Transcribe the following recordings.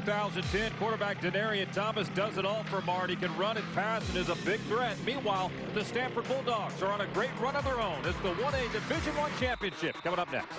2010, quarterback Denarian Thomas does it all for Mart. He can run and pass and is a big threat. Meanwhile, the Stamford Bulldogs are on a great run of their own. It's the 1A Division I championship coming up next.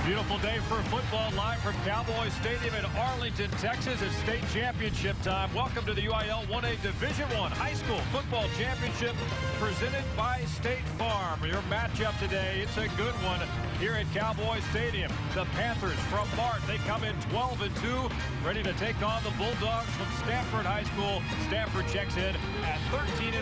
Beautiful day for football, live from Cowboy Stadium in Arlington, Texas. It's state championship time. Welcome to the UIL 1A Division I High School Football Championship presented by State Farm. Your matchup today, it's a good one here at Cowboy Stadium. The Panthers from Mart, they come in 12-2, ready to take on the Bulldogs from Stamford High School. Stamford checks in at 13-1.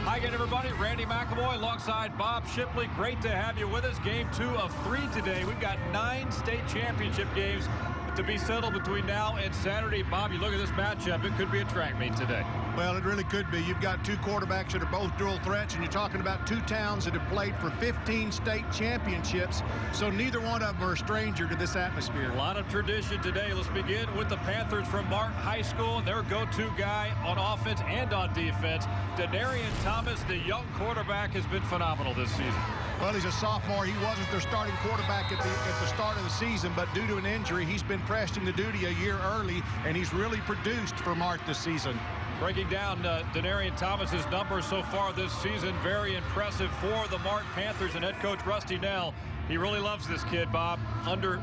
Hi again, everybody. Randy McAvoy alongside Bob Shipley. Great to have you with us. Game 2 of 3 today. We've got 9 state championship games to be settled between now and Saturday. Bob, you look at this matchup, it could be a track meet today. Well, it really could be. You've got 2 quarterbacks that are both dual threats, and you're talking about 2 towns that have played for 15 state championships, so neither one of them are a stranger to this atmosphere. A lot of tradition today. Let's begin with the Panthers from Mart High School, and their go-to guy on offense and on defense. Denarian Thomas, the young quarterback, has been phenomenal this season. Well, he's a sophomore. He wasn't their starting quarterback at the start of the season, but due to an injury, he's been pressed into duty a year early, and he's really produced for Mart this season. Breaking down Denarian Thomas's numbers so far this season, very impressive for the Mart Panthers and head coach Rusty Nell. He really loves this kid, Bob. Under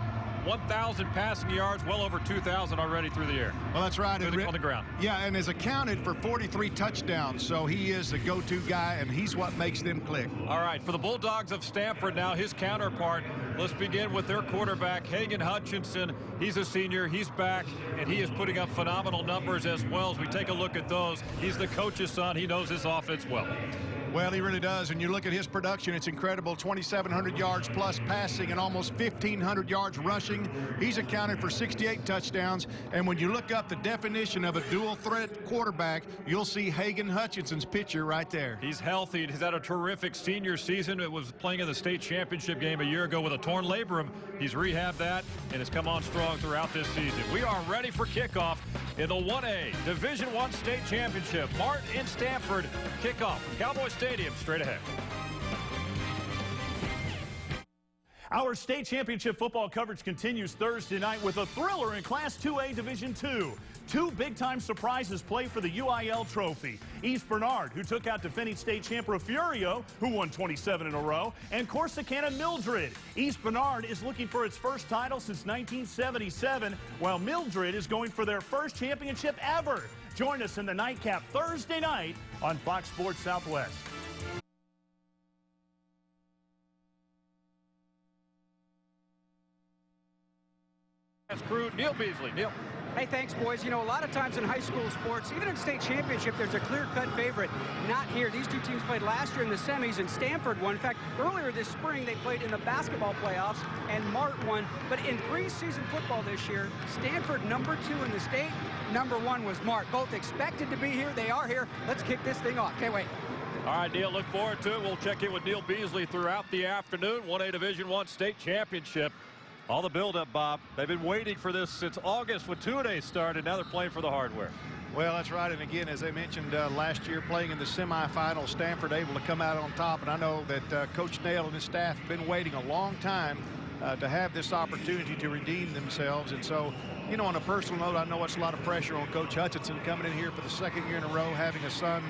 1,000 passing yards, well over 2,000 already through the air. Well, that's right. On the ground. Yeah, and has accounted for 43 touchdowns, so he is the go-to guy, and he's what makes them click. All right, for the Bulldogs of Stamford now, his counterpart. Let's begin with their quarterback, Hagen Hutchinson. He's a senior. He's back, and he is putting up phenomenal numbers as well. As we take a look at those, he's the coach's son. He knows his offense well. Well, he really does, and you look at his production, it's incredible. 2,700 yards plus passing and almost 1,500 yards rushing. He's accounted for 68 touchdowns, and when you look up the definition of a dual-threat quarterback, you'll see Hagen Hutchinson's picture right there. He's healthy. He's had a terrific senior season. It was playing in the state championship game a year ago with a torn labrum. He's rehabbed that and has come on strong throughout this season. We are ready for kickoff in the 1A Division I State Championship. Mart in Stamford, kickoff from Cowboy Stadium, straight ahead. Our state championship football coverage continues Thursday night with a thriller in Class 2A Division II. 2 big-time surprises play for the UIL trophy. East Bernard, who took out defending state champ Refugio, who won 27 in a row, and Corsicana Mildred. East Bernard is looking for its first title since 1977, while Mildred is going for their first championship ever. Join us in the nightcap Thursday night on Fox Sports Southwest. Crew, Neil Beasley. Neil. Hey, thanks, boys. You know, a lot of times in high school sports, even in state championship, there's a clear-cut favorite. Not here. These 2 teams played last year in the semis, and Stamford won. In fact, earlier this spring, they played in the basketball playoffs, and Mart won. But in preseason football this year, Stamford #2 in the state, #1 was Mart. Both expected to be here. They are here. Let's kick this thing off. Can't wait. All right, Neil, look forward to it. We'll check in with Neil Beasley throughout the afternoon. 1A Division I State Championship. All the build-up, Bob. They've been waiting for this since August when 2-a-days started. Now they're playing for the hardware. Well, that's right. And again, as I mentioned last year, playing in the semifinals, Stamford able to come out on top. And I know that Coach Nail and his staff have been waiting a long time to have this opportunity to redeem themselves. And so, you know, on a personal note, I know it's a lot of pressure on Coach Hutchinson coming in here for the 2nd year in a row, having a son,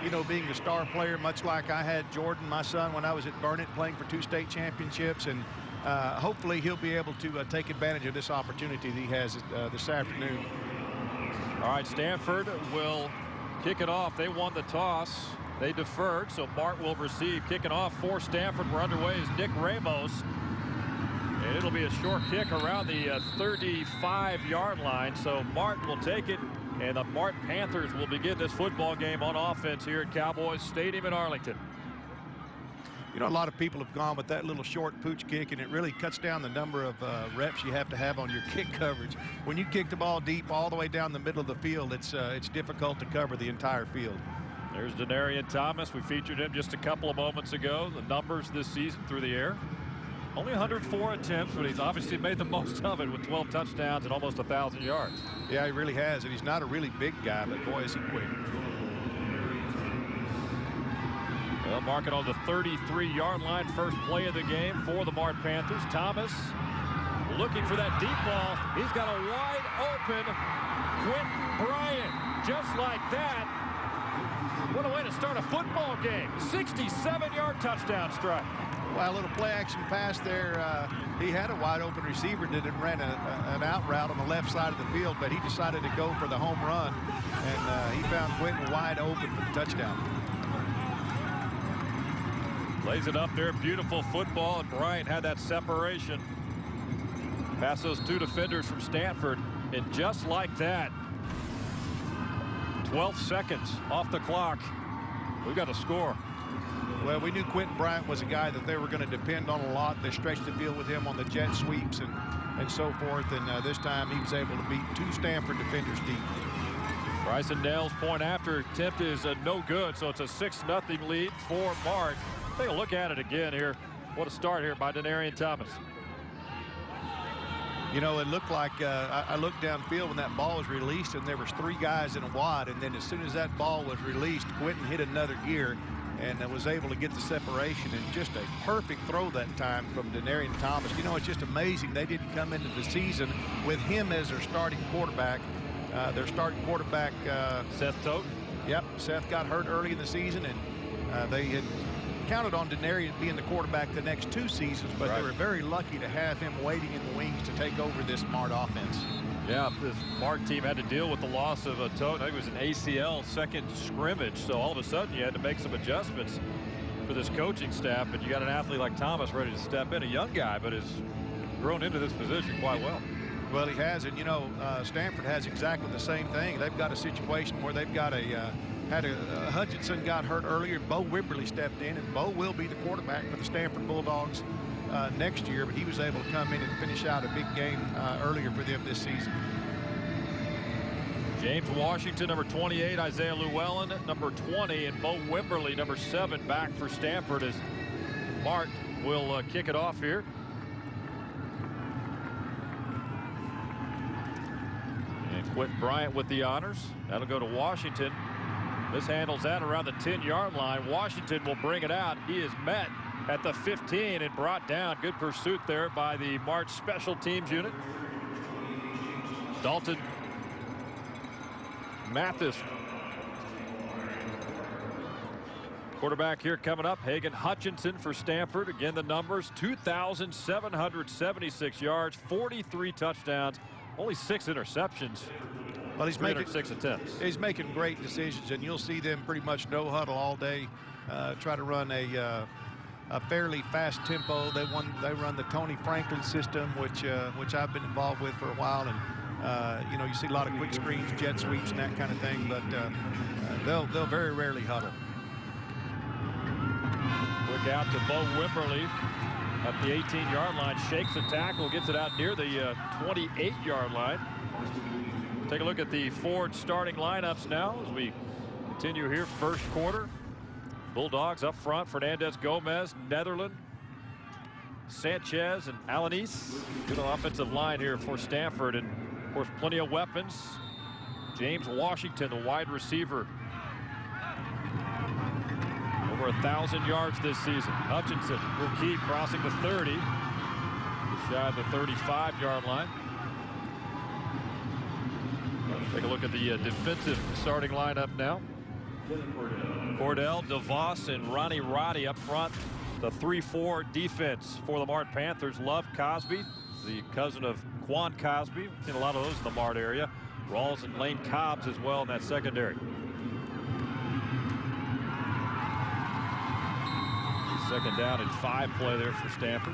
you know, being the star player, much like I had Jordan, my son, when I was at Burnett playing for 2 state championships. And hopefully he'll be able to take advantage of this opportunity that he has this afternoon. All right, Stamford will kick it off. They won the toss. They deferred, so Mart will receive. Kicking off for Stamford. We're underway is Nick Ramos. And it'll be a short kick around the 35-yard line. So Mart will take it, and the Mart Panthers will begin this football game on offense here at Cowboys Stadium in Arlington. You know, a lot of people have gone with that little short pooch kick, and it really cuts down the number of reps you have to have on your kick coverage. When you kick the ball deep all the way down the middle of the field, it's difficult to cover the entire field. There's Denarian Thomas. We featured him just a couple of moments ago. The numbers this season through the air. Only 104 attempts, but he's obviously made the most of it with 12 touchdowns and almost 1,000 yards. Yeah, he really has, and he's not a really big guy, but boy, is he quick. Well, marking on the 33-yard line, first play of the game for the Mart Panthers. Thomas looking for that deep ball. He's got a wide open Quentin Bryant. Just like that. What a way to start a football game. 67-yard touchdown strike. Well, a little play action pass there. He had a wide open receiver that had ran an out route on the left side of the field, but he decided to go for the home run, and he found Quentin wide open for the touchdown. Lays it up there. Beautiful football, and Bryant had that separation. Past those two defenders from Stamford, and just like that, 12 seconds off the clock. We've got a score. Well, we knew Quentin Bryant was a guy that they were going to depend on a lot. They stretched the field with him on the jet sweeps and so forth, and this time he was able to beat two Stamford defenders deep. Bryson Dale's point after attempt is no good, so it's a 6-0 lead for Mart. Take a look at it again here. What a start here by Denarian Thomas. You know, it looked like I looked downfield when that ball was released, and there was three guys in a wad, and then as soon as that ball was released, Quentin hit another gear and was able to get the separation, and just a perfect throw that time from Denarian Thomas. You know, it's just amazing they didn't come into the season with him as their starting quarterback. Seth Tote. Yep, Seth got hurt early in the season, and they had counted on Denarian being the quarterback the next two seasons, but they were very lucky to have him waiting in the wings to take over this Mart offense. Yeah, this Mart team had to deal with the loss of Tote. I think it was an ACL second scrimmage, so all of a sudden you had to make some adjustments for this coaching staff, but you got an athlete like Thomas ready to step in, a young guy, but has grown into this position quite well. Well, he has, and you know, Stamford has exactly the same thing. They've got a situation where they've got Hutchinson got hurt earlier. Bo Wimberly stepped in, and Bo will be the quarterback for the Stamford Bulldogs next year, but he was able to come in and finish out a big game earlier for them this season. James Washington, number 28, Isaiah Llewellyn, number 20, and Bo Wimberly, number 7, back for Stamford as Mart will kick it off here. And Quentin Bryant with the honors. That'll go to Washington. Mishandles that around the 10-yard line. Washington will bring it out. He is met at the 15 and brought down. Good pursuit there by the Mart special teams unit. Dalton Mathis. Quarterback here coming up, Hagan Hutchinson for Stamford. Again, the numbers, 2,776 yards, 43 touchdowns, only 6 interceptions. Well, he's making 6 attempts. He's making great decisions, and you'll see them pretty much no huddle all day. Try to run a fairly fast tempo. They run the Tony Franklin system, which I've been involved with for a while, and you know, you see a lot of quick screens, jet sweeps, and that kind of thing. But they'll very rarely huddle. Quick out to Bo Wimberly at the 18-yard line, shakes the tackle, gets it out near the 28-yard line. Take a look at the Ford starting lineups now as we continue here, first quarter. Bulldogs up front, Fernandez, Gomez, Netherland, Sanchez, and Alanis. Good offensive line here for Stamford, and of course plenty of weapons. James Washington, the wide receiver, over 1,000 yards this season. Hutchinson will keep, crossing the 30, just shy of the 35-yard line. Take a look at the defensive starting lineup now. Cordell, DeVos, and Ronnie Roddy up front. The 3-4 defense for the Mart Panthers. Love Cosby, the cousin of Quan Cosby. We've seen a lot of those in the Mart area. Rawls and Lane Cobbs as well in that secondary. Second down and 5 play there for Stamford.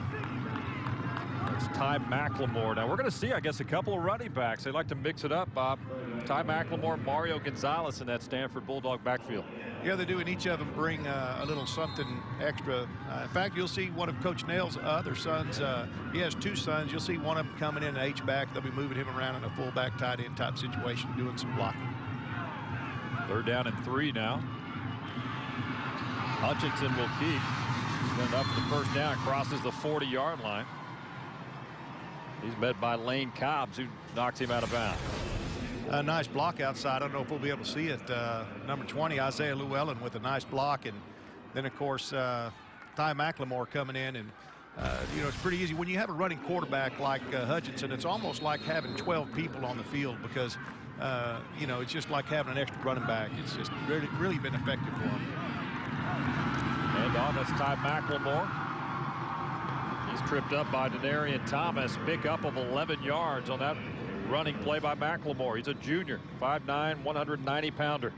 It's Ty McLemore. Now we're going to see, I guess, a couple of running backs. They like to mix it up, Bob. Ty McLemore, Mario Gonzalez in that Stamford Bulldog backfield. Yeah, they do, and each of them bring a little something extra. In fact, you'll see one of Coach Nail's other sons. He has 2 sons. You'll see one of them coming in an H-back. They'll be moving him around in a fullback, tight end type situation, doing some blocking. 3rd down and 3 now. Hutchinson will keep. He's up for the first down, crosses the 40-yard line. He's met by Lane Cobbs, who knocks him out of bounds. A nice block outside. I don't know if we'll be able to see it. Number 20, Isaiah Llewellyn, with a nice block. And then, of course, Ty McLemore coming in. And, you know, it's pretty easy. When you have a running quarterback like Hutchinson, it's almost like having 12 people on the field because, you know, it's just like having an extra running back. It's just really been effective for him. And on, that's Ty McLemore. He's tripped up by Denarian Thomas. Pickup of 11 yards on that running play by McLemore. He's a junior, 5'9", 190-pounder.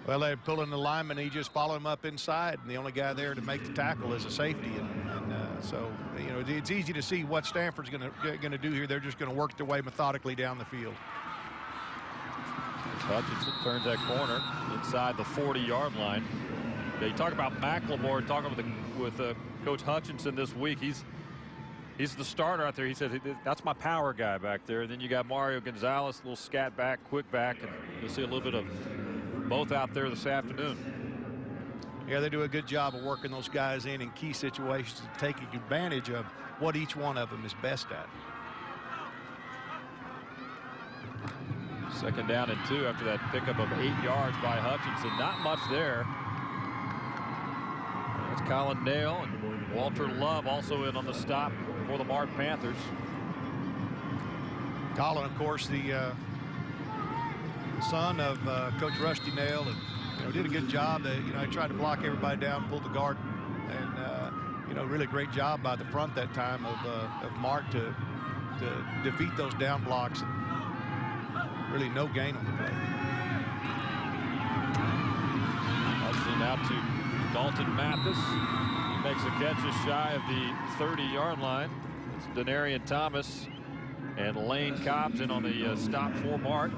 Well, they're pulling the lineman. He just followed him up inside, and the only guy there to make the tackle is a safety. And so, you know, it's easy to see what Stanford's going to do here. They're just going to work their way methodically down the field. Hutchinson turns that corner inside the 40-yard line. Yeah, you talk about McLemore, talking with Coach Hutchinson this week. He's the starter out there. He said, that's my power guy back there. And then you got Mario Gonzalez, a little scat back, quick back, and you'll see a little bit of both out there this afternoon. Yeah, they do a good job of working those guys in key situations and taking advantage of what each one of them is best at. 2nd down and 2 after that pickup of 8 yards by Hutchinson. Not much there. That's Colin Nail and Walter Love also in on the stop for the Mart Panthers. Colin, of course, the son of Coach Rusty Nail, and you know, did a good job. You know, he tried to block everybody down, pulled the guard, and you know, really great job by the front that time of Mart to defeat those down blocks. And really no gain on the play. Hudson out to Dalton Mathis. He makes a catch just shy of the 30-yard line. It's Denarian Thomas and Lane Cobbs in on the stop for Mart.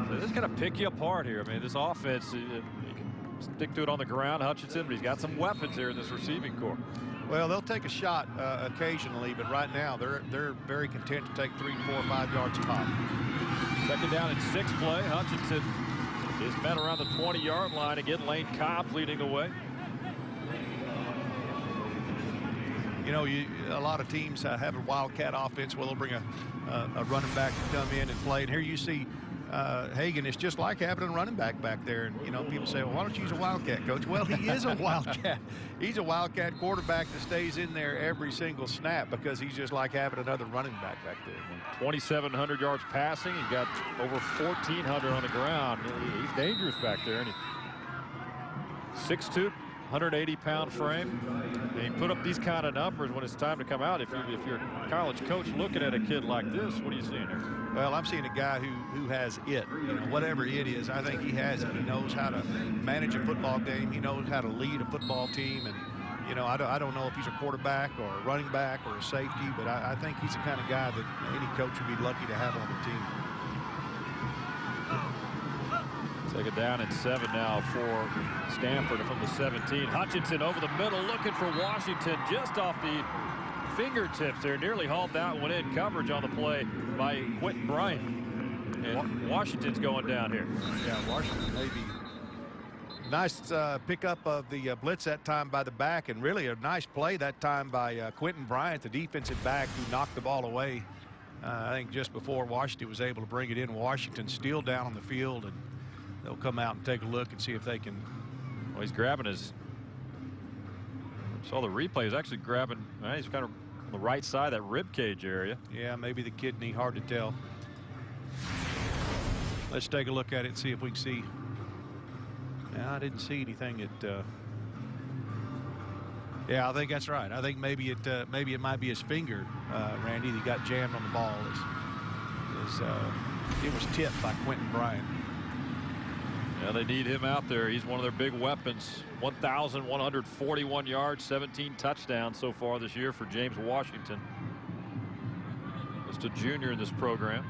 So this is going to pick you apart here. I mean, this offense, you can stick to it on the ground, Hutchinson, but he's got some weapons here in this receiving corps. Well, they'll take a shot occasionally, but right now they're very content to take 3, 4, 5 yards pop. 2nd down and 6 play. Hutchinson is met around the 20-yard line. Again, Lane Cobbs leading the way. You know, a lot of teams have a wildcat offense where they'll bring a running back to come in and play. And here you see Hagan. It's just like having a running back there. And, you know, people say, well, why don't you use a wildcat, Coach? Well, he is a wildcat. He's a wildcat quarterback that stays in there every single snap because he's just like having another running back there. 2,700 yards passing. He's got over 1,400 on the ground. He's dangerous back there. And 6'2", 180-pound frame. And he put up these kind of numbers when it's time to come out. If you're a college coach looking at a kid like this, what are you seeing here? Well, I'm seeing a guy who has it. You know, whatever it is, I think he has it. He knows how to manage a football game. He knows how to lead a football team. And, you know, I don't know if he's a quarterback or a running back or a safety, but I think he's the kind of guy that any coach would be lucky to have on the team. 2nd down and 7 now for Stamford from the 17. Hutchinson over the middle looking for Washington just off the fingertips there. Nearly hauled that one in. Coverage on the play by Quentin Bryant. And Washington's going down here. Yeah, Washington maybe. Nice pickup of the blitz that time by the back, and really a nice play that time by Quentin Bryant, the defensive back who knocked the ball away. I think just before Washington was able to bring it in. Washington still down on the field, and they'll come out and take a look and see if they can. Well, he's grabbing his. Saw the replay. He's actually grabbing. He's kind of on the right side, that rib cage area. Yeah, maybe the kidney. Hard to tell. Let's take a look at it and see if we can see. Yeah, I didn't see anything that. Yeah, I think that's right. I think maybe it might be his finger, Randy, that got jammed on the ball. It was tipped by Quentin Bryant. Yeah, they need him out there. He's one of their big weapons. 1,141 yards, 17 touchdowns so far this year for James Washington. Just a junior in this program.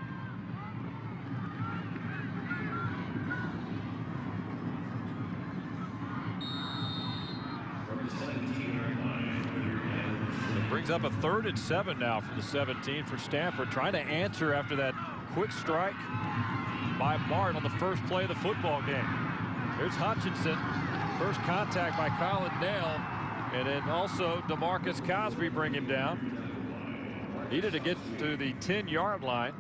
It brings up a 3rd and 7 now from the 17 for Stamford, trying to answer after that quick strike by Mart on the first play of the football game. Here's Hutchinson First contact by Colin Nail, and then also DeMarcus Cosby bring him down. Needed to get to the 10-yard line.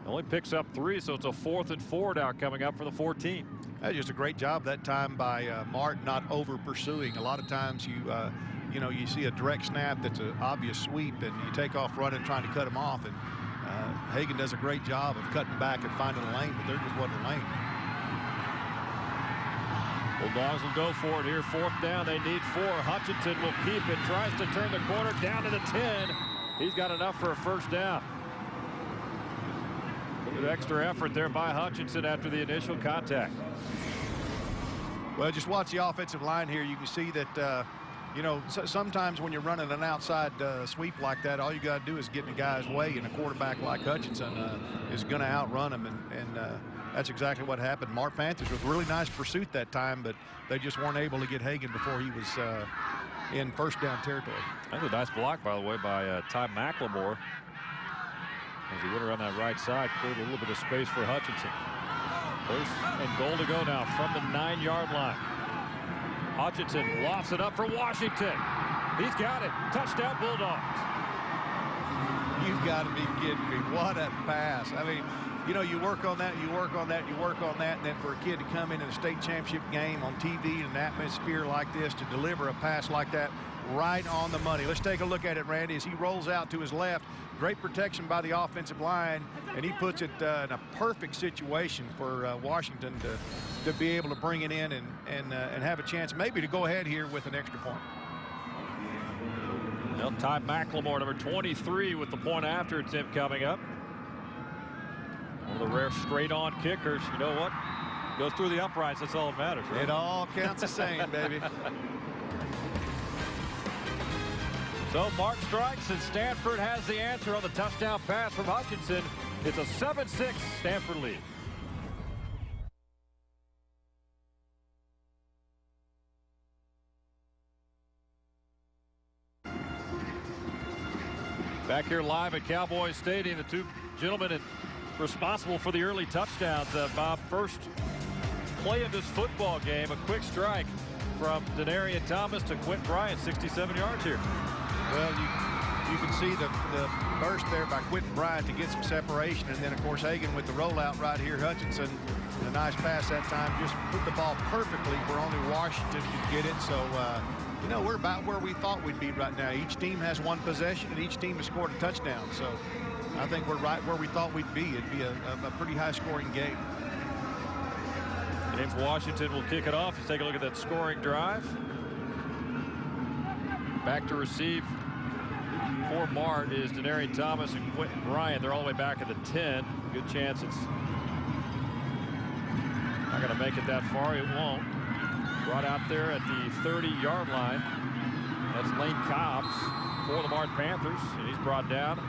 Only picks up 3, so it's a 4th and 4 now coming up for the 14. Just a great job that time by Mart, not over pursuing. A lot of times you know, you see a direct snap that's an obvious sweep, and you take off running trying to cut him off, and Hagan does a great job of cutting back and finding a lane, but there just wasn't a lane. Bulldogs will go for it here. 4th down. They need 4. Hutchinson will keep it. Tries to turn the corner down to the 10. He's got enough for a first down. A little bit extra effort there by Hutchinson after the initial contact. Well, just watch the offensive line here. You can see that, you know, sometimes when you're running an outside sweep like that, all you got to do is get in the guy's way, and a quarterback like Hutchinson is going to outrun him, and that's exactly what happened. Mart Panthers with really nice pursuit that time, but they just weren't able to get Hagan before he was in first down territory. That's a nice block, by the way, by Ty McLemore. As he went around that right side, cleared a little bit of space for Hutchinson. 1st and goal to go now from the 9-yard line. Hutchinson lofts it up for Washington. He's got it. Touchdown, Bulldogs. You've got to be kidding me. What a pass. I mean, you know, you work on that, you work on that, you work on that, and then for a kid to come in a state championship game on TV in an atmosphere like this to deliver a pass like that right on the money. Let's take a look at it, Randy, as he rolls out to his left. Great protection by the offensive line, and he puts it in a perfect situation for Washington to be able to bring it in and have a chance maybe to go ahead here with an extra point. Well, Ty McLemore, number 23, with the point after attempt coming up. One of the rare straight-on kickers. You know what? Goes through the uprights. That's all that matters, right? It all counts the same, baby. So Mart strikes, and Stanford has the answer on the touchdown pass from Hutchinson. It's a 7-6 Stanford lead. Back here live at Cowboy Stadium, the two gentlemen responsible for the early touchdowns. Bob, first play of this football game, a quick strike from Denarian Thomas to Quentin Bryant, 67 yards here. Well, you can see the burst there by Quentin Bryant to get some separation, and then of course Hagan with the rollout right here. Hutchinson, a nice pass that time, just put the ball perfectly where only Washington could get it. So you know, we're about where we thought we'd be right now. Each team has 1 possession, and each team has scored a touchdown. So I think we're right where we thought we'd be. It'd be a pretty high-scoring game. James Washington will kick it off. Let's take a look at that scoring drive. Back to receive for Mart is Denarian Thomas and Quentin Bryant. They're all the way back at the 10. Good chance it's not going to make it that far. It won't. Brought out there at the 30-yard line. That's Lane Cobbs for the Mart Panthers, and he's brought down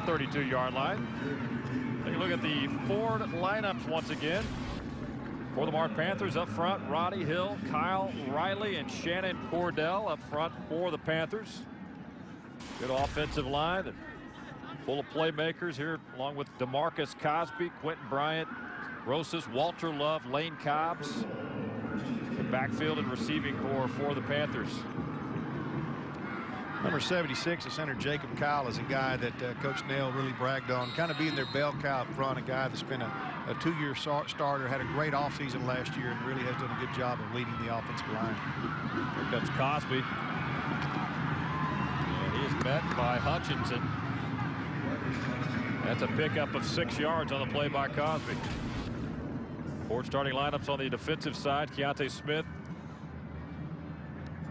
32-yard line. Take a look at the Ford lineups once again. For the Mart Panthers up front, Roddy Hill, Kyle Riley, and Shannon Cordell up front for the Panthers. Good offensive line and full of playmakers here, along with DeMarcus Cosby, Quentin Bryant, Rosas, Walter Love, Lane Cobbs. The backfield and receiving core for the Panthers. Number 76, the center Jacob Kyle, is a guy that Coach Nail really bragged on, kind of being their bell cow up front, a guy that's been a 2-year starter, had a great offseason last year, and really has done a good job of leading the offensive line. Here comes Cosby. And he is met by Hutchinson. That's a pickup of 6 yards on the play by Cosby. 4 starting lineups on the defensive side. Keontae Smith,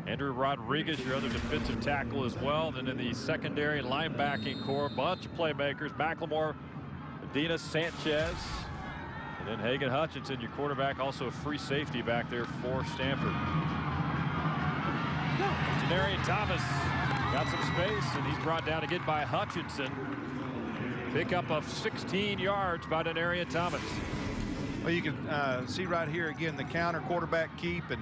Andrew Rodriguez, your other defensive tackle as well. Then in the secondary linebacking core, bunch of playmakers. McLemore, Medina, Sanchez, and then Hagan Hutchinson, your quarterback, also a free safety back there for Stanford. Denarian Thomas got some space, and he's brought down again by Hutchinson. Pickup of 16 yards by Denarian Thomas. Well, you can see right here again the counter quarterback keep, and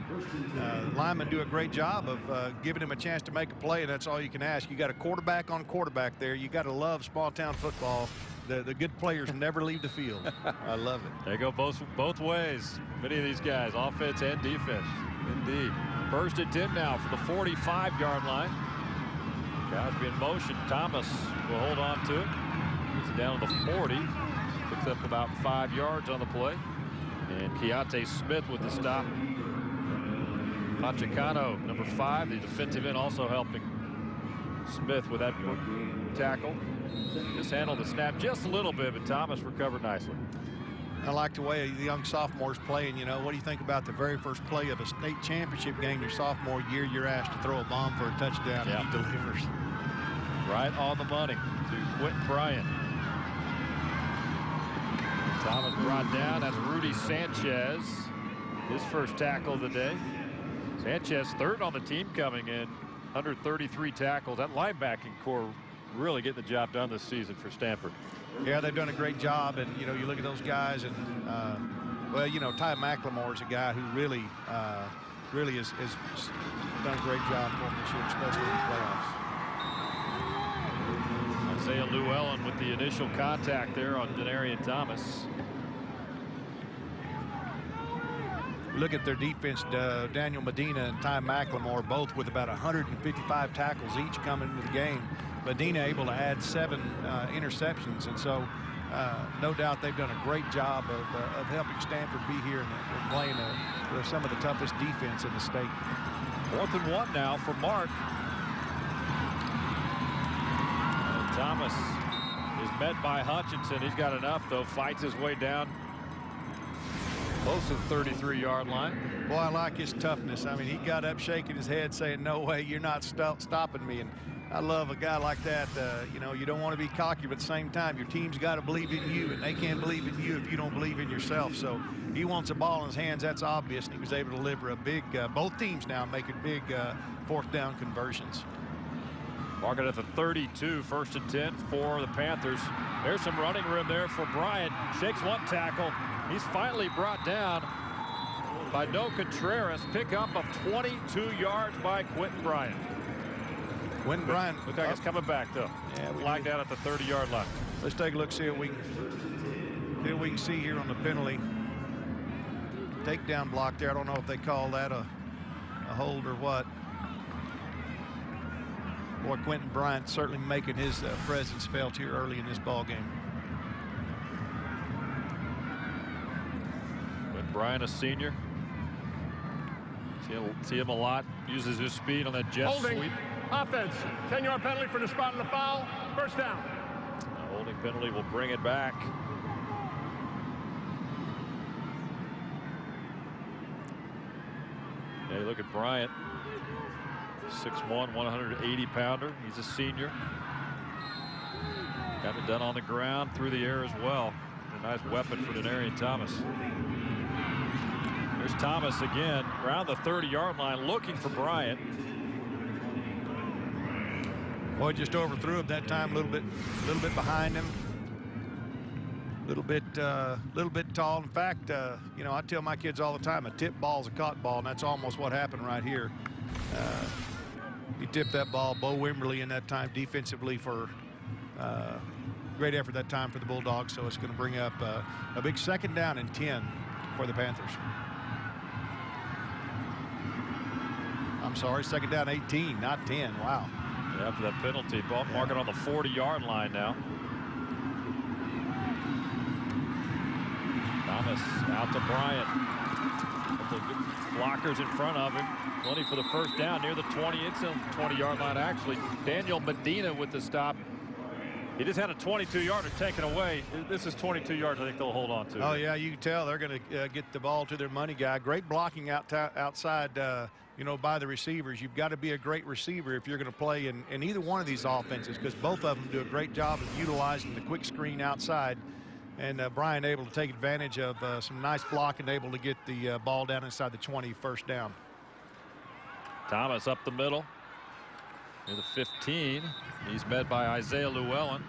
linemen do a great job of giving him a chance to make a play, and that's all you can ask. You got a quarterback on quarterback there. You got to love small town football The good players never leave the field. I love it. They go both ways. Many of these guys, offense and defense. Indeed. 1st and 10 now for the 45-yard line. Cosby in motion. Thomas will hold on to it. He's down to the 40. Picks up about 5 yards on the play. And Keontae Smith with the stop. Pachacano, number 5, the defensive end, also helping Smith with that tackle. Just handled the snap just a little bit, but Thomas recovered nicely. I like the way the young sophomores playing. You know, what do you think about the very first play of a state championship game your sophomore year? You're asked to throw a bomb for a touchdown, and he delivers. Right on the money to Quentin Bryant. Thomas brought down. That's Rudy Sanchez. His first tackle of the day. Sanchez 3rd on the team coming in. 133 tackles. That linebacking core really getting the job done this season for Stamford. Yeah, they've done a great job, and you know, you look at those guys, and well, you know, Ty McLemore is a guy who really has done a great job for them this year, especially in the playoffs. Isaiah Llewellyn with the initial contact there on Denarian Thomas. Look at their defense. Daniel Medina and Ty McLemore both with about 155 tackles each coming into the game. Medina able to add 7 interceptions, and so no doubt they've done a great job of helping Stamford be here and playing some of the toughest defense in the state. 4th and 1 now for Mart. And Thomas is met by Hutchinson. He's got enough, though. Fights his way down close to the 33-yard line. Boy, I like his toughness. I mean, he got up shaking his head saying, no way, you're not stopping me. And I love a guy like that. You know, you don't want to be cocky, but at the same time, your team's got to believe in you, and they can't believe in you if you don't believe in yourself. So he wants a ball in his hands. That's obvious, and he was able to deliver a big, both teams now making big 4th down conversions. Mark it at the 32, 1st and 10 for the Panthers. There's some running room there for Bryant. Shakes one tackle. He's finally brought down by No Contreras. Pickup of 22 yards by Quentin Bryant. Quentin Bryant. Looks like it's coming back, though. Yeah, flagged out at the 30-yard line. Let's take a look, see what we can see here on the penalty. Takedown block there. I don't know if they call that a hold or what. Boy, Quentin Bryant certainly making his presence felt here early in this ball game. Quentin Bryant, a senior. See him a lot. Uses his speed on that jet sweep. Offense, 10-yard penalty for the spot on the foul. 1st down. A holding penalty will bring it back. Yeah, look at Bryant. 6'1", 180-pounder. He's a senior. Got it done on the ground, through the air as well. A nice weapon for Denarian Thomas. There's Thomas again around the 30-yard line looking for Bryant. Boy, just overthrew him that time, a little bit behind him. Little bit tall. In fact, you know, I tell my kids all the time, a tip ball's a caught ball, and that's almost what happened right here. He tipped that ball. Bo Wimberly in that time defensively for great effort that time for the Bulldogs. So it's going to bring up a big 2nd down and 10 for the Panthers. I'm sorry, 2nd down 18, not 10. Wow. After that penalty, ball marking on the 40-yard line now. Thomas out to Bryant. Couple of good blockers in front of him. Plenty for the 1st down near the 20. It's on the 20-yard line, actually. Daniel Medina with the stop. He just had a 22-yarder taken away. This is 22 yards I think they'll hold on to. Oh, yeah, you can tell they're going to get the ball to their money guy. Great blocking outside, you know, by the receivers. You've got to be a great receiver if you're going to play in either one of these offenses, because both of them do a great job of utilizing the quick screen outside. And Brian able to take advantage of some nice blocking, able to get the ball down inside the 20, 1st down. Thomas up the middle near the 15. He's met by Isaiah Llewellyn.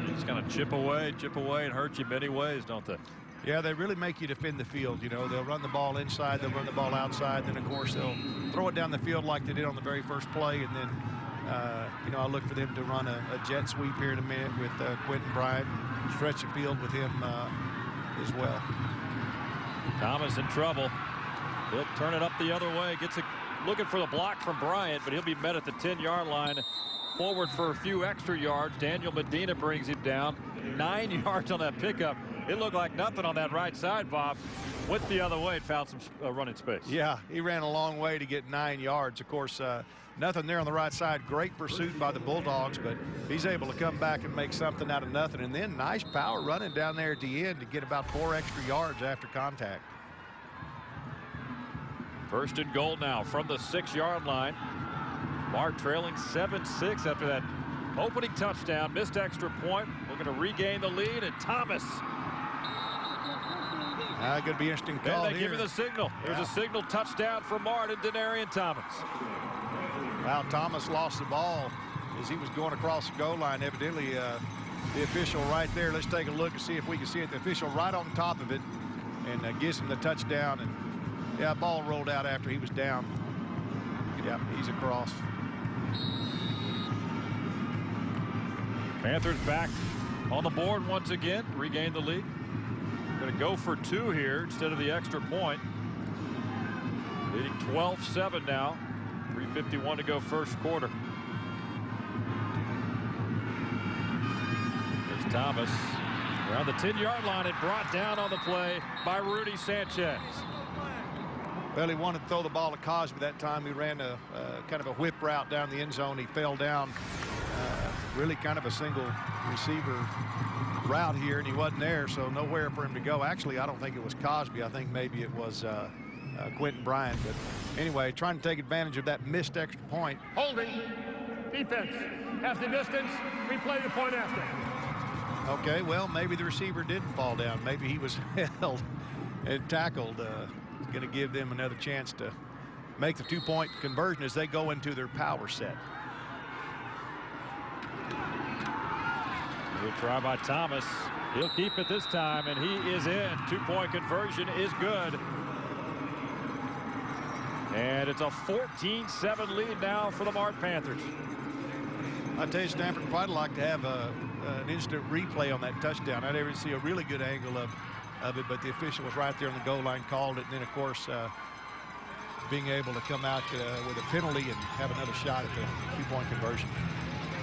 He's going to chip away and hurt you many ways, don't they? Yeah, they really make you defend the field. You know, they'll run the ball inside, they'll run the ball outside, then of course they'll throw it down the field like they did on the very first play, and then You know, I look for them to run a jet sweep here in a minute with Quentin Bryant, and stretch the field with him as well. Thomas in trouble. He'll turn it up the other way. Gets it looking for the block from Bryant, but he'll be met at the 10-yard line. Forward for a few extra yards. Daniel Medina brings him down. 9 yards on that pickup. It looked like nothing on that right side, Bob. Went the other way and found some running space. Yeah, he ran a long way to get 9 yards. Of course, nothing there on the right side. Great pursuit by the Bulldogs, but he's able to come back and make something out of nothing. And then nice power running down there at the end to get about 4 extra yards after contact. First and goal now from the 6-yard line. Mart trailing 7-6 after that opening touchdown. Missed extra point. Looking to regain the lead, and Thomas. Going to be interesting call And they here. give you the signal. There's a signal touchdown for Mart and Denarian Thomas. Well, Thomas lost the ball as he was going across the goal line. Evidently, the official right there. Let's take a look and see if we can see it. The official right on top of it, and gives him the touchdown. And yeah, ball rolled out after he was down. Yeah, he's across. Panthers back on the board once again. Regain the lead. Going to go for 2 here instead of the extra point. Leading 12-7 now. 3:51 to go first quarter. There's Thomas around the 10-yard line and brought down on the play by Rudy Sanchez. Well, he wanted to throw the ball to Cosby that time. He ran a kind of a whip route down the end zone. He fell down. Really kind of a single receiver route here, and he wasn't there, so nowhere for him to go. Actually, I don't think it was Cosby. I think maybe it was Quentin Bryant. But anyway, trying to take advantage of that missed extra point. Holding. Defense. Half the distance. Replay the point after. Okay, well, maybe the receiver didn't fall down. Maybe he was held and tackled. It's going to give them another chance to make the 2-point conversion as they go into their power set. Good try by Thomas. He'll keep it this time, and he is in. 2-point conversion is good. And it's a 14-7 lead now for the Mart Panthers. I tell you, Stamford would probably like to have an instant replay on that touchdown. I never see a really good angle of it, but the official was right there on the goal line, called it, and then, of course, being able to come out with a penalty and have another shot at the 2-point conversion.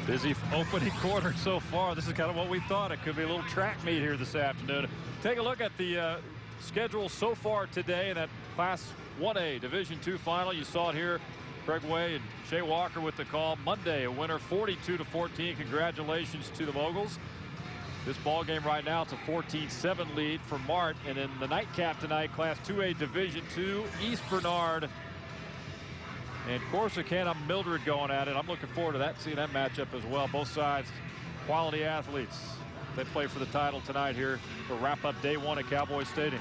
Busy opening quarter so far. This is kind of what we thought. It could be a little track meet here this afternoon. Take a look at the schedule so far today in that Class 1A Division II final. You saw it here. Craig Way and Shea Walker with the call. Monday, a winner 42-14. Congratulations to the Moguls. This ball game right now, it's a 14-7 lead for Mart. And in the nightcap tonight, Class 2A Division II, East Bernard and Corsicana Mildred going at it. I'm looking forward to that, seeing that matchup as well. Both sides, quality athletes. They play for the title tonight here to wrap up day 1 at Cowboy Stadium.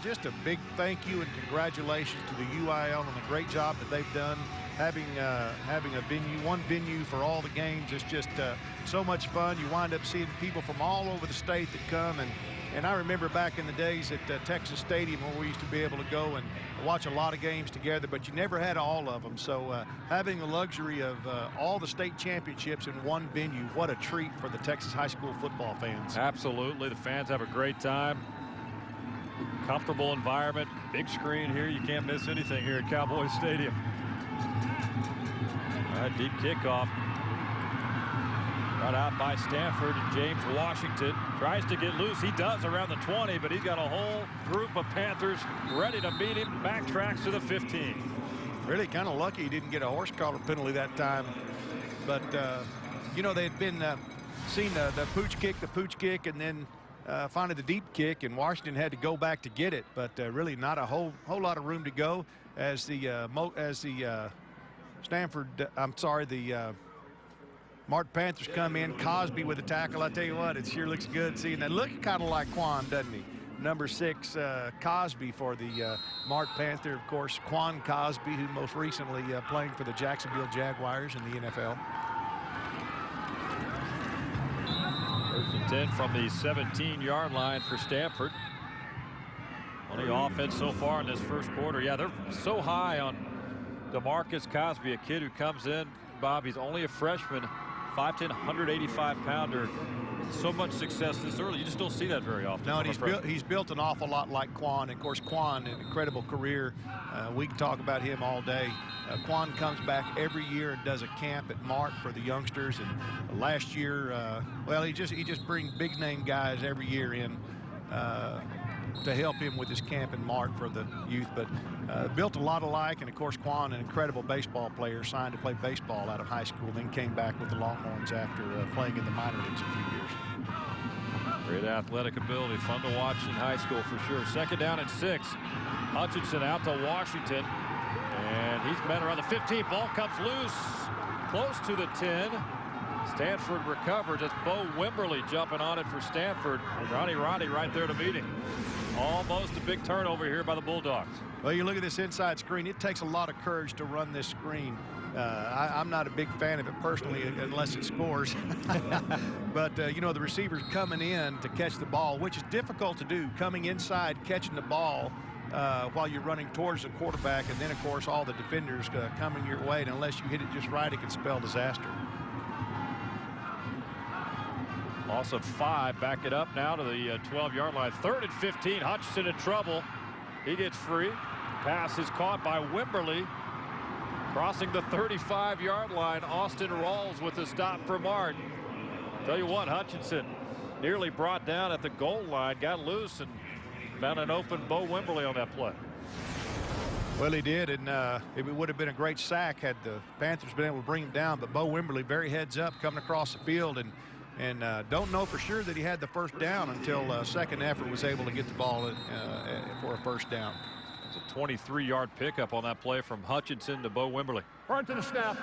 Just a big thank you and congratulations to the UIL on the great job that they've done. Having a venue, one venue for all the games. It's just so much fun. You wind up seeing people from all over the state that come. And I remember back in the days at Texas Stadium where we used to be able to go and watch a lot of games together, but you never had all of them. So having the luxury of all the state championships in one venue, what a treat for the Texas high school football fans. Absolutely. The fans have a great time. Comfortable environment. Big screen here. You can't miss anything here at Cowboy Stadium. All right, deep kickoff. Brought out by Stamford, and James Washington tries to get loose. He does around the 20, but he's got a whole group of Panthers ready to meet him. Backtracks to the 15. Really kind of lucky he didn't get a horse collar penalty that time. But, you know, they had been seen the pooch kick, and then finally the deep kick, and Washington had to go back to get it. But really not a whole lot of room to go as the Mart Panthers come in. Cosby with a tackle. I tell you what, it sure looks good seeing that. Look kind of like Quan, doesn't he? Number 6, Cosby for the Mart Panther. Of course, Quan Cosby, who most recently playing for the Jacksonville Jaguars in the NFL. 1st and 10 from the 17-yard line for Stamford. Only offense so far in this first quarter. Yeah, they're so high on DeMarcus Cosby, a kid who comes in Bob, he's only a freshman, 5'10", 185-pounder. So much success this early. You just don't see that very often. No, and he's built an awful lot like Quan. Of course, Quan, an incredible career. We can talk about him all day. Quan comes back every year and does a camp at Mart for the youngsters. And last year, well, he just brings big name guys every year in to help him with his camp in Mart for the youth. But built a lot alike. And of course, Quan, an incredible baseball player, signed to play baseball out of high school, then came back with the Longhorns after playing in the minor leagues a few years. Great athletic ability, fun to watch in high school for sure. 2nd down and 6. Hutchinson out to Washington, and he's been around the 15. Ball comes loose, close to the 10. Stanford recovers. It's Bo Wimberly jumping on it for Stanford. And Ronnie right there to meet him. Almost a big turnover here by the Bulldogs. Well, you look at this inside screen. It takes a lot of courage to run this screen. I'm not a big fan of it personally unless it scores. But, you know, the receiver's coming in to catch the ball, which is difficult to do, coming inside, catching the ball while you're running towards the quarterback. And then, of course, all the defenders coming your way. And unless you hit it just right, it can spell disaster. Loss of 5. Back it up now to the 12-yard line. 3rd and 15. Hutchinson in trouble. He gets free. Pass is caught by Wimberly. Crossing the 35-yard line, Austin Rawls with the stop for Mart. Tell you what, Hutchinson nearly brought down at the goal line, got loose and found an open Bo Wimberly on that play. Well, he did, and it would have been a great sack had the Panthers been able to bring him down. But Bo Wimberly, very heads up, coming across the field, and don't know for sure that he had the first down until second effort was able to get the ball for a first down. It's a 23-yard pickup on that play from Hutchinson to Bo Wimberly. Prior to the snap,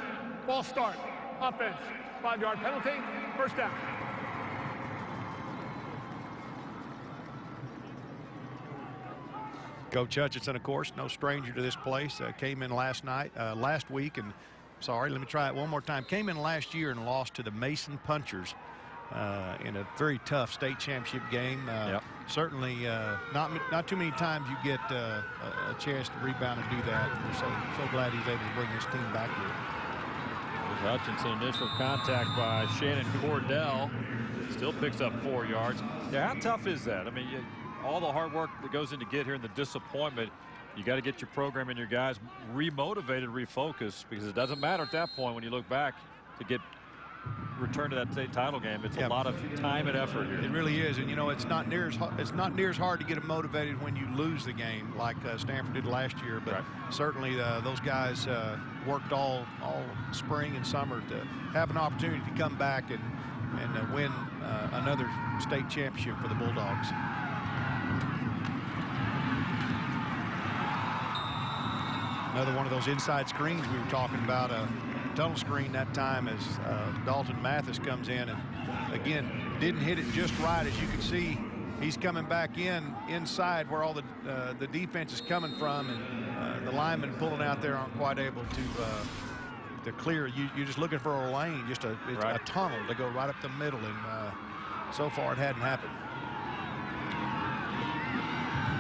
ball start, offense, 5-yard penalty, first down. Coach Hutchinson, of course, no stranger to this place. Came in last week, and sorry, let me try it one more time. Came in last year and lost to the Mason Punchers in a very tough state championship game. Yep. Certainly not too many times you get a chance to rebound and do that. We're so glad he's able to bring his team back here. Hutchinson, initial contact by Shannon Cordell. Still picks up 4 yards. Yeah, how tough is that? I mean, all the hard work that goes into get here and the disappointment, you got to get your program and your guys remotivated, refocused, because it doesn't matter at that point when you look back to get return to that state title game. It's a lot of time and effort here. It really is, and you know it's not near as hard to get them motivated when you lose the game like Stanford did last year. But certainly those guys worked all spring and summer to have an opportunity to come back and win another state championship for the Bulldogs. Another one of those inside screens we were talking about. Tunnel screen that time as Dalton Mathis comes in and again didn't hit it just right. As you can see, he's coming back inside where all the defense is coming from, and the linemen pulling out there aren't quite able to clear. You're just looking for a lane, just a tunnel to go right up the middle, and so far it hadn't happened.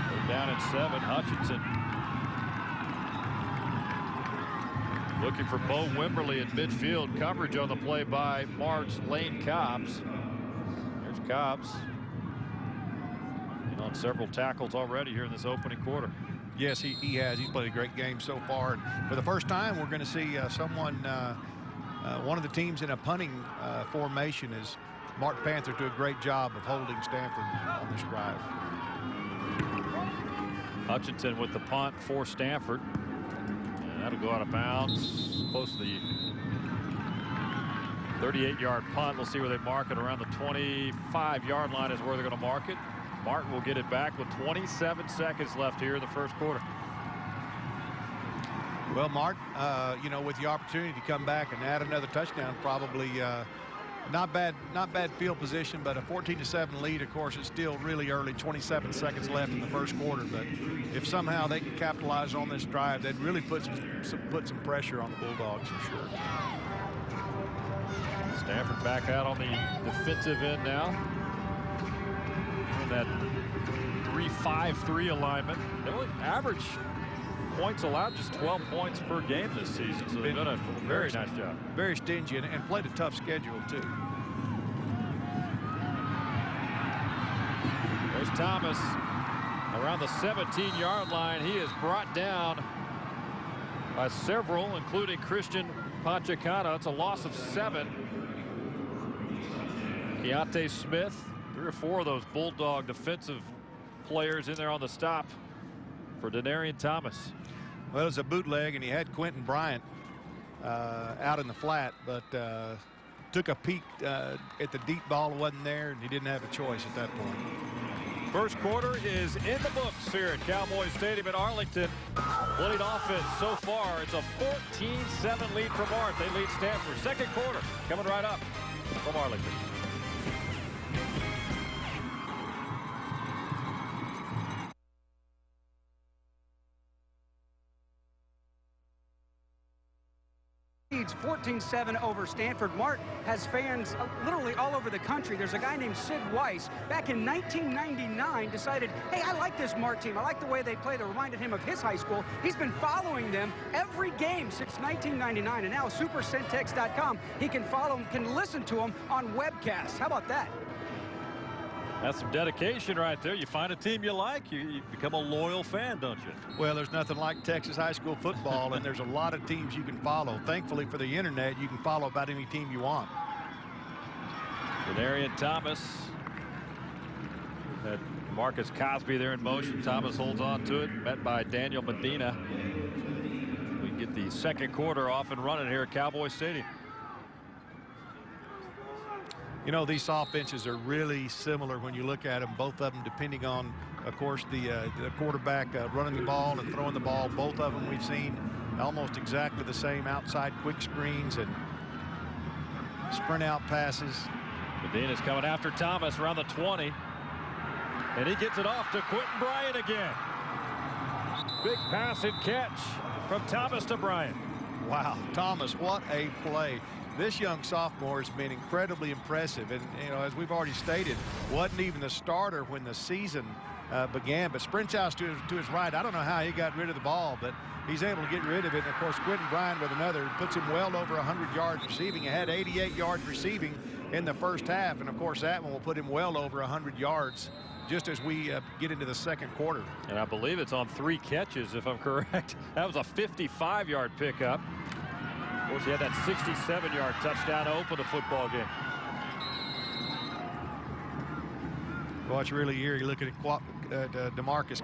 They're down at 7. Hutchinson looking for Bo Wimberly in midfield. Coverage on the play by Mart's Lane Cobbs. There's Cobbs. And on several tackles already here in this opening quarter. Yes, he has. He's played a great game so far. And for the first time, we're going to see one of the teams in a punting formation as Mart Panthers do a great job of holding Stanford on this drive. Hutchinson with the punt for Stanford. That'll go out of bounds close to the 38-yard punt. We'll see where they mark it. Around the 25-yard line is where they're going to mark it. Mart will get it back with 27 seconds left here in the first quarter. Well, Mart, you know, with the opportunity to come back and add another touchdown, probably not bad field position, but a 14-7 lead. Of course, it's still really early, 27 seconds left in the first quarter. But if somehow they can capitalize on this drive, they'd really put some pressure on the Bulldogs for sure. Stanford back out on the defensive end now. In that 3-5-3 alignment. They only average points allowed, just 12 points per game this season. So they've done a very nice job. Very stingy and played a tough schedule, too. There's Thomas around the 17-yard line. He is brought down by several, including Christian Pachacana. It's a loss of 7. Keontae Smith, 3 or 4 of those Bulldog defensive players in there on the stop for Denarian Thomas. Well, it's a bootleg, and he had Quentin Bryant out in the flat, but took a peek at the deep ball, wasn't there, and he didn't have a choice at that point. First quarter is in the books here at Cowboy Stadium in Arlington. Leading offense so far, it's a 14-7 lead for Mart. They lead Stamford. Second quarter coming right up from Arlington. Leads 14-7 over Stanford. Mart has fans literally all over the country. There's a guy named Sid Weiss back in 1999 decided, hey, I like this Mart team. I like the way they play. That reminded him of his high school. He's been following them every game since 1999, and now SuperCentex.com. He can follow them, can listen to them on webcasts. How about that? That's some dedication right there. You find a team you like, you become a loyal fan, don't you? Well, there's nothing like Texas high school football, and there's a lot of teams you can follow. Thankfully for the internet, you can follow about any team you want. Denarian Thomas had Marcus Cosby there in motion. Thomas holds on to it, met by Daniel Medina. We get the second quarter off and running here at Cowboy Stadium. You know, these offenses are really similar when you look at them, both of them, depending on, of course, the quarterback running the ball and throwing the ball. Both of them we've seen almost exactly the same outside quick screens and sprint out passes. Medina's coming after Thomas around the 20. And he gets it off to Quentin Bryant again. Big pass and catch from Thomas to Bryant. Wow, Thomas, what a play. This young sophomore has been incredibly impressive, and you know, as we've already stated, wasn't even the starter when the season began, but sprints out to his right. I don't know how he got rid of the ball, but he's able to get rid of it. And of course, Quentin Bryant with another puts him well over 100 yards receiving. He had 88 yards receiving in the first half, and of course that one will put him well over 100 yards just as we get into the second quarter. And I believe it's on 3 catches, if I'm correct. That was a 55-yard pickup. Of course, he had that 67-yard touchdown to open the football game. Watch really here. You're looking at DeMarcus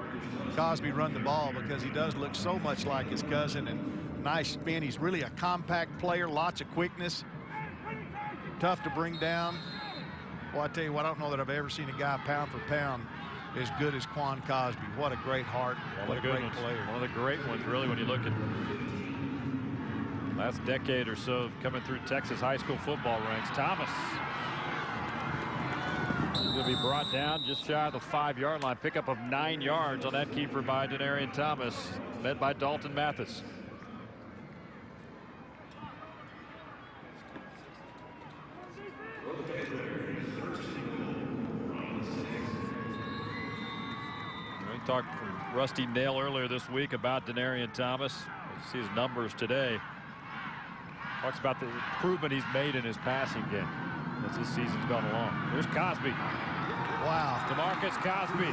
Cosby run the ball because he does look so much like his cousin, and nice spin. He's really a compact player, lots of quickness, tough to bring down. Well, I tell you what, I don't know that I've ever seen a guy pound for pound as good as Quan Cosby. What a great heart. What a great player. One of the great ones, really, when you look at last decade or so of coming through Texas high school football ranks. Thomas will be brought down just shy of the 5-yard line. Pickup of 9 yards on that keeper by Denarian Thomas, met by Dalton Mathis. We talked from Rusty Nail earlier this week about Denarian Thomas. You see his numbers today. Talks about the improvement he's made in his passing game as this season's gone along. There's Cosby. Wow. DeMarcus Cosby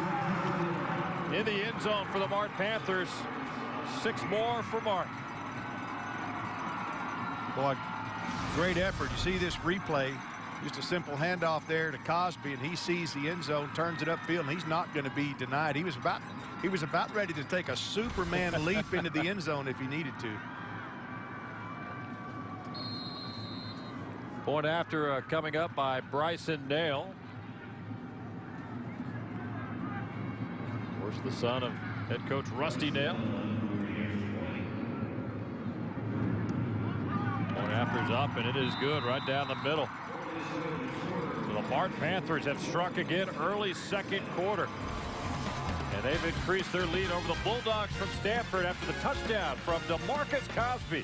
in the end zone for the Mart Panthers. 6 more for Mart. Boy, great effort. You see this replay, just a simple handoff there to Cosby, and he sees the end zone, turns it upfield, and he's not going to be denied. He was about ready to take a Superman leap into the end zone if he needed to. Point after coming up by Bryson Nail. Of course, the son of head coach Rusty Nail. Point after's up, and it is good right down the middle. So the Mart Panthers have struck again early second quarter. And they've increased their lead over the Bulldogs from Stamford after the touchdown from DeMarcus Cosby.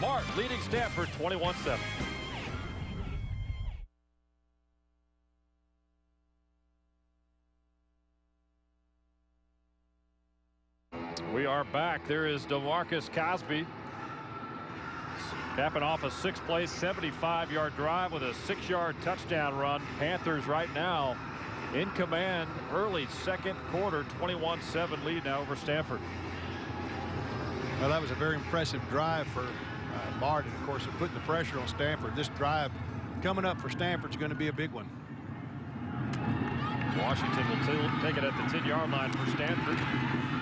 Mart leading Stamford 21-7. We are back. There is DeMarcus Cosby capping off a 6-play 75-yard drive with a 6-yard touchdown run. Panthers right now in command early second quarter, 21-7 lead now over Stamford. Well, that was a very impressive drive for Mart, and of course they're putting the pressure on Stamford. This drive coming up for Stamford's going to be a big one. Washington will take it at the 10-yard line for Stamford.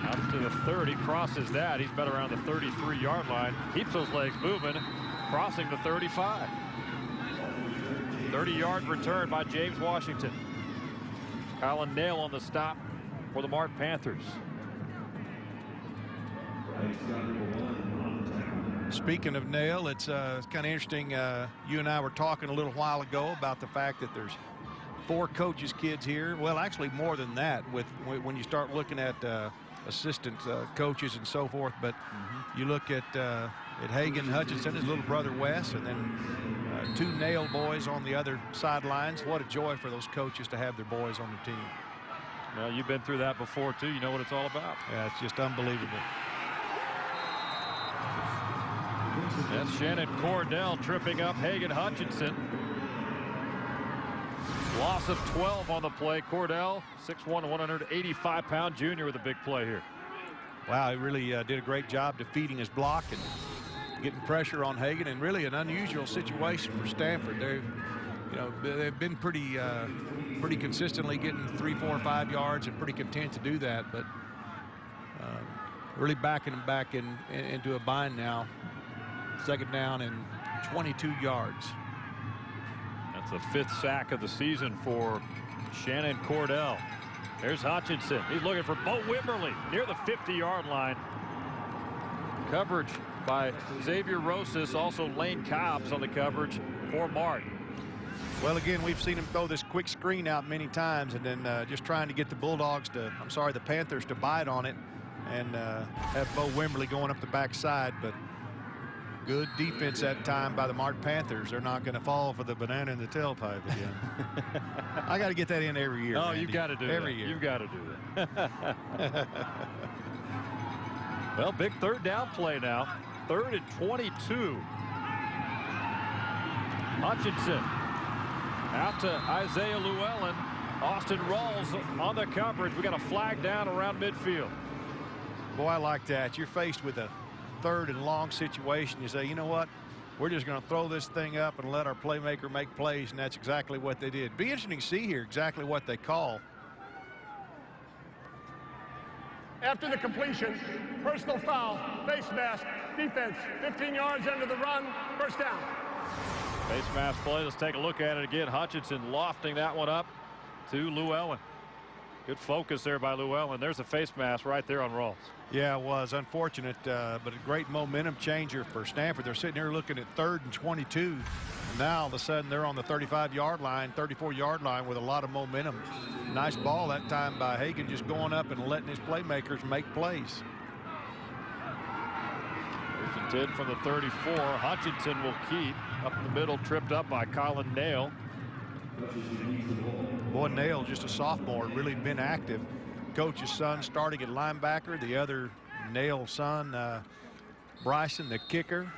Out to the 30, crosses that. He's been around the 33-yard line. Keeps those legs moving, crossing the 35. 30-yard return by James Washington. Colin Nail on the stop for the Mart Panthers. Speaking of Nail, it's kind of interesting. You and I were talking a little while ago about the fact that there's 4 coaches' kids here. Well, actually more than that when you start looking at assistant coaches and so forth. But you look at Hagan Hutchinson, his little brother Wes, and then 2 Nail boys on the other sidelines. What a joy for those coaches to have their boys on their team. Well, you've been through that before too. You know what it's all about. Yeah, it's just unbelievable. That's Shannon Cordell tripping up Hagan Hutchinson. Loss of 12 on the play. Cordell, 6'1", 185-pound junior with a big play here. Wow, he really did a great job defeating his block and getting pressure on Hagan, and really an unusual situation for Stamford. They've been pretty consistently getting 3, 4, 5 yards and pretty content to do that, but really backing them back into a bind now. Second down and 22 yards. That's the 5th sack of the season for Shannon Cordell. There's Hutchinson. He's looking for Bo Wimberly near the 50-yard line. Coverage by Xavier Rosas, also Lane Cobbs on the coverage for Mart. Well, again, we've seen him throw this quick screen out many times, and then just trying to get the the Panthers to bite on it and have Bo Wimberly going up the backside. But good defense that time by the Mart Panthers. They're not going to fall for the banana in the tailpipe again. I got to get that in every year. Oh, Randy. you've got to do every that. year. You've got to do that. Well, big third down play now. 3rd and 22. Hutchinson out to Isaiah Llewellyn. Austin Rawls on the coverage. We got a flag down around midfield. Boy, I like that. You're faced with a 3rd and long situation. You say, you know what? We're just going to throw this thing up and let our playmaker make plays, and that's exactly what they did. Be interesting to see here exactly what they call. After the completion, personal foul, face mask, defense, 15 yards under the run, first down. Face mask play. Let's take a look at it again. Hutchinson lofting that one up to Llewellyn. Good focus there by Llewellyn. There's a face mask right there on Rawls. Yeah, it was unfortunate, but a great momentum changer for Stamford. They're sitting here looking at 3rd and 22. And now all of a sudden they're on the 35-yard line, 34-yard line with a lot of momentum. Nice ball that time by Hagan, just going up and letting his playmakers make plays. There's a 10 from the 34. Hutchinson will keep up in the middle, tripped up by Colin Nail. Boy, Nail, just a sophomore, really been active. Coach's son starting at linebacker. The other Nail son, Bryson, the kicker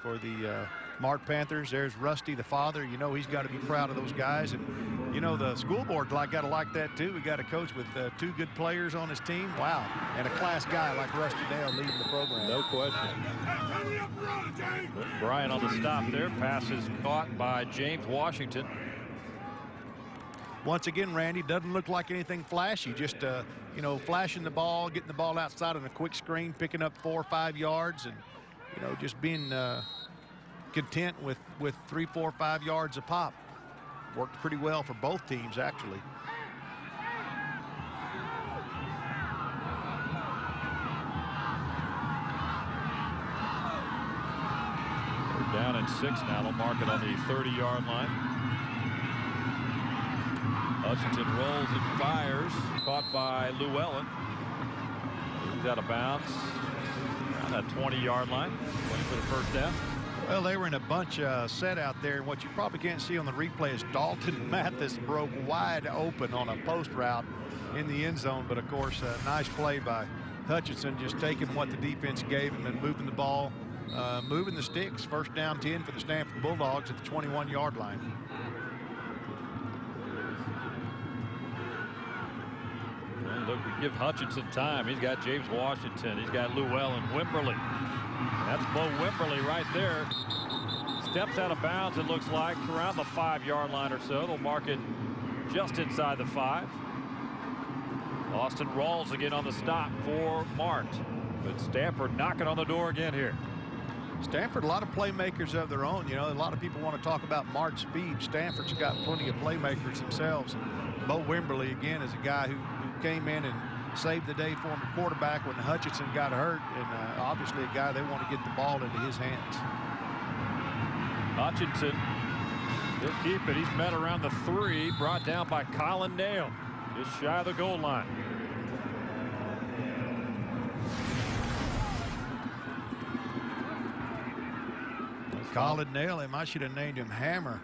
for the Mart Panthers. There's Rusty, the father. You know he's got to be proud of those guys. And, you know, the school board got to like that, too. We got a coach with 2 good players on his team. Wow. And a class guy like Rusty Nail leading the program. No question. Brian on the stop there. Pass is caught by James Washington. Once again, Randy, doesn't look like anything flashy. Just, you know, flashing the ball, getting the ball outside on a quick screen, picking up 4 or 5 yards, and, you know, just being content with 3, 4, 5 yards a pop. Worked pretty well for both teams, actually. They're down in 6 now. They'll mark it on the 30-yard line. Hutchinson rolls and fires, caught by Llewellyn. He's out of bounds around that 20-yard line, waiting for the first down. Well, they were in a bunch set out there, and what you probably can't see on the replay is Dalton Mathis broke wide open on a post route in the end zone. But of course, a nice play by Hutchinson just taking what the defense gave him and moving the ball, moving the sticks. First down 10 for the Stamford Bulldogs at the 21-yard line. Well, look, we give Hutchinson time. He's got James Washington. He's got Llewellyn Wimberly. That's Bo Wimberly right there. Steps out of bounds, it looks like, around the 5-yard line or so. They'll mark it just inside the 5. Austin Rawls again on the stop for Mart. But Stamford knocking on the door again here. Stamford, a lot of playmakers of their own. You know, a lot of people want to talk about Mart's speed. Stanford's got plenty of playmakers themselves. And Bo Wimberly, again, is a guy who came in and saved the day for him at quarterback when Hutchinson got hurt. And obviously a guy they want to get the ball into his hands. Hutchinson, he'll keep it. He's met around the 3, brought down by Colin Nail. Just shy of the goal line. Colin Nail him. I should have named him Hammer.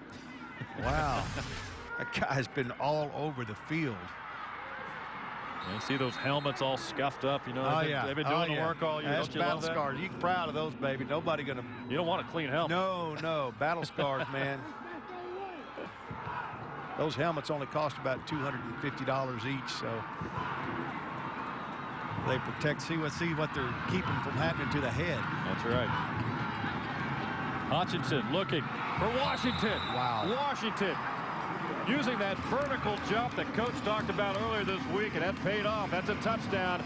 Wow. That guy's been all over the field. You see those helmets all scuffed up, you know. They've been doing the work all year. That's battle scars. You're proud of those, baby. Nobody gonna. You don't want a clean helmet. No, battle scars, man. Those helmets only cost about $250 each, so they protect. See what they're keeping from happening to the head. That's right. Hutchinson looking for Washington. Wow. Washington using that vertical jump that coach talked about earlier this week, and that paid off. That's a touchdown.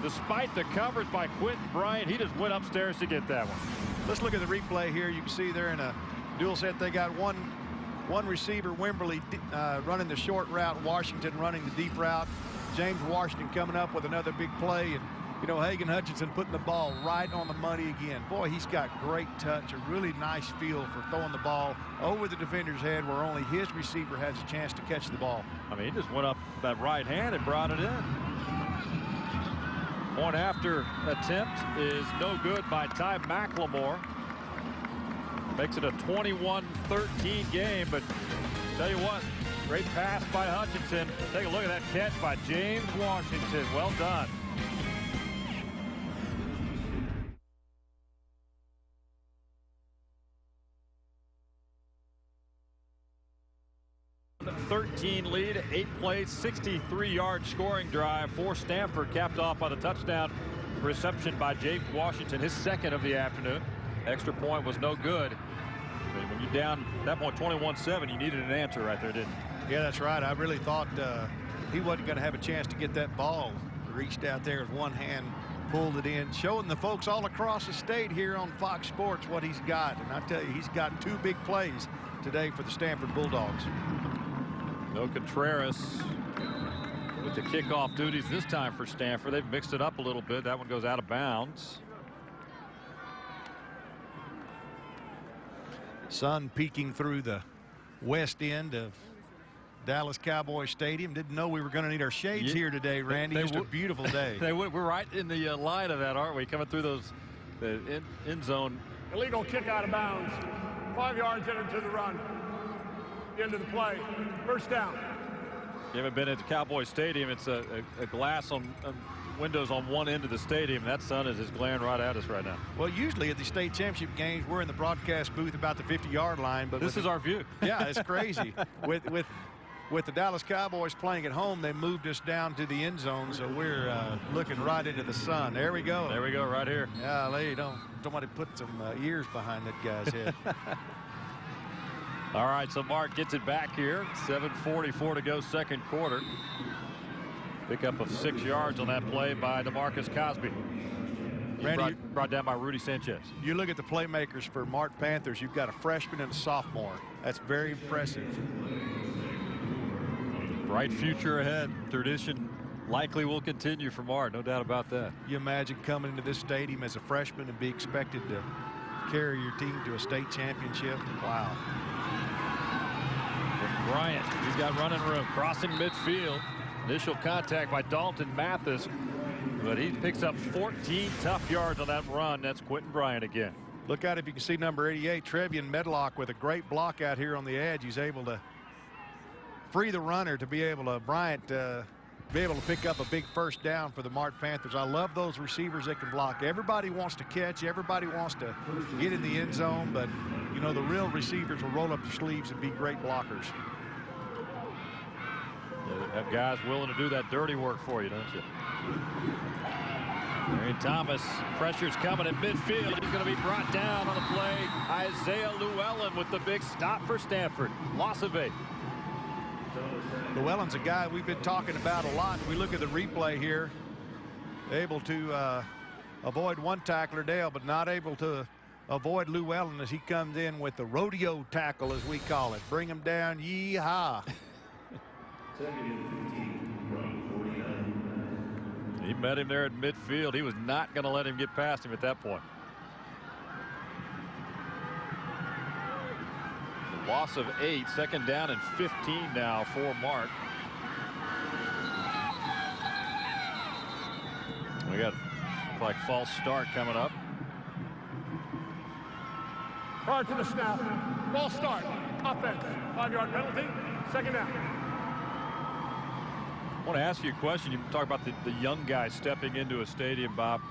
Despite the coverage by Quentin Bryant, he just went upstairs to get that one. Let's look at the replay here. You can see they're in a dual set. They got one receiver, Wimberly, running the short route, Washington running the deep route. James Washington coming up with another big play, and you know, Hagan Hutchinson putting the ball right on the money again. Boy, he's got great touch, a really nice feel for throwing the ball over the defender's head where only his receiver has a chance to catch the ball. I mean, he just went up that right hand and brought it in. Point after attempt is no good by Ty McLemore. Makes it a 21-13 game, but tell you what, great pass by Hutchinson. Take a look at that catch by James Washington. Well done. '13 lead, 8-play, 63-yard scoring drive for Stamford, capped off by the touchdown reception by James Washington, his second of the afternoon. Extra point was no good. But when you're down at that point 21-7, you needed an answer right there, didn't you? Yeah, that's right. I really thought he wasn't going to have a chance to get that ball. Reached out there with one hand, pulled it in, showing the folks all across the state here on Fox Sports what he's got. And I tell you, he's got 2 big plays today for the Stamford Bulldogs. No Contreras with the kickoff duties this time for Stamford. They've mixed it up a little bit. That one goes out of bounds. Sun peeking through the west end of Dallas Cowboy Stadium. Didn't know we were going to need our shades here today, Randy. Just a beautiful day. We're right in the line of that, aren't we? Coming through the end zone. Illegal kick out of bounds. 5 yards into the run. Into the play. First down. You haven't been at the Cowboy Stadium. It's a glass on windows on one end of the stadium. That sun is just glaring right at us right now. Well, usually at the state championship games, we're in the broadcast booth about the 50-yard line. But this is our view. Yeah, it's crazy. With the Dallas Cowboys playing at home, they moved us down to the end zone, so we're looking right into the sun. There we go. There we go, right here. Yeah, somebody put some ears behind that guy's head. All right, so Mart gets it back here. 7:44 to go, second quarter. Pickup of 6 yards on that play by DeMarcus Cosby. Randy, brought down by Rudy Sanchez. You look at the playmakers for Mart Panthers. You've got a freshman and a sophomore. That's very impressive. Bright future ahead. Tradition likely will continue for Mart, no doubt about that. You imagine coming into this stadium as a freshman and be expected to carry your team to a state championship. Wow. Bryant, he's got running room, crossing midfield. Initial contact by Dalton Mathis, but he picks up 14 tough yards on that run. That's Quentin Bryant again. Look out if you can see number 88, Trevian Medlock, with a great block out here on the edge. He's able to free the runner to be able to, Bryant be able to pick up a big first down for the Mart Panthers. I love those receivers that can block. Everybody wants to catch. Everybody wants to get in the end zone. But, you know, the real receivers will roll up their sleeves and be great blockers. You have guys willing to do that dirty work for you, don't you? Marion Thomas, pressure's coming at midfield. He's going to be brought down on the play. Isaiah Llewellyn with the big stop for Stamford. Loss of 8. Llewellyn's a guy we've been talking about a lot. We look at the replay here. Able to avoid one tackler, Dale, but not able to avoid Llewellyn as he comes in with the rodeo tackle, as we call it. Bring him down, yee-haw. He met him there at midfield. He was not going to let him get past him at that point. Loss of 8, second down and 15 now for Mart. We got like false start coming up. Prior to the snap, false start, offense, 5-yard penalty, second down. I want to ask you a question. You talk about the young guys stepping into a stadium, Bob.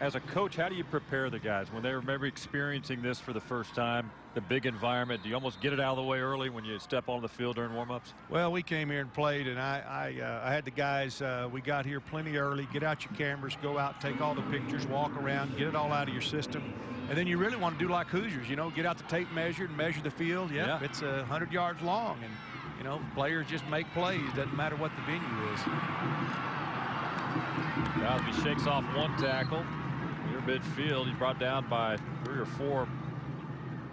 As a coach, how do you prepare the guys when they're maybe experiencing this for the first time, the big environment? Do you almost get it out of the way early when you step on the field during warm-ups? Well, we came here and played, and I had the guys, we got here plenty early. Get out your cameras, go out, take all the pictures, walk around, get it all out of your system. And then you really want to do like Hoosiers, you know, get out the tape measure and measure the field. Yeah. It's 100 yards long, and, you know, players just make plays. Doesn't matter what the venue is. Crosby shakes off one tackle. Near midfield, he's brought down by 3 or 4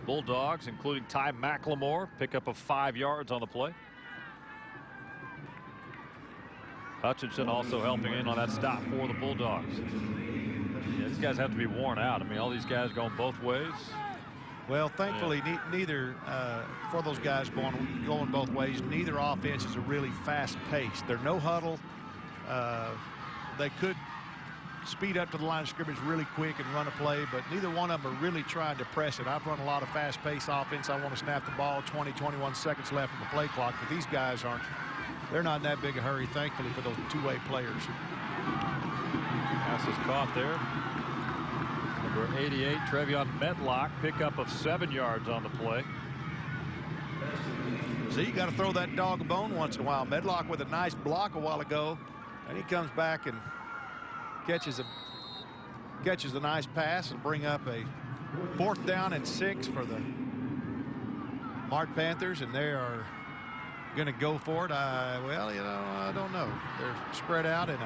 Bulldogs, including Ty McLemore. Pickup of 5 yards on the play. Hutchinson also helping in on that stop for the Bulldogs. Yeah, these guys have to be worn out. I mean, all these guys going both ways. Well, thankfully, neither for those guys going both ways, neither offense is a really fast pace. They're no huddle. They could speed up to the line of scrimmage really quick and run a play, but neither one of them are really trying to press it. I've run a lot of fast-paced offense. I want to snap the ball, 20, 21 seconds left in the play clock, but these guys aren't. They're not in that big a hurry, thankfully, for those two-way players. Pass is caught there. Number 88, Trevion Medlock, pickup of 7 yards on the play. See, you got to throw that dog a bone once in a while. Medlock with a nice block a while ago, and he comes back and catches a nice pass and bring up a 4th down and 6 for the Mart Panthers, and they are going to go for it. Well, you know, I don't know. They're spread out in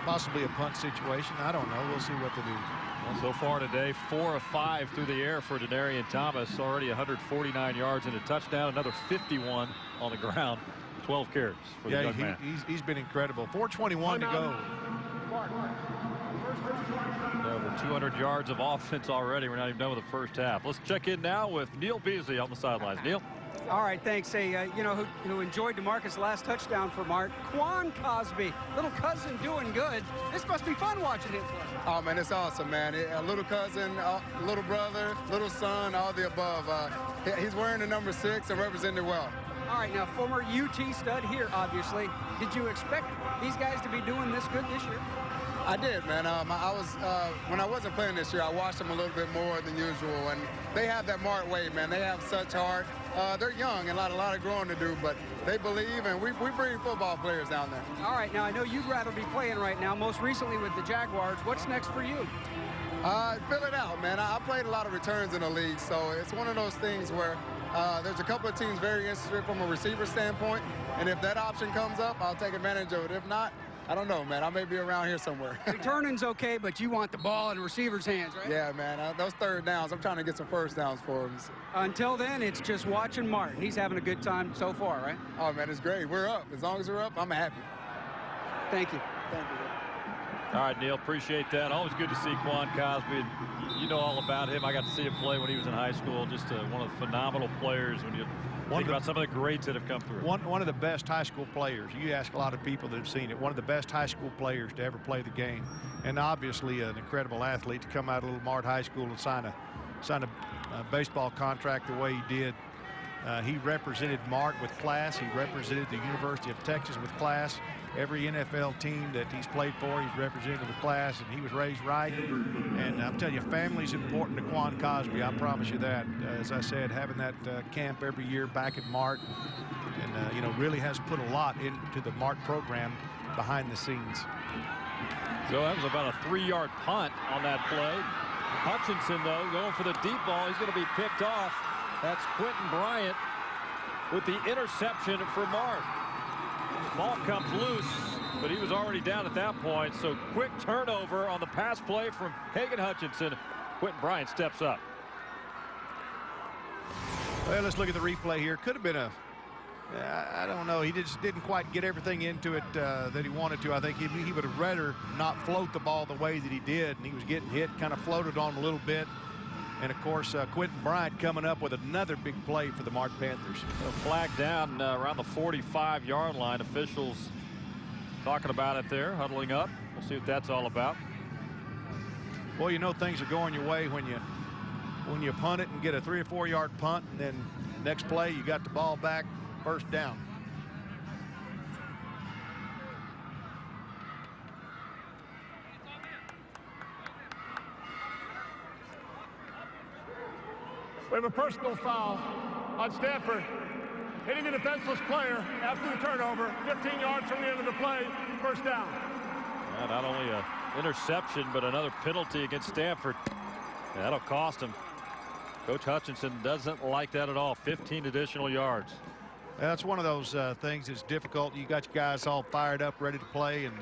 possibly a punt situation. I don't know. We'll see what they do. Well, so far today, 4 of 5 through the air for Denarian Thomas. Already 149 yards and a touchdown. Another 51 on the ground. 12 carries for the young man. He's been incredible. 4:21 to go. Over 200 yards of offense already. We're not even done with the first half. Let's check in now with Neil Beasley on the sidelines. Neil? All right, thanks. Hey, you know who enjoyed DeMarcus' last touchdown for Mart? Quan Cosby, little cousin doing good. This must be fun watching him play. Oh, man, it's awesome, man. A little cousin, little brother, little son, all the above. He's wearing the number 6 and representing well. All right, now, former UT stud here, obviously. Did you expect these guys to be doing this good this year? I did, man. When I wasn't playing this year, I watched them a little bit more than usual, and they have that Mart way, man. They have such heart. They're young and a lot of growing to do, but they believe, and we bring football players down there. All right, now I know you'd rather be playing right now, most recently with the Jaguars. What's next for you? Fill it out, man. I played a lot of returns in the league, so it's one of those things where there's a couple of teams very interested from a receiver standpoint, and if that option comes up, I'll take advantage of it. If not, I don't know, man. I may be around here somewhere. Returning's okay, but you want the ball in the receiver's hands, right? Yeah, man. Those 3rd downs, I'm trying to get some 1st downs for him. Until then, it's just watching Martin. He's having a good time so far, right? Oh, man, it's great. We're up. As long as we're up, I'm happy. Thank you. Thank you. All right, Neil, appreciate that. Always good to see Quan Cosby. You know all about him. I got to see him play when he was in high school. Just one of the phenomenal players when you think about some of the greats that have come through. One of the best high school players. You ask a lot of people that have seen it. One of the best high school players to ever play the game. And obviously an incredible athlete to come out of Little Mart High School and sign a baseball contract the way he did. He represented Mart with class. He represented the University of Texas with class. Every NFL team that he's played for, he's represented with class, and he was raised right. And I'm telling you, family's important to Quan Cosby. I promise you that. As I said, having that camp every year back at Mart, and you know, really has put a lot into the Mart program behind the scenes. So that was about a 3-yard punt on that play. Hutchinson, though, going for the deep ball. He's going to be picked off. That's Quentin Bryant with the interception for Mart. Ball comes loose, but he was already down at that point. So quick turnover on the pass play from Hagan Hutchinson. Quentin Bryant steps up. Well, let's look at the replay here. Could have been a, I don't know. He just didn't quite get everything into it that he wanted to. I think he would have rather not float the ball the way that he did. And he was getting hit, kind of floated on a little bit. And, of course, Quentin Bryant coming up with another big play for the Mart Panthers. A flag down around the 45-yard line. Officials talking about it there, huddling up. We'll see what that's all about. Well, you know things are going your way when you punt it and get a 3 or 4 yard punt, and then next play you got the ball back, first down. We have a personal foul on Stamford, hitting the defenseless player after the turnover, 15 yards from the end of the play, first down. Yeah, not only an interception, but another penalty against Stamford. That'll cost him. Coach Hutchinson doesn't like that at all. 15 additional yards. That's one of those things that's difficult. You got your guys all fired up, ready to play, and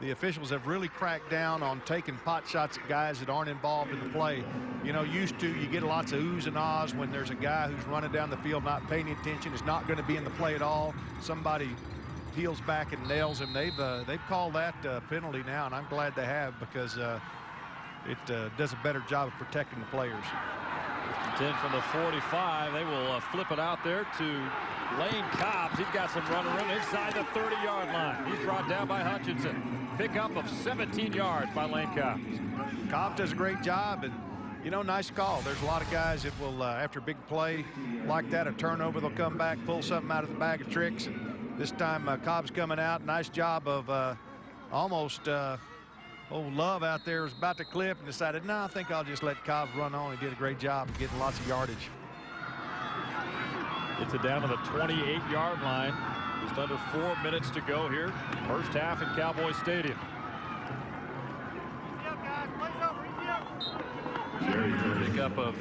the officials have really cracked down on taking pot shots at guys that aren't involved in the play. You know, used to, you get lots of oohs and ahs when there's a guy who's running down the field not paying attention, is not going to be in the play at all. Somebody peels back and nails him. They've called that penalty now, and I'm glad they have, because it does a better job of protecting the players. 10 from the 45. They will flip it out there to Lane Cobbs. He's got some running room inside the 30-yard line. He's brought down by Hutchinson. Pickup of 17 yards by Lane Cobbs. Cobbs does a great job, and you know, nice call. There's a lot of guys that will, after a big play like that, a turnover, they'll come back, pull something out of the bag of tricks. And this time, Cobbs coming out. Nice job of almost Love out there was about to clip and decided, no, I think I'll just let Cobbs run on. He did a great job of getting lots of yardage. Gets it down to the 28-yard line. Just under 4 minutes to go here. First half in Cowboy Stadium. Pickup of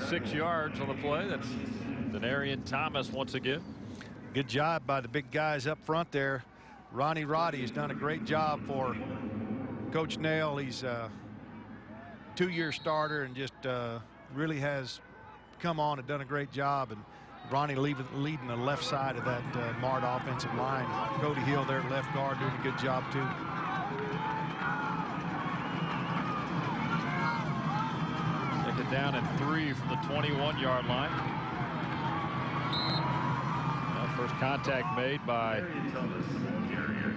6 yards on the play. That's Denarian Thomas once again. Good job by the big guys up front there. Ronnie Roddy has done a great job for Coach Nail. He's a 2-year starter and just really has come on and done a great job. And Ronnie leading the left side of that Mart offensive line. Cody Hill there at left guard doing a good job too. Take it down at 3 from the 21-yard line. Well, first contact made by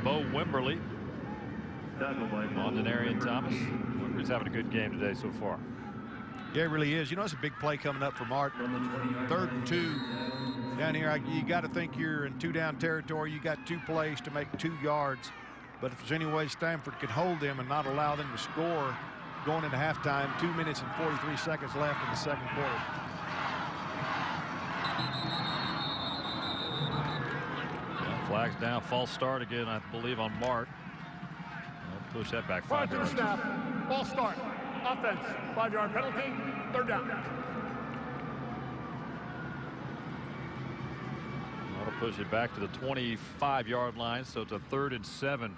Bo Wimberly on Denarian Thomas. Wimberly's having a good game today so far. Yeah, it really is. You know, it's a big play coming up for Mart. 3rd and 2 down here. You got to think you're in 2-down territory. You got 2 plays to make 2 yards. But if there's any way Stamford could hold them and not allow them to score going into halftime, 2 minutes and 43 seconds left in the second quarter. Yeah, flags down. False start again, I believe, on Mart. I'll push that back 5 yards. Prior to the snap, false start. Offense, 5-yard penalty, 3rd down. That'll push it back to the 25-yard line, so it's a 3rd and 7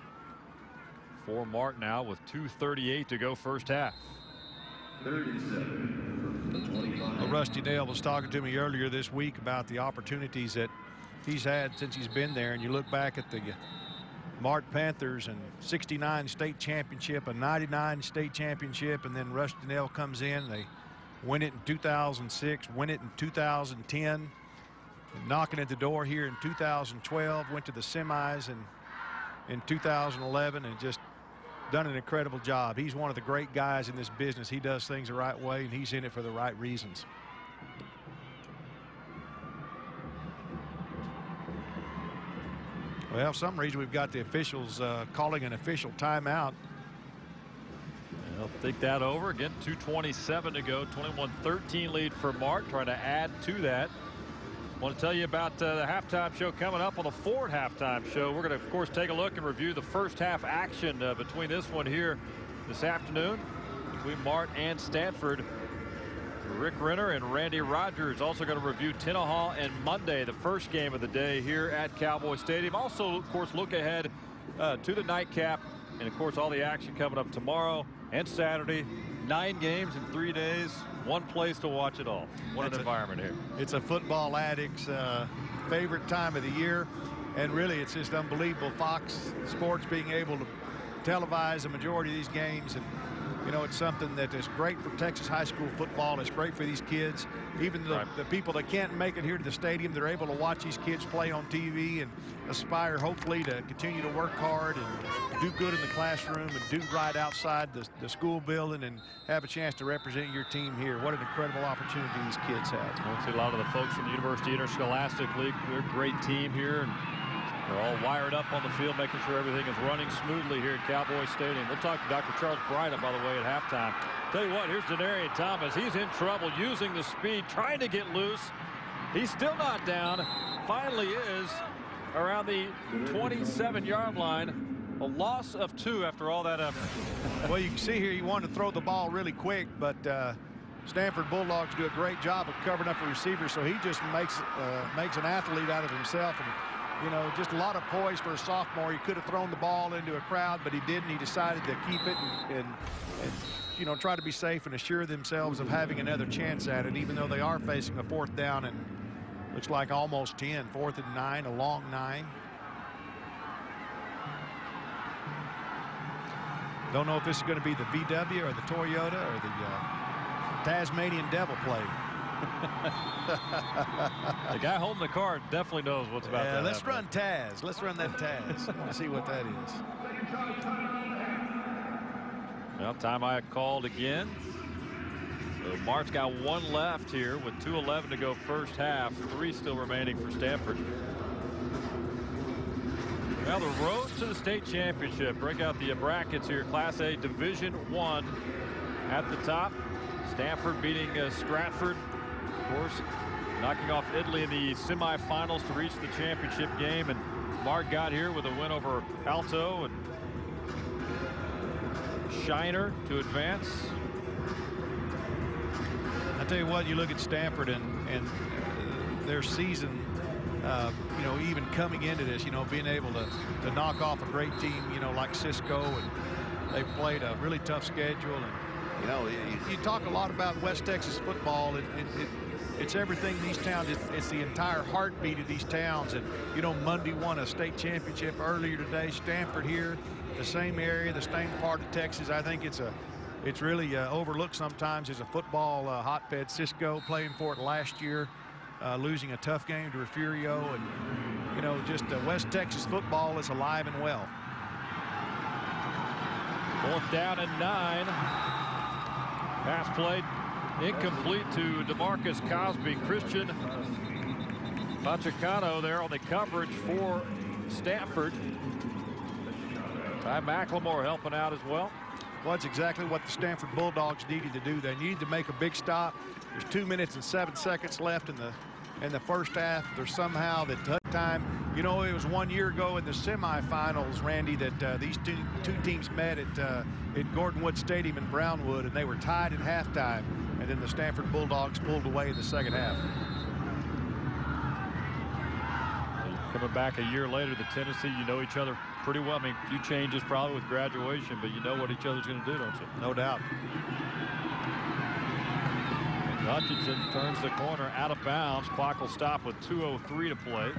for Mart now with 2:38 to go first half. 3rd and 7. Well, Rusty Nail was talking to me earlier this week about the opportunities that he's had since he's been there, and you look back at the Mart Panthers and 69 state championship, a 99 state championship, and then Rusty Nail comes in. They win it in 2006, win it in 2010, knocking at the door here in 2012, went to the semis in 2011, and just done an incredible job. He's one of the great guys in this business. He does things the right way, and he's in it for the right reasons. Well, for some reason we've got the officials calling an official timeout. They'll think that over. Again, 2:27 to go. 21-13 lead for Mart. Trying to add to that. I want to tell you about the halftime show coming up on the Ford halftime show. We're going to, of course, take a look and review the first half action between this one here this afternoon between Mart and Stamford. Rick Renner and Randy Rogers also going to review Tenaha and Monday, the first game of the day here at Cowboy Stadium. Also, of course, look ahead to the nightcap and, of course, all the action coming up tomorrow and Saturday. 9 games in 3 days. One place to watch it all. What an environment here. It's a football addict's favorite time of the year. And really, it's just unbelievable. Fox Sports being able to televise the majority of these games. And, you know, it's something that is great for Texas high school football. It's great for these kids. Even the people that can't make it here to the stadium, they're able to watch these kids play on TV and aspire, hopefully, to continue to work hard and do good in the classroom and do right outside the school building and have a chance to represent your team here. What an incredible opportunity these kids have. I see a lot of the folks from the University Interscholastic League. They're a great team here, and they're all wired up on the field, making sure everything is running smoothly here at Cowboy Stadium. We'll talk to Dr. Charles Bryant, by the way, at halftime. Tell you what, here's Denarian Thomas. He's in trouble using the speed, trying to get loose. He's still not down. Finally is around the 27-yard line. A loss of 2 after all that effort. Well, you can see here he wanted to throw the ball really quick, but Stamford Bulldogs do a great job of covering up the receiver, so he just makes an athlete out of himself. And, you know, just a lot of poise for a sophomore. He could have thrown the ball into a crowd, but he didn't. He decided to keep it and you know, try to be safe and assure themselves of having another chance at it, even though they are facing a 4th down and looks like almost 10. 4th and 9, a long 9. Don't know if this is going to be the VW or the Toyota or the Tasmanian Devil play. The guy holding the car definitely knows what's about to happen. Let's run Taz. Let's run that Taz. I want to see what that is. Well, timeout called again. So Mart's got 1 left here with 2:11 to go first half. 3 still remaining for Stamford. Now the road to the state championship. Break out the brackets here. Class A Division I at the top. Stamford beating Stratford. Of course, knocking off Italy in the semifinals to reach the championship game. And Mart got here with a win over Alto and Shiner to advance. I tell you what, you look at Stamford and their season, you know, even coming into this, you know, being able to knock off a great team, you know, like Cisco, and they've played a really tough schedule. And, you know, you talk a lot about West Texas football. It's everything in these towns. It's the entire heartbeat of these towns. And, you know, Monday won a state championship earlier today. Stamford here, the same area, the same part of Texas. I think it's really overlooked sometimes as a football hotbed. Cisco playing for it last year, losing a tough game to Refugio. And, you know, just West Texas football is alive and well. 4th down and 9. Pass played incomplete to DeMarcus Cosby. Christian Pachacano there on the coverage for Stamford. Ty McLemore helping out as well. Well, that's exactly what the Stamford Bulldogs needed to do. They needed to make a big stop. There's 2 minutes and 7 seconds left in the first half. There's somehow that time. You know, it was 1 year ago in the semifinals, Randy, that these two teams met at Gordon Wood Stadium in Brownwood, and they were tied at halftime. And then the Stamford Bulldogs pulled away in the second half. Coming back a year later to Tennessee, you know each other pretty well. I mean, a few changes probably with graduation, but you know what each other's going to do, don't you? No doubt. And Hutchinson turns the corner out of bounds. Clock will stop with 2:03 to play.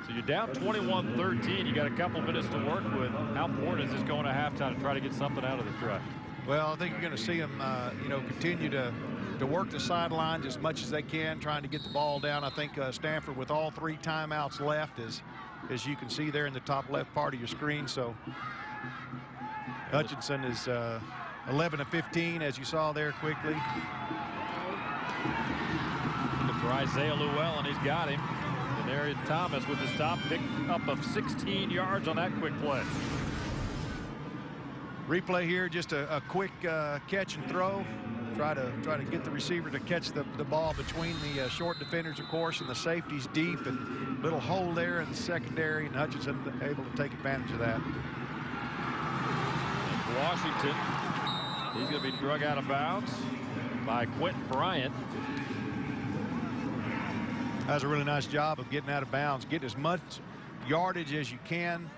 So you're down 21-13. You got a couple minutes to work with. How important is this going to halftime to try to get something out of this drive? Well, I think you're going to see them, you know, continue to work the sidelines as much as they can, trying to get the ball down. I think Stamford, with all 3 timeouts left, as you can see there in the top left part of your screen. So Hutchinson is 11 of 15, as you saw there quickly. For Isaiah Llewellyn, he's got him. Denarian Thomas with the stop, pick up of 16 yards on that quick play. Replay here, just a quick catch and throw. Try to get the receiver to catch the ball between the short defenders, of course, and the safeties deep, and little hole there in the secondary, and Hutchinson able to take advantage of that. And Washington, he's going to be drug out of bounds by Quentin Bryant. Does a really nice job of getting out of bounds, getting as much yardage as you can,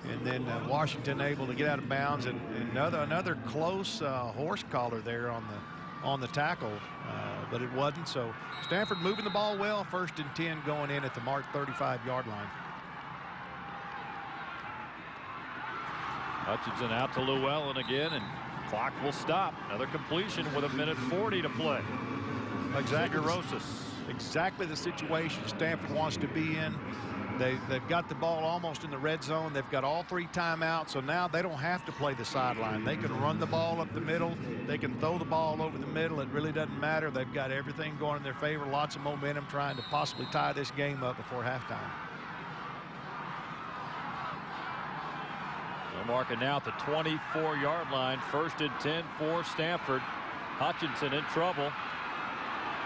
and then Washington able to get out of bounds, and another close horse collar there on the tackle, but it wasn't. So Stamford moving the ball well. 1st and 10 going in at the Mart 35-yard line. Hutchinson out to Llewellyn again, and clock will stop. Another completion with 1:40 to play. Exactly the situation Stamford wants to be in. They've got the ball almost in the red zone. They've got all 3 timeouts, so now they don't have to play the sideline. They can run the ball up the middle. They can throw the ball over the middle. It really doesn't matter. They've got everything going in their favor. Lots of momentum, trying to possibly tie this game up before halftime. They're marking now at the 24-yard line. 1st and 10 for Stamford. Hutchinson in trouble.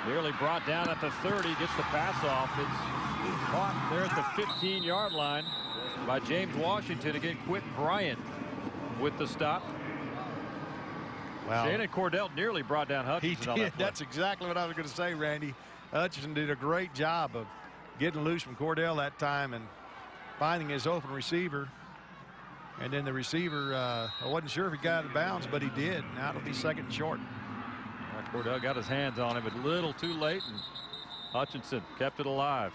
Nearly brought down at the 30. Gets the pass off. It's caught there at the 15-yard line by James Washington. Again, Quentin Bryant with the stop. Wow. Shannon Cordell nearly brought down Hutchinson. He did. That's exactly what I was going to say, Randy. Hutchinson did a great job of getting loose from Cordell that time and finding his open receiver. And then the receiver, I wasn't sure if he got out of bounds, but he did. Now it'll be 2nd and short. Cordell got his hands on him, but a little too late, and Hutchinson kept it alive.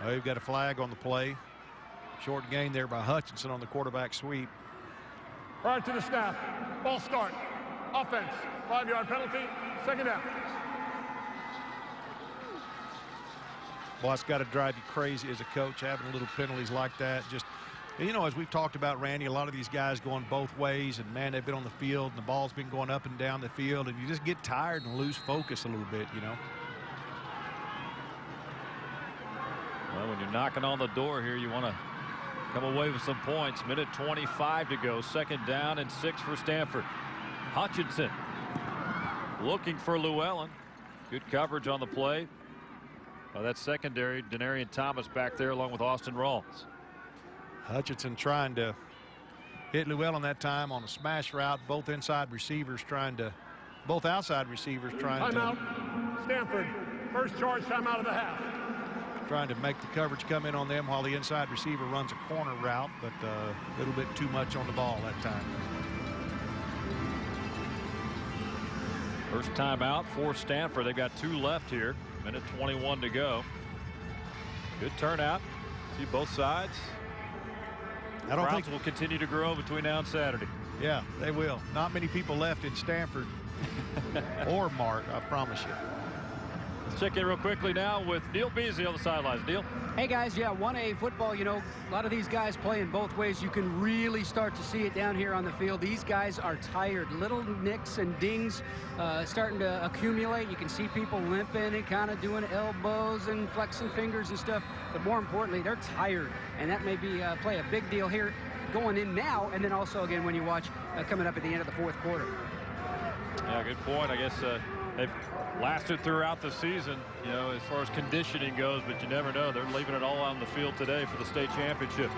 Well, we've got a flag on the play. Short gain there by Hutchinson on the quarterback sweep. Prior to the snap, ball start, offense, 5-yard penalty, 2nd down. Boy, it's got to drive you crazy as a coach, having little penalties like that. Just, you know, as we've talked about, Randy, a lot of these guys going both ways, and man, they've been on the field, and the ball's been going up and down the field, and you just get tired and lose focus a little bit, you know. Well, when you're knocking on the door here, you want to come away with some points. 1:25 to go. 2nd down and 6 for Stamford. Hutchinson looking for Llewellyn. Good coverage on the play. That secondary, Denarian Thomas back there along with Austin Rawls. Hutchinson trying to hit Llewellyn that time on a smash route. Both outside receivers trying to Timeout, Stamford. First charge timeout of the half. Trying to make the coverage come in on them while the inside receiver runs a corner route, but a little bit too much on the ball that time. First timeout for Stamford. They've got 2 left here. 1:21 to go. Good turnout. See both sides. I don't think will continue to grow between now and Saturday. Yeah, they will. Not many people left in Stamford or Mart, I promise you. Let's check in real quickly now with Neil Beasley on the sidelines. Neil? Hey guys, yeah, 1A football, you know, a lot of these guys playing both ways. You can really start to see it down here on the field. These guys are tired. Little nicks and dings starting to accumulate. You can see people limping and kind of doing elbows and flexing fingers and stuff. But more importantly, they're tired. And that may be play a big deal here going in now, and then also again when you watch coming up at the end of the 4th quarter. Yeah, good point. I guess they've lasted throughout the season, you know, as far as conditioning goes, but you never know. They're leaving it all on the field today for the state championship.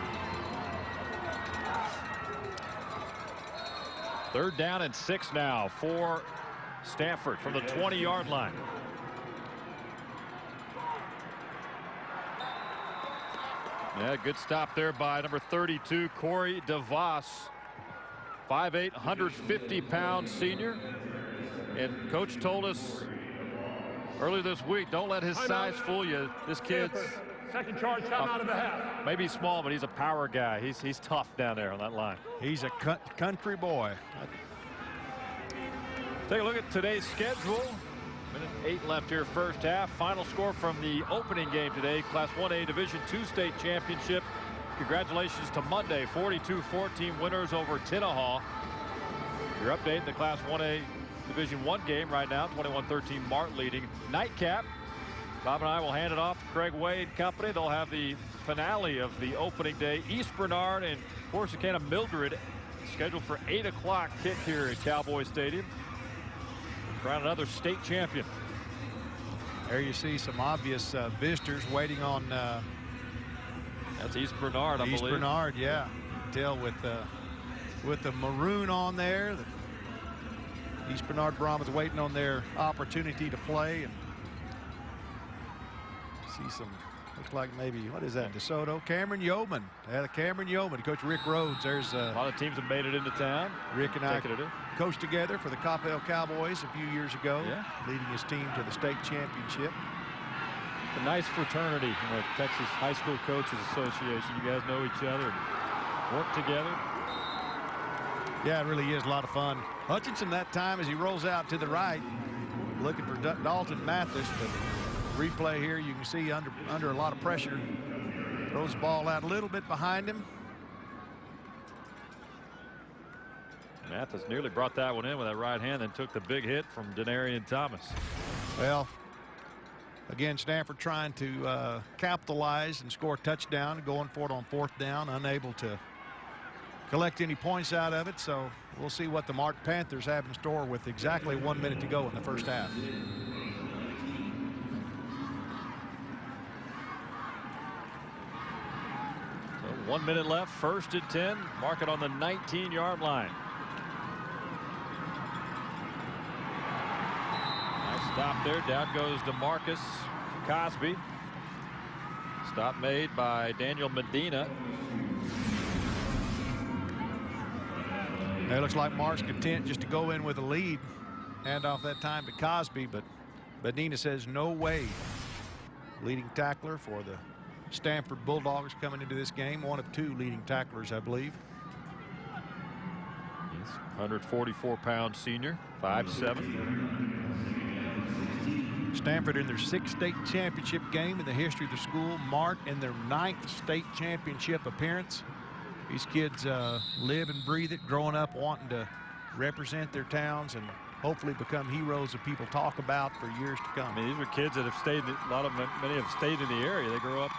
3rd down and 6 now for Stamford from the 20-yard line. Yeah, good stop there by number 32, Corey DeVos. 5'8", 150-pound senior. And coach told us earlier this week, don't let his size fool you. This kid's 2nd charge timeout of the half. Maybe small, but he's a power guy. He's tough down there on that line. He's a country boy. Take a look at today's schedule. 1:08 left here, 1st half. Final score from the opening game today, Class 1A Division II state championship. Congratulations to Monday, 42-14 winners over Tinnahaw. Your update in the Class 1A Division I game right now. 21-13 Mart leading. Nightcap. Bob and I will hand it off to Craig Wade Company. They'll have the finale of the opening day. East Bernard and Corsicana Mildred scheduled for 8 o'clock kick here at Cowboy Stadium. Crown another state champion. There you see some obvious visitors waiting on. That's East Bernard, I believe. East Bernard, yeah. Tell with the maroon on there. The East Bernard Brahmins waiting on their opportunity to play. And see some, looks like maybe, what is that, DeSoto? Cameron Yeoman. Cameron Yeoman. Coach Rick Rhodes. There's a lot of teams have made it into town. Rick and I coached together for the Coppell Cowboys a few years ago, leading his team to the state championship. A nice fraternity in the Texas High School Coaches Association. You guys know each other and work together. Yeah, it really is a lot of fun. Hutchinson that time as he rolls out to the right, looking for Dalton Mathis. The replay here, you can see under a lot of pressure. Throws the ball out a little bit behind him. Mathis nearly brought that one in with that right hand and took the big hit from Denarian Thomas. Well, again, Stamford trying to capitalize and score a touchdown, going for it on 4th down, unable to collect any points out of it. So we'll see what the Mart Panthers have in store with exactly 1 minute to go in the first half. So 1 minute left, 1st and 10. Mark it on the 19-yard line. Nice stop there. Down goes DeMarcus Cosby. Stop made by Daniel Medina. It looks like Mark's content just to go in with a lead. Hand off that time to Cosby, but Medina says no way. Leading tackler for the Stamford Bulldogs coming into this game. One of 2 leading tacklers, I believe. He's 144-pound senior, 5'7". Stamford in their 6th state championship game in the history of the school. Mart in their 9th state championship appearance. These kids live and breathe it, growing up wanting to represent their towns and hopefully become heroes that people talk about for years to come. I mean, these are kids that have stayed, many have stayed in the area. They grow up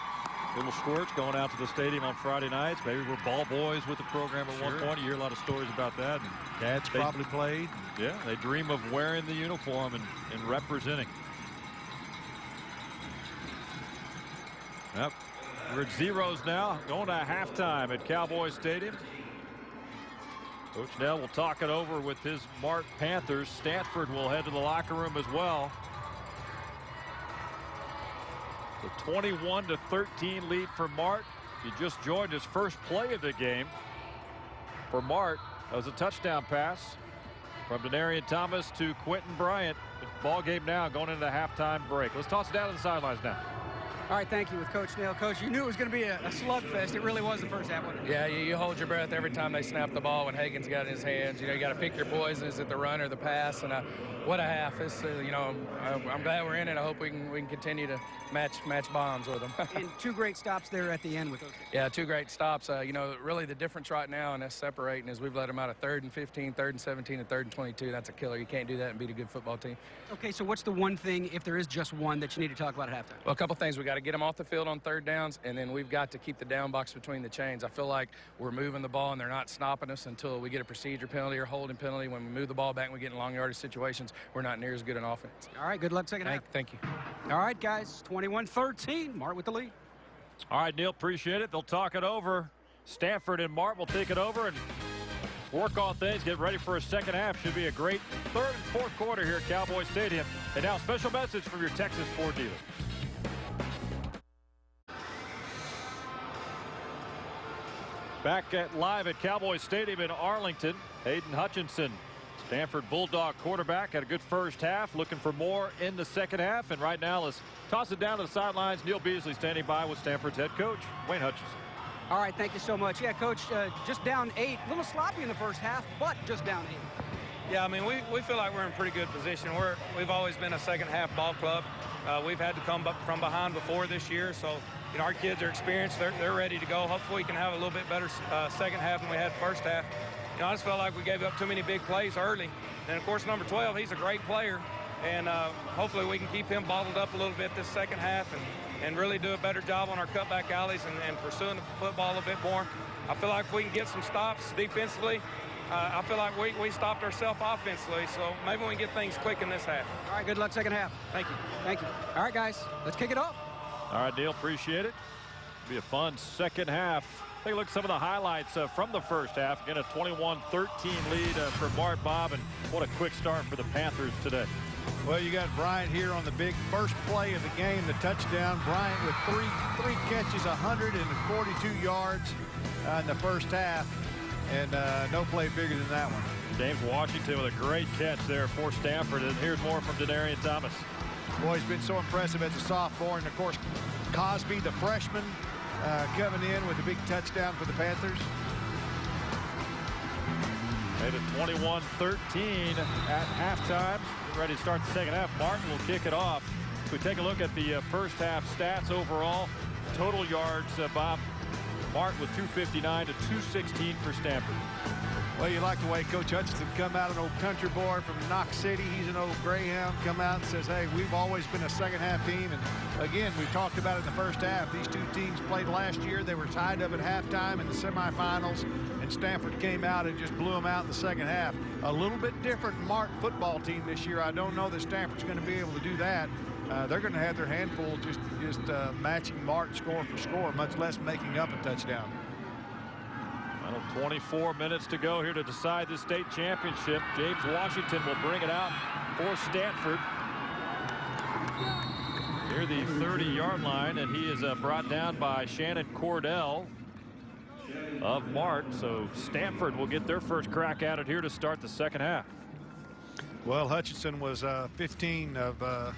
little squirts going out to the stadium on Friday nights. Maybe we're ball boys with the program at one point. You hear a lot of stories about that. And dads probably played. Yeah, they dream of wearing the uniform and representing. Yep. We're at zeros now, going to halftime at Cowboy Stadium. Coach Nell will talk it over with his Mart Panthers. Stanford will head to the locker room as well. The 21-13 lead for Mart. He just joined his first play of the game. For Mart, that was a touchdown pass from Denarian Thomas to Quentin Bryant. Ball game now going into the halftime break. Let's toss it down to the sidelines now. All right, thank you with Coach Nail. Coach, you knew it was going to be a slugfest. It really was the first half, wasn't it? Yeah, you hold your breath every time they snap the ball when Hagen's got it in his hands. You know, you got to pick your poison. Is it the run or the pass? And what a half! It's you know, I'm glad we're in it. I hope we can continue to match bombs with them. And 2 great stops there at the end with those. Yeah, 2 great stops. You know, really the difference right now in us separating is we've let them out of 3rd and 15, 3rd and 17, and 3rd and 22. That's a killer. You can't do that and beat a good football team. Okay, so what's the one thing, if there is just one, that you need to talk about at halftime? Well, a couple things. We got to get them off the field on 3rd downs, and then we've got to keep the down box between the chains. I feel like we're moving the ball and they're not stopping us until we get a procedure penalty or holding penalty. When we move the ball back and we get in long yardage situations, we're not near as good an offense. All right, good luck second half. Thank you. All right, guys, 21-13. Mart with the lead. All right, Neil, appreciate it. They'll talk it over. Stanford and Mart will take it over and work on things, get ready for a second half. Should be a great 3rd and 4th quarter here at Cowboy Stadium. And now, special message from your Texas Ford dealer. Back live at Cowboy Stadium in Arlington. Hayden Hutchinson, Stanford Bulldog quarterback, had a good first half, looking for more in the second half. And right now, let's toss it down to the sidelines. Neil Beasley standing by with Stanford's head coach, Wayne Hutchinson. All right, thank you so much. Yeah, Coach, just down 8. A little sloppy in the first half, but just down 8. Yeah, I mean, we feel like we're in pretty good position. We've always been a second half ball club. We've had to come from behind before this year, so you know, our kids are experienced. They're ready to go. Hopefully we can have a little bit better second half than we had first half. I just felt like we gave up too many big plays early. And, of course, number 12, he's a great player. And hopefully we can keep him bottled up a little bit this second half and really do a better job on our cutback alleys and pursuing the football a little bit more. I feel like if we can get some stops defensively, I feel like we stopped ourselves offensively, so maybe we can get things clicking this half. All right, good luck second half. Thank you. Thank you. All right, guys, let's kick it off. All right, Neil, appreciate it. Be a fun second half. Take a look at some of the highlights from the first half. Again, a 21-13 lead for Mart, Bob, and what a quick start for the Panthers today. Well, you got Bryant here on the big first play of the game, the touchdown. Bryant with three catches, 142 yards in the first half, and no play bigger than that one. James Washington with a great catch there for Stamford, and here's more from Denarian Thomas. Boy, he's been so impressive as a sophomore, and of course Cosby, the freshman, coming in with a big touchdown for the Panthers. Made it 21-13 at halftime. Ready to start the second half. Martin will kick it off. If we take a look at the first half stats overall, total yards, Bob, Mart with 259 to 216 for Stamford. Well, you like the way Coach Hutchinson come out, an old country boy from Knox City. He's an old Greyhound, come out and says, hey, we've always been a second half team. And again, we talked about it in the first half. These two teams played last year. They were tied up at halftime in the semifinals, and Stamford came out and just blew them out in the second half. A little bit different Mart football team this year. I don't know that Stamford's going to be able to do that. They're going to have their handful just matching Mart score for score, much less making up a touchdown. 24 minutes to go here to decide the state championship. James Washington will bring it out for Stanford near the 30-yard line, and he is brought down by Shannon Cordell of Mart. So Stanford will get their first crack at it here to start the second half. Well, Hutchinson was 15 of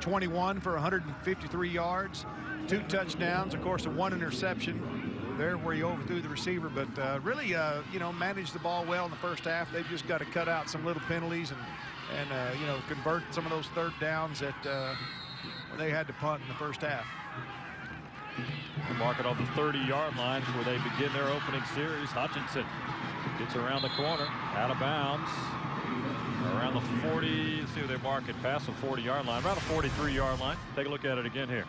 21 for 153 yards, 2 touchdowns, of course, a 1 interception there where he overthrew the receiver, but really, managed the ball well in the first half. They've just got to cut out some little penalties and convert some of those third downs that they had to punt in the first half. Mark it on the 30-yard line where they begin their opening series. Hutchinson gets around the corner, out of bounds, around the 40. Let's see where they mark it, past the 40-yard line, around the 43-yard line. Take a look at it again here.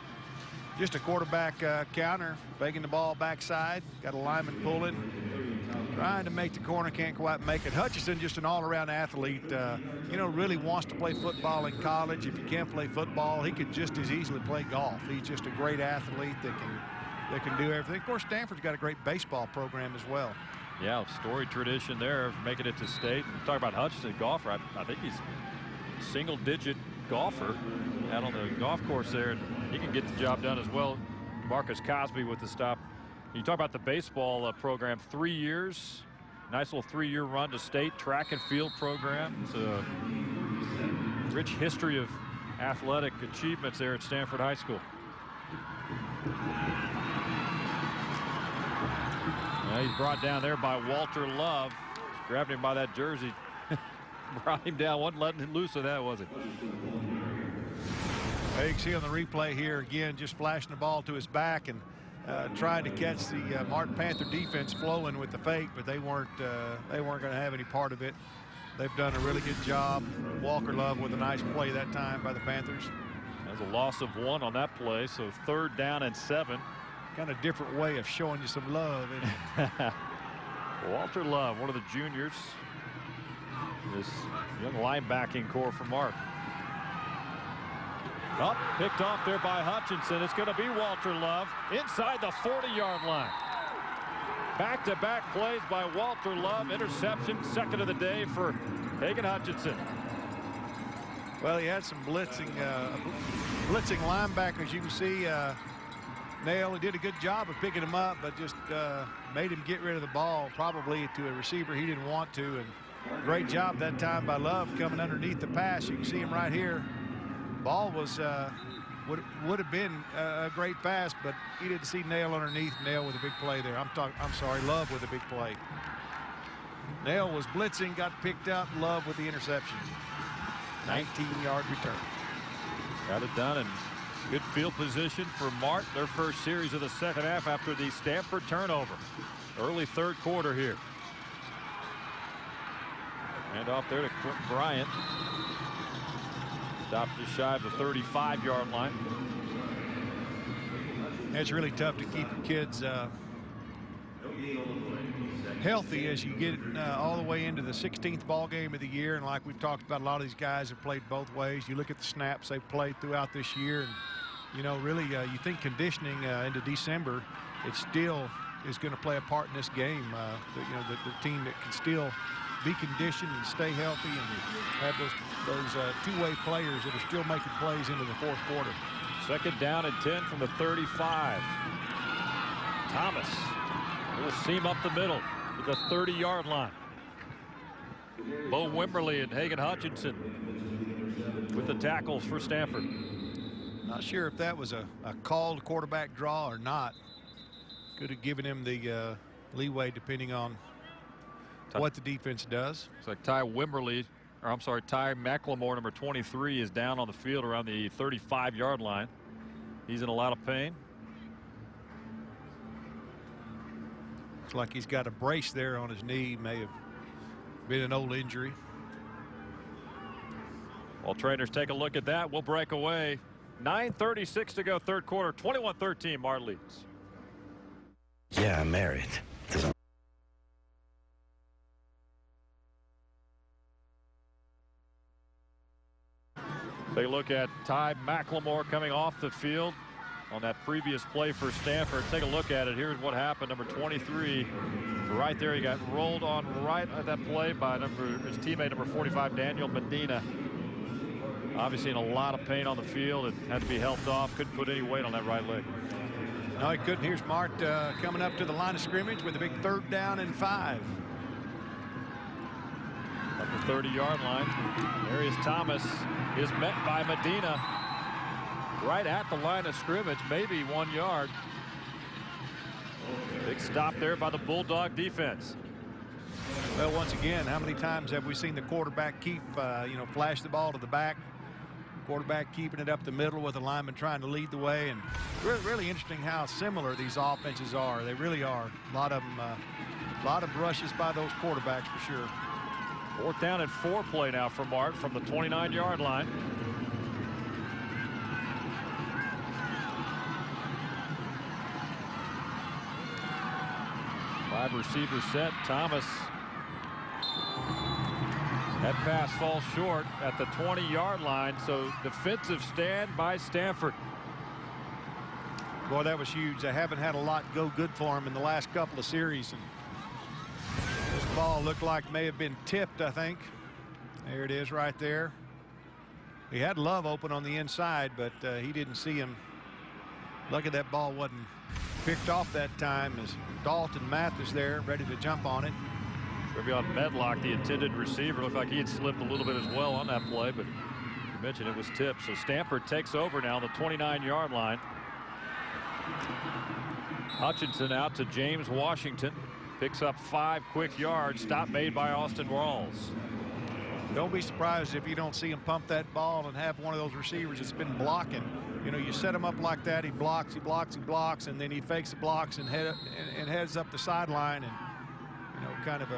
Just a quarterback counter, begging the ball backside. Got a lineman pulling, trying to make the corner, can't quite make it. Hutchinson, just an all-around athlete. Really wants to play football in college. If he can't play football, he could just as easily play golf. He's just a great athlete that can do everything. Of course, Stanford's got a great baseball program as well. Yeah, storied tradition there of making it to state. Talk about Hutchinson, golfer. I think he's single-digit golfer out on the golf course there, and he can get the job done as well. Marcus Cosby with the stop. You talk about the baseball program, 3 years, nice little 3-year run to state, track and field program. It's a rich history of athletic achievements there at Stamford High School. Now he's brought down there by Walter Love. Grabbed him by that jersey. Brought him down, wasn't letting him loose of that, was it? You can see on the replay here again, just flashing the ball to his back and trying to catch the Martin Panther defense flowing with the fake, but they weren't going to have any part of it. They've done a really good job. Walker Love with a nice play that time by the Panthers. There's a loss of 1 on that play, so 3rd down and 7. Kind of different way of showing you some love, isn't it? Walter Love, one of the juniors. This young linebacking core for Mart. Up, picked off there by Hutchinson. It's going to be Walter Love inside the 40-yard line. Back-to-back plays by Walter Love. Interception, second of the day for Hagan Hutchinson. Well, he had some blitzing linebackers. You can see Nail, he did a good job of picking him up, but just made him get rid of the ball, probably to a receiver he didn't want to. And great job that time by Love coming underneath the pass. You can see him right here. Ball was would have been a great pass, but he didn't see Nail underneath. Nail with a big play there. I'm sorry, Love with a big play. Nail was blitzing, got picked up. Love with the interception. 19-yard return. Got it done, and good field position for Mart. Their first series of the second half after the Stamford turnover. Early third quarter here. Hand off there to Quentin Bryant. Stopped just shy of the 35-yard line. It's really tough to keep your kids healthy as you get all the way into the 16th ball game of the year. And like we've talked about, a lot of these guys have played both ways. You look at the snaps they've played throughout this year, and you know, really you think conditioning into December, it still is going to play a part in this game. You know, the team that can still be conditioned and stay healthy and have those two-way players that are still making plays into the fourth quarter. Second down and 10 from the 35. Thomas will seam up the middle to the 30-yard line. Bo Wimberly and Hagan Hutchinson with the tackles for Stamford. Not sure if that was a called quarterback draw or not. Could have given him the leeway depending on what the defense does. It's like Ty Wimberly, or I'm sorry, Ty McLemore, number 23, is down on the field around the 35-yard line. He's in a lot of pain. Looks like he's got a brace there on his knee. May have been an old injury. While trainers take a look at that, we'll break away. 9:36 to go, third quarter. 21-13, Mart leads. Yeah, I'm married. Take a look at Ty McLemore coming off the field on that previous play for Stamford. Take a look at it. Here's what happened. Number 23, right there, he got rolled on right at that play by his teammate, number 45, Daniel Medina. Obviously in a lot of pain on the field and had to be helped off. Couldn't put any weight on that right leg. No, he couldn't. Here's Mart coming up to the line of scrimmage with a big 3rd down and 5. Up the 30-yard line. Marius Thomas is met by Medina right at the line of scrimmage, maybe 1 yard. Big stop there by the Bulldog defense. Well, once again, how many times have we seen the quarterback keep, flash the ball to the back? Quarterback keeping it up the middle with the lineman trying to lead the way. And really interesting how similar these offenses are. They really are. A lot of them, a lot of rushes by those quarterbacks for sure. 4th down and 4 play now for Mart from the 29-yard line. Five receivers set. Thomas. That pass falls short at the 20-yard line. So defensive stand by Stamford. Boy, that was huge. They haven't had a lot go good for them in the last couple of series. And this ball looked like may have been tipped, I think. There it is right there. He had Love open on the inside, but he didn't see him. Lucky that ball wasn't picked off that time as Dalton Mathis there ready to jump on it. Trevion Medlock, the intended receiver, looked like he had slipped a little bit as well on that play, but you mentioned it was tipped. So Stamford takes over now on the 29-yard line. Hutchinson out to James Washington. Picks up 5 quick yards. Stop made by Austin Rawls. Don't be surprised if you don't see him pump that ball and have one of those receivers that's been blocking. You know, you set him up like that, he blocks, he blocks, he blocks, and then he fakes the blocks and heads up the sideline. And, you know, kind of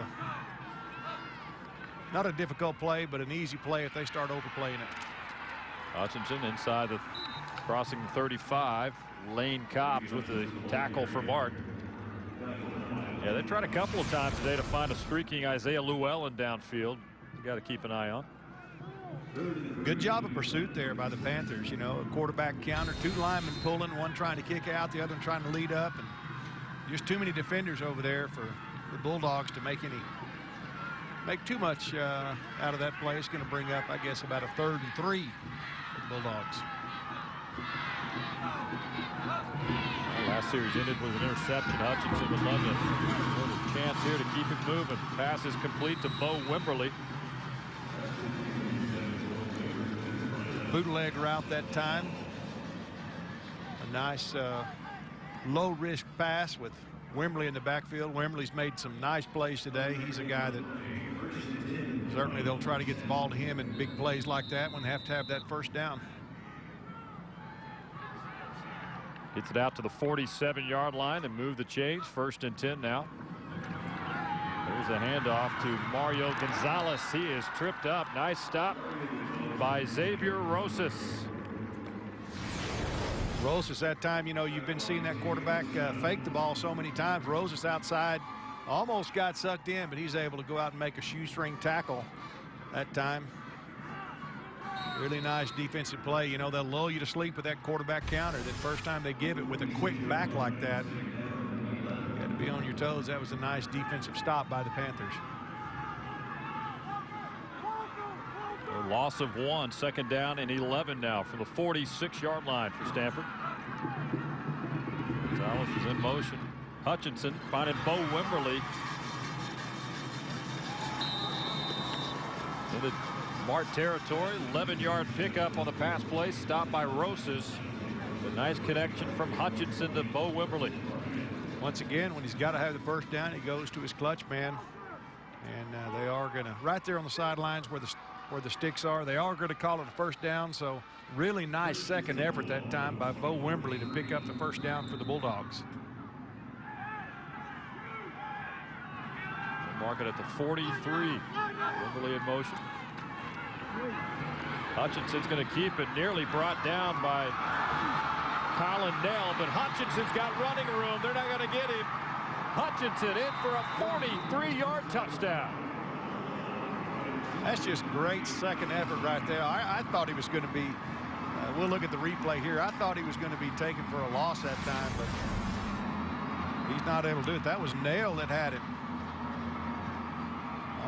not a difficult play, but an easy play if they start overplaying it. Hutchinson inside the crossing the 35. Lane Cobbs with the tackle for Mart. Yeah, they tried a couple of times today to find a streaking Isaiah Llewellyn downfield. You got to keep an eye on. Good job of pursuit there by the Panthers. You know, a quarterback counter, 2 linemen pulling, one trying to kick out, the other one trying to lead up, and just too many defenders over there for the Bulldogs to make too much out of that play. It's going to bring up, I guess, about a 3rd and 3 for the Bulldogs. Last series ended with an interception. Hutchinson would love a chance here to keep it moving. Pass is complete to Bo Wimberly. Bootleg route that time. A nice low-risk pass with Wimberly in the backfield. Wimberly's made some nice plays today. He's a guy that certainly they'll try to get the ball to him in big plays like that when they have to have that 1st down. Gets it out to the 47-yard line and move the chains. 1st and 10 now. Here's a handoff to Mario Gonzalez. He is tripped up. Nice stop by Xavier Rosas. Rosas, that time, you know, you've been seeing that quarterback fake the ball so many times. Rosas outside almost got sucked in, but he's able to go out and make a shoestring tackle that time. Really nice defensive play. You know, they'll lull you to sleep with that quarterback counter. The first time they give it with a quick back like that, you got to be on your toes. That was a nice defensive stop by the Panthers. A loss of 1, 2nd down and 11 now from the 46-yard line for Stamford. Gonzalez is in motion. Hutchinson finding Bo Wimberly. In the Mart territory, 11-yard pickup on the pass play, stopped by Rosas. A nice connection from Hutchinson to Bo Wimberly. Once again, when he's got to have the first down, he goes to his clutch man. And they are going to, right there on the sidelines where the sticks are, they are going to call it a first down. So really nice second effort that time by Bo Wimberly to pick up the first down for the Bulldogs. Mark it at the 43. Wimberly in motion. Hutchinson's going to keep it, nearly brought down by Colin Nell, but Hutchinson's got running room. They're not going to get him. Hutchinson in for a 43-yard touchdown. That's just great second effort right there. I thought he was going to be, we'll look at the replay here. I thought he was going to be taken for a loss that time, but he's not able to do it. That was Nell that had him.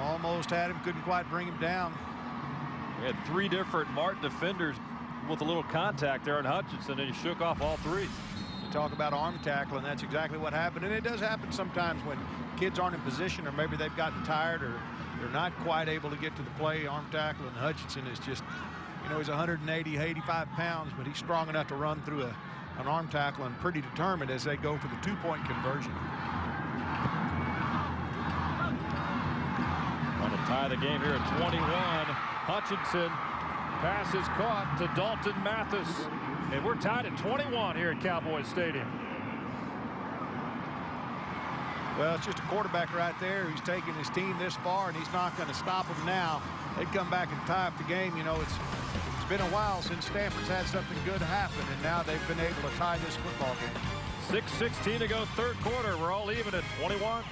Almost had him, couldn't quite bring him down. We had 3 different Mart defenders with a little contact there on Hutchinson, and he shook off all 3. You talk about arm tackle, and that's exactly what happened. And it does happen sometimes when kids aren't in position, or maybe they've gotten tired, or they're not quite able to get to the play. Arm tackle, and Hutchinson is just, you know, he's 180, 85 pounds, but he's strong enough to run through an arm tackle, and pretty determined as they go for the 2-point conversion. Want to tie the game here at 21. Hutchinson, pass is caught to Dalton Mathis, and we're tied at 21 here at Cowboys Stadium. Well, it's just a quarterback right there who's taking his team this far, and he's not going to stop them now. They'd come back and tie up the game. You know, it's been a while since Stanford's had something good happen, and now they've been able to tie this football game. 6:16 to go, 3rd quarter. We're all even at 21.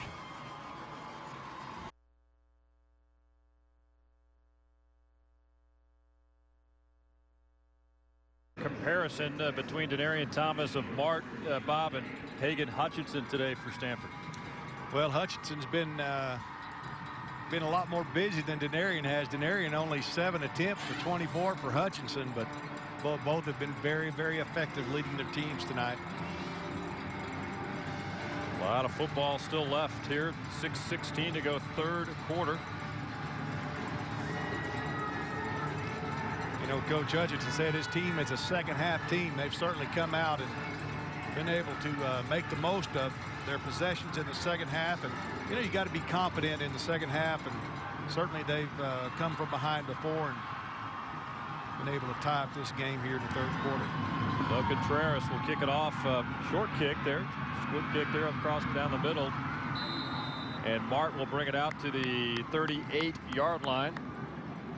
Comparison between Denarian Thomas of Mart, Bob, and Hagan Hutchinson today for Stamford. Well, Hutchinson's been a lot more busy than Denarian has. Denarian only 7 attempts for 24 for Hutchinson, but both have been very, very effective leading their teams tonight. A lot of football still left here. 6:16 to go, 3rd quarter. You know, Coach Hutchinson said his team is a second-half team. They've certainly come out and been able to make the most of their possessions in the second half. And, you know, you got to be confident in the second half. And certainly they've come from behind before and been able to tie up this game here in the 3rd quarter. Doug Contreras will kick it off. Short kick there. Split kick there across down the middle. And Mart will bring it out to the 38-yard line.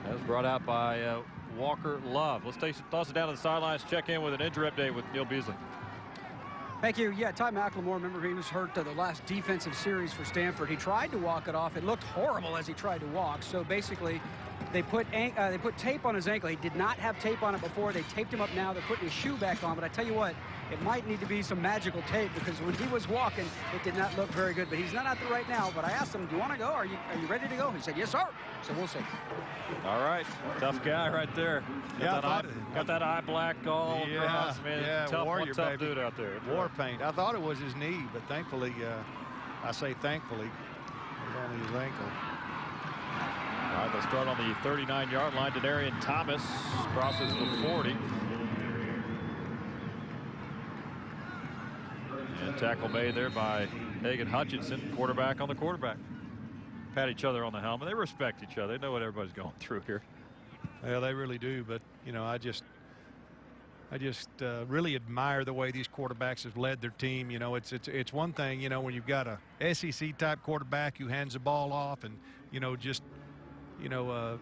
That was brought out by Walker Love. Let's toss it down to the sidelines, check in with an injury update with Neil Beasley. Thank you. Yeah, Ty McLemore, remember he was hurt to the last defensive series for Stamford. He tried to walk it off. It looked horrible as he tried to walk. So basically, they put tape on his ankle. He did not have tape on it before. They taped him up now. They're putting his shoe back on. But I tell you what, it might need to be some magical tape, because when he was walking, it did not look very good. But he's not out there right now. But I asked him, do you want to go? Are you ready to go? He said, yes, sir. So we'll see. All right. Tough guy right there. Got that eye black all across, man. Yeah, tough, warrior, tough dude out there. War paint. I thought it was his knee, but thankfully, I say thankfully, it was only his ankle. All right, they'll start on the 39-yard line. Denarian Thomas crosses the 40. And tackle made there by Hagan Hutchinson, quarterback on the quarterback. Pat each other on the helmet. They respect each other. They know what everybody's going through here. Well, they really do, but, you know, I just really admire the way these quarterbacks have led their team. You know, it's one thing, you know, when you've got a SEC type quarterback who hands the ball off and, you know, just, you know,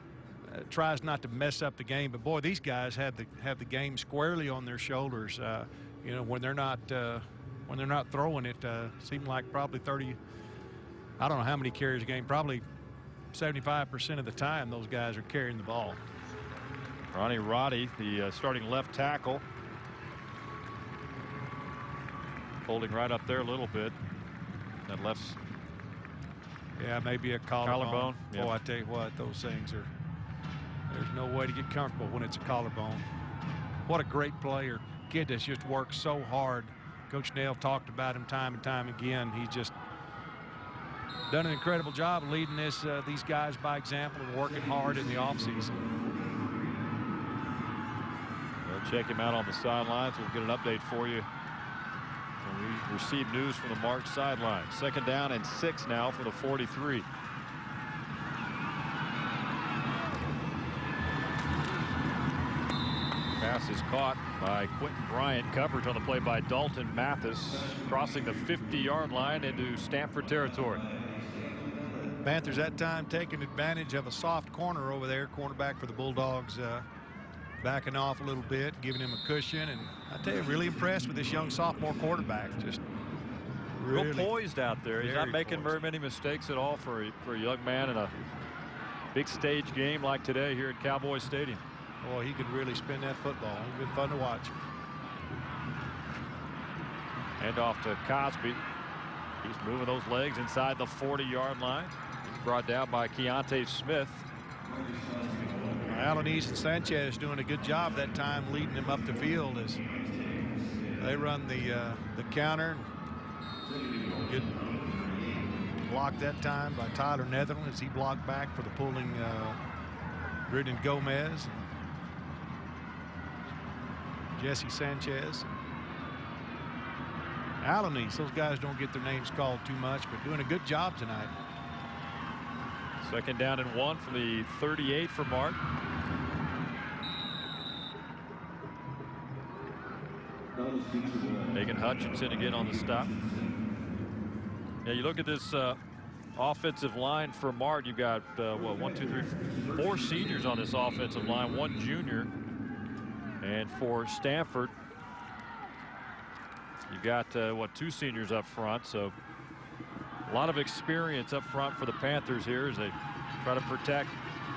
tries not to mess up the game. But boy, these guys have the game squarely on their shoulders. You know, when they're not throwing it, seemed like probably 30. I don't know how many carries a game. Probably 75% of the time those guys are carrying the ball. Ronnie Roddy, the starting left tackle, holding right up there a little bit. That left. Yeah, maybe a collarbone. Yeah. Oh, I tell you what, those things are. There's no way to get comfortable when it's a collarbone. What a great player. Kid that's just worked so hard. Coach Nail talked about him time and time again. He's just done an incredible job leading these guys by example and working hard in the offseason. We'll check him out on the sidelines. We'll get an update for you when we receive news from the Mart sideline. 2nd down and 6 now for the 43. Pass is caught by Quentin Bryant. Coverage on the play by Dalton Mathis, crossing the 50-yard line into Stamford territory. Panthers that time taking advantage of a soft corner over there. Cornerback for the Bulldogs backing off a little bit, giving him a cushion. And I tell you, really impressed with this young sophomore quarterback. Just really real poised out there. He's not making very many mistakes at all for a young man in a big stage game like today here at Cowboy Stadium. Boy, he could really spin that football. It's been fun to watch. Hand off to Cosby. He's moving those legs inside the 40-yard line. He's brought down by Keontae Smith. Alanis and Sanchez doing a good job that time leading him up the field as they run the counter. Good block that time by Tyler Netherland as he blocked back for the pulling Brendan Gomez. Jesse Sanchez. Alanis, those guys don't get their names called too much, but doing a good job tonight. 2nd down and 1 from the 38 for Mart. Megan Hutchinson again on the stop. Yeah, you look at this offensive line for Mart. You've got what, 1, 2, 3, 4 seniors on this offensive line, 1 junior. And for Stamford, you got what, 2 seniors up front. So a lot of experience up front for the Panthers here as they try to protect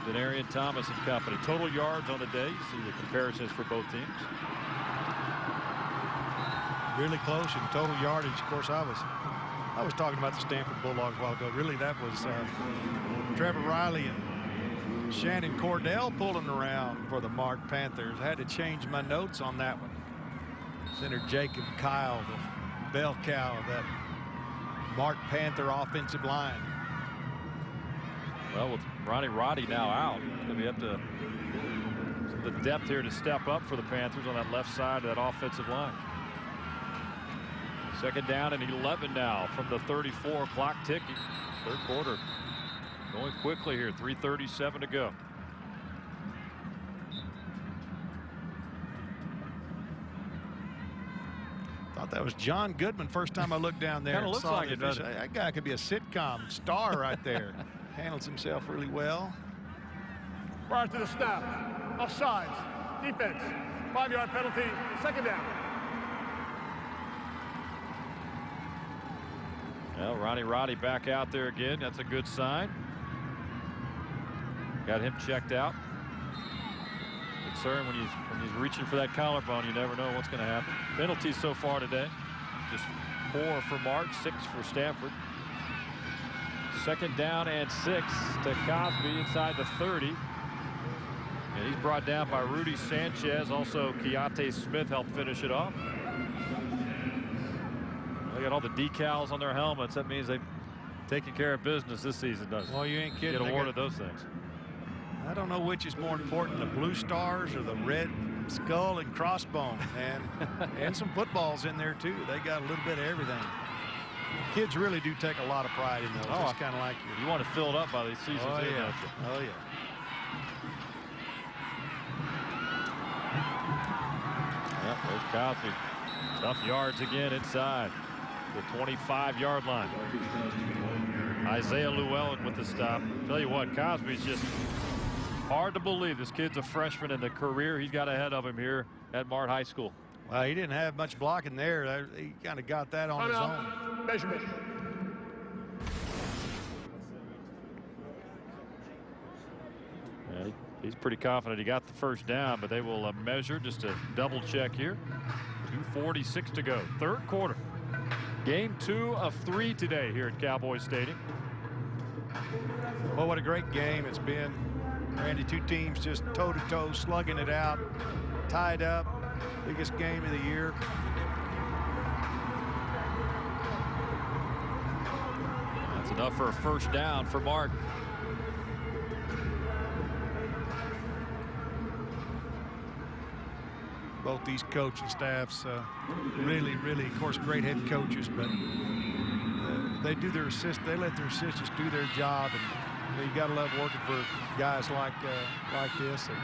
Denarian Thomas and company. Total yards on the day. You see the comparisons for both teams. Really close in total yardage. Of course, I was talking about the Stamford Bulldogs a while ago. Really, that was Trevor Riley and Shannon Cordell pulling around for the Mart Panthers. I had to change my notes on that one. Center Jacob Kyle, the bell cow of that Mart Panther offensive line. Well, with Ronnie Roddy now out, it's going to be up to the depth here to step up for the Panthers on that left side of that offensive line. 2nd down and 11 now from the 34. Clock ticking. 3rd quarter going quickly here. 3:37 to go. Thought that was John Goodman first time I looked down there. Kind of looks like it, doesn't it? That guy could be a sitcom star right there. Handles himself really well. Prior to the snap, offsides, defense, 5-yard penalty, 2nd down. Well, Ronnie Roddy back out there again. That's a good sign. Got him checked out. Concern when he's reaching for that collarbone, you never know what's going to happen. Penalties so far today, just 4 for Mart, 6 for Stamford. 2nd down and 6 to Cosby inside the 30. And he's brought down by Rudy Sanchez. Also, Keontae Smith helped finish it off. They got all the decals on their helmets. That means they've taken care of business this season, doesn't it? Well, you ain't kidding. Get awarded those things. I don't know which is more important, the blue stars or the red skull and crossbone. And some footballs in there, too. They got a little bit of everything. Kids really do take a lot of pride in those. Oh, it's kind of like you want to fill it up by these seasons. Oh, yeah. Don't you? Oh, yeah. Cosby, tough yards again inside the 25-yard line. Isaiah Llewellyn with the stop. Tell you what, Cosby's just hard to believe this kid's a freshman in the career he's got ahead of him here at Mart High School. Well, he didn't have much blocking there. He kind of got that on his own. Measurement. Yeah, he's pretty confident he got the first down, but they will measure just to double check here. 2:46 to go, third quarter. Game 2 of 3 today here at Cowboy Stadium. Well, what a great game it's been. Randy, two teams just toe-to-toe slugging it out, tied up. Biggest game of the year. That's enough for a first down for Mart. Both these coaching staffs really, of course, great head coaches, but they do their they let their assistants do their job, and you got to love working for guys like this and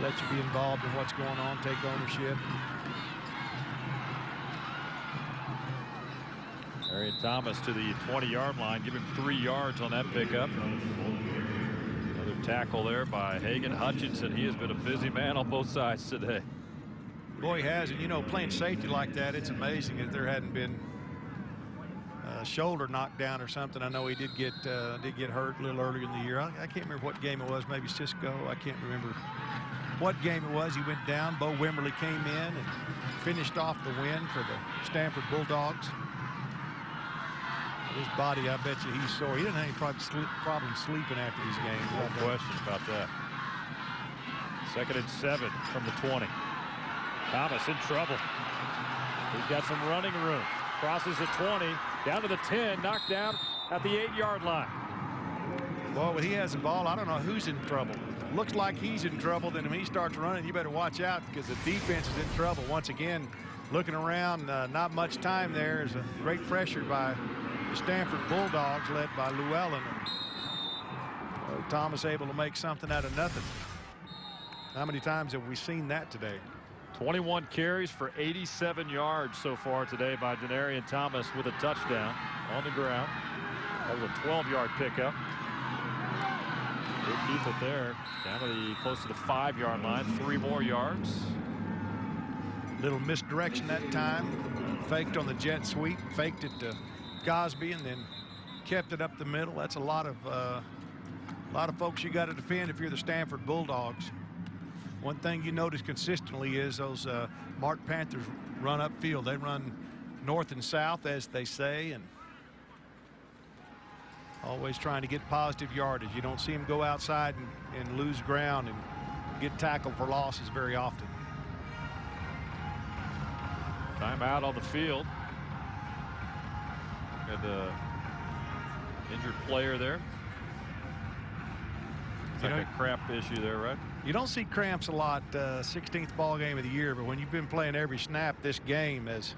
let you be involved in what's going on, take ownership. Marion Thomas to the 20-yard line, give him 3 yards on that pickup. Another tackle there by Hagan Hutchinson. He has been a busy man on both sides today. Boy, he has, and you know, playing safety like that, it's amazing that there hadn't been a shoulder knocked down or something. I know he did get hurt a little earlier in the year. I can't remember what game it was, maybe Cisco. I can't remember what game it was. He went down. Bo Wimberly came in and finished off the win for the Stamford Bulldogs. His body, I bet you he's sore. He didn't have any problem sleeping after these games. No question about that. 2nd and 7 from the 20. Thomas in trouble. He's got some running room. Crosses the 20, down to the 10, knocked down at the 8-yard line. Well, when he has the ball, I don't know who's in trouble. Looks like he's in trouble. Then when he starts running, you better watch out because the defense is in trouble. Once again, looking around, not much time there. There's a great pressure by the Stamford Bulldogs led by Llewellyn. Thomas able to make something out of nothing. How many times have we seen that today? 21 carries for 87 yards so far today by Denarian Thomas with a touchdown on the ground. That was a 12-yard pickup. He'll keep it there down to close to the 5-yard line. 3 more yards. Little misdirection that time. Faked on the jet sweep. Faked it to Cosby and then kept it up the middle. That's a lot of folks you got to defend if you're the Stamford Bulldogs. One thing you notice consistently is those Mart Panthers run upfield. They run north and south, as they say, and always trying to get positive yardage. You don't see them go outside and lose ground and get tackled for losses very often. Timeout on the field. Got the injured player there. Like a cramp issue there, right? You don't see cramps a lot. 16th ball game of the year, but when you've been playing every snap this game, as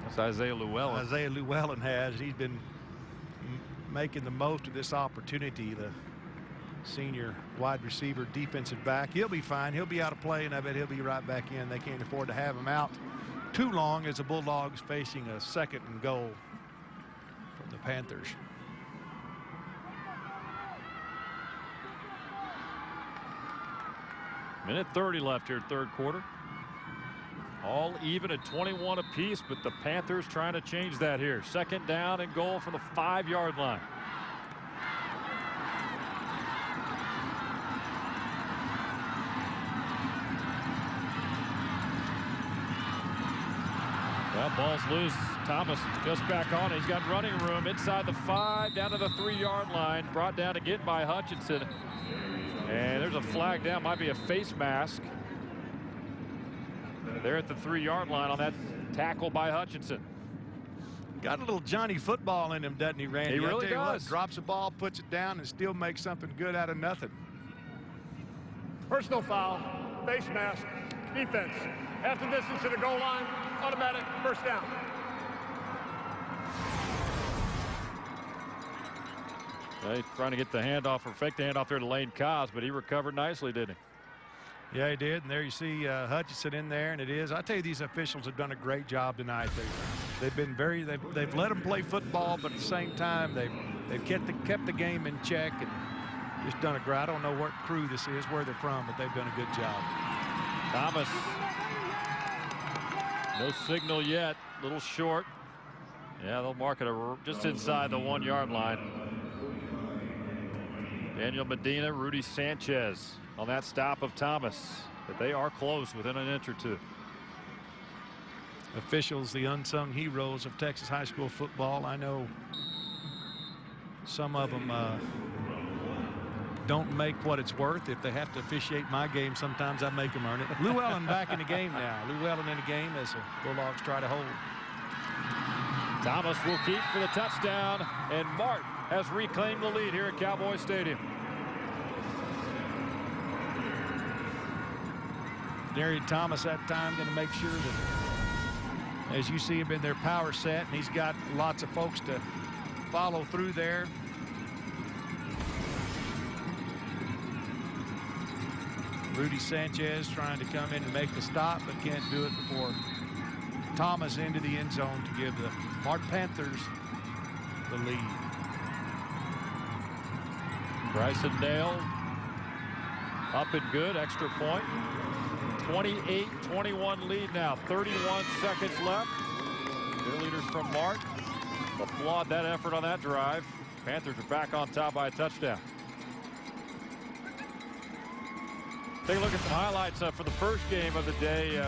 that's Isaiah Llewellyn. Isaiah Llewellyn has, he's been making the most of this opportunity. The senior wide receiver, defensive back, he'll be fine. He'll be out of play, and I bet he'll be right back in. They can't afford to have him out too long as the Bulldogs facing a 2nd and goal from the Panthers. Minute 30 left here, third quarter. All even at 21 apiece, but the Panthers trying to change that here. 2nd down and goal from the 5-yard line. Well, ball's loose. Thomas just back on. He's got running room inside the 5, down to the 3-yard line. Brought down again by Hutchinson. And there's a flag down, might be a face mask. They're at the 3-yard line on that tackle by Hutchinson. Got a little Johnny football in him, doesn't he, Randy? He really does. What, drops the ball, puts it down, and still makes something good out of nothing. Personal foul, face mask, defense. Half the distance to the goal line, automatic first down. Trying to get the handoff or fake the handoff there to Lane Cobbs, but he recovered nicely, didn't he? Yeah, he did. And there you see Hutchinson in there, and it is. I tell you, these officials have done a great job tonight. They've been they've let them play football, but at the same time they've kept the game in check and just done a great. I don't know what crew this is, where they're from, but they've done a good job. Thomas. No signal yet. A little short. Yeah, they'll mark it just inside the 1 yard line. Daniel Medina, Rudy Sanchez on that stop of Thomas. But they are close within an inch or two. Officials, the unsung heroes of Texas high school football. I know some of them don't make what it's worth. If they have to officiate my game, sometimes I make them earn it. Llewellyn back in the game now. Llewellyn in the game as the Bulldogs try to hold. Thomas will keep for the touchdown, and Mart has reclaimed the lead here at Cowboy Stadium. Darian Thomas that time going to make sure that, as you see him in their power set, and he's got lots of folks to follow through there. Rudy Sanchez trying to come in and make the stop, but can't do it before Thomas into the end zone to give the Mart Panthers the lead. Bryson Dale up and good, extra point. 28-21 lead now, 31 seconds left. Cheerleaders from Mart applaud that effort on that drive. Panthers are back on top by a touchdown. Take a look at some highlights for the first game of the day.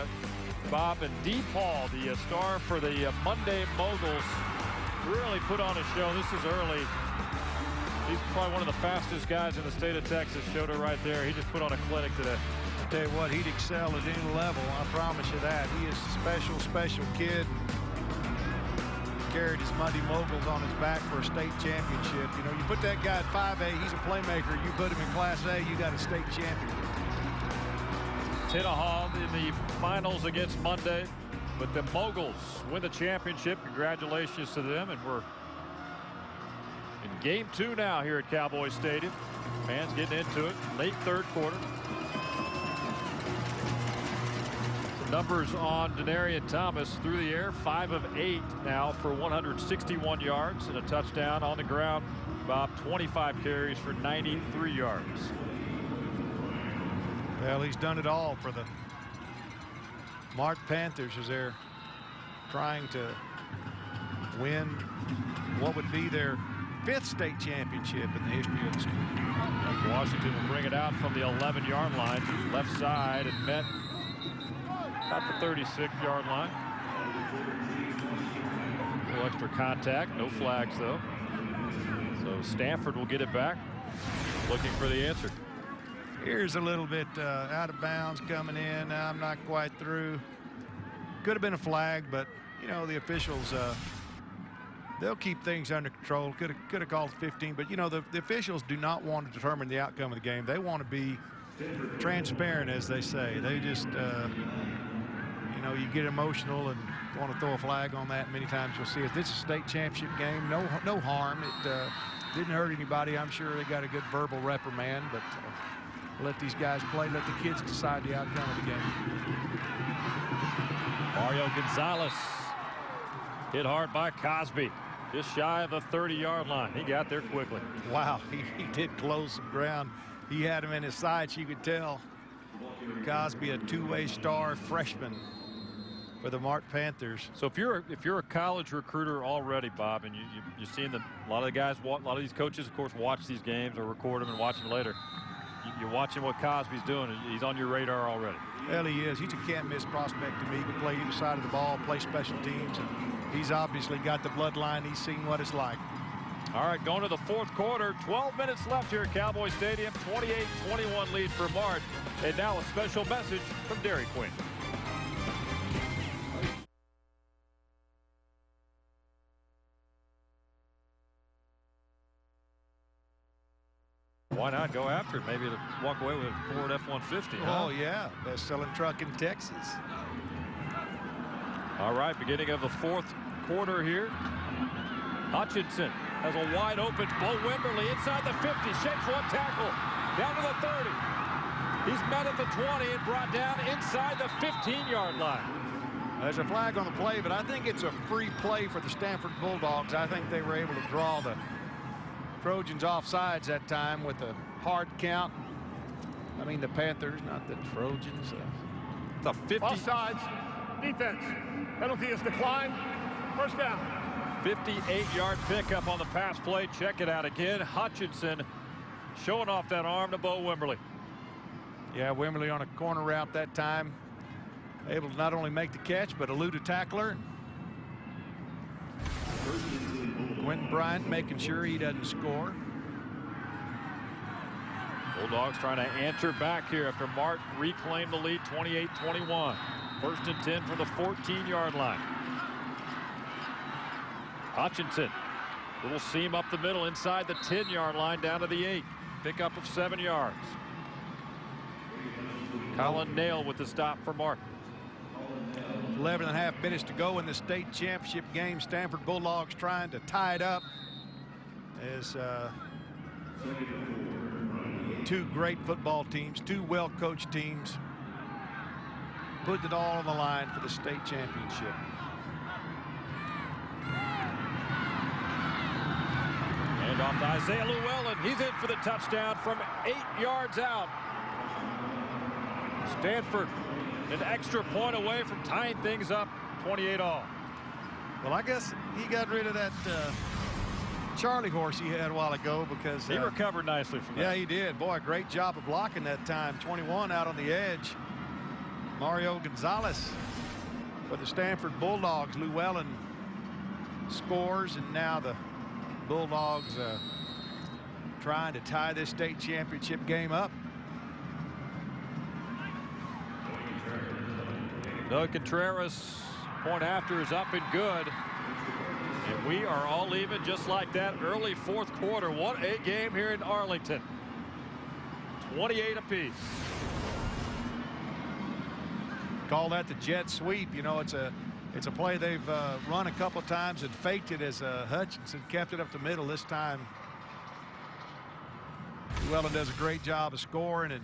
Bob, and DePaul, the star for the Monday Moguls, really put on a show. This is early. He's probably one of the fastest guys in the state of Texas. Showed it right there. He just put on a clinic today. I'll tell you what, he'd excel at any level. I promise you that. He is a special kid. Carried his Monday Moguls on his back for a state championship. You know, you put that guy at 5A, he's a playmaker. You put him in Class A, you got a state champion. Tinahall in the finals against Monday, but the Moguls win the championship. Congratulations to them, and we're in game 2 now here at Cowboy Stadium. Fans getting into it, late third quarter. The numbers on Denarian Thomas through the air, 5 of 8 now for 161 yards and a touchdown. On the ground, Bob, 25 carries for 93 yards. Well, he's done it all for the Mart Panthers as they're trying to win what would be their 5th state championship in the history of the school. Washington will bring it out from the 11-yard line, left side, and met about the 36-yard line. A little extra contact, no flags though. So Stamford will get it back, looking for the answer. Here's a little bit out of bounds coming in. I'm not quite through. Could have been a flag, but you know the officials, they'll keep things under control. Could have called 15, but you know the officials do not want to determine the outcome of the game. They want to be transparent, as they say. They just, you know, you get emotional and want to throw a flag on that. Many times you'll see it. This is a state championship game. No harm. It didn't hurt anybody. I'm sure they got a good verbal reprimand, but. Let these guys play. Let the kids decide the outcome of the game. Mario Gonzalez hit hard by Cosby. Just shy of the 30-yard line. He got there quickly. Wow, he did close some ground. He had him in his sights, you could tell. Cosby, a two-way star freshman for the Mart Panthers. So if you're a college recruiter already, Bob, and you're seeing a lot of the guys, a lot of these coaches, of course, watch these games or record them and watch them later. You're watching what Cosby's doing. He's on your radar already. Well, he is. He's a can't-miss prospect to me. He can play either side of the ball, play special teams, and he's obviously got the bloodline. He's seen what it's like. All right, going to the 4th quarter. 12 minutes left here at Cowboy Stadium. 28-21 lead for Mart. And now a special message from Dairy Queen. Why not go after it? Maybe to walk away with a Ford F-150. Oh, yeah. Best-selling truck in Texas. All right, beginning of the 4th quarter here. Hutchinson has a wide open Bo Wimberly inside the 50. Shakes one tackle. Down to the 30. He's met at the 20 and brought down inside the 15-yard line. There's a flag on the play, but I think it's a free play for the Stamford Bulldogs. I think they were able to draw the Trojans offsides that time with a hard count. I mean the Panthers, not the Trojans. The 50. Offsides. Defense. Penalty is declined. First down. 58-yard pickup on the pass play. Check it out again. Hutchinson showing off that arm to Bo Wimberly. Yeah, Wimberly on a corner route that time. Able to not only make the catch, but elude a tackler. Quentin Bryant making sure he doesn't score. Bulldogs trying to answer back here after Mart reclaimed the lead 28-21. First and 10 from the 14-yard line. Hutchinson. Little seam up the middle inside the 10-yard line down to the 8. Pickup of 7 yards. Colin Nail with the stop for Mart. 11.5 minutes to go in the state championship game. Stamford Bulldogs trying to tie it up as two great football teams, two well-coached teams, putting it all on the line for the state championship. And off to Isaiah Llewellyn. He's in for the touchdown from 8 yards out. Stanford an extra point away from tying things up 28-all. Well, I guess he got rid of that Charlie horse he had a while ago because he recovered nicely from that. Yeah, he did. Boy, great job of blocking that time. 21 out on the edge. Mario Gonzalez for the Stamford Bulldogs. Llewellyn scores, and now the Bulldogs trying to tie this state championship game up. Doug Contreras, point after, is up and good. And we are all even just like that. Early fourth quarter. What a game here in Arlington. 28 apiece. Call that the jet sweep. You know, it's a play they've run a couple of times and faked it as Hutchinson kept it up the middle. This time Llewellyn does a great job of scoring, and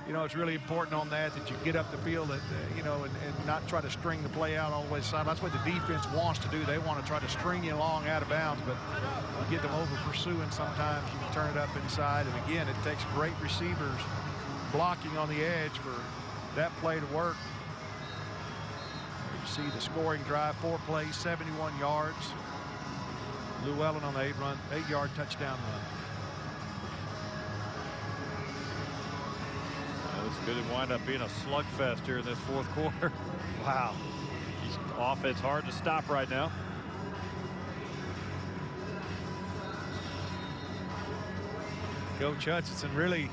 you know, it's really important on that you get up the field, you know, and not try to string the play out all the way to the side. That's what the defense wants to do. They want to try to string you along out of bounds, but you get them over pursuing sometimes. You can turn it up inside, and again, it takes great receivers blocking on the edge for that play to work. You see the scoring drive, 4 plays, 71 yards. Llewellyn on the 8-yard touchdown run. It's good to wind up being a slugfest here in this fourth quarter. Wow. He's offense hard to stop right now. Coach Hutchinson really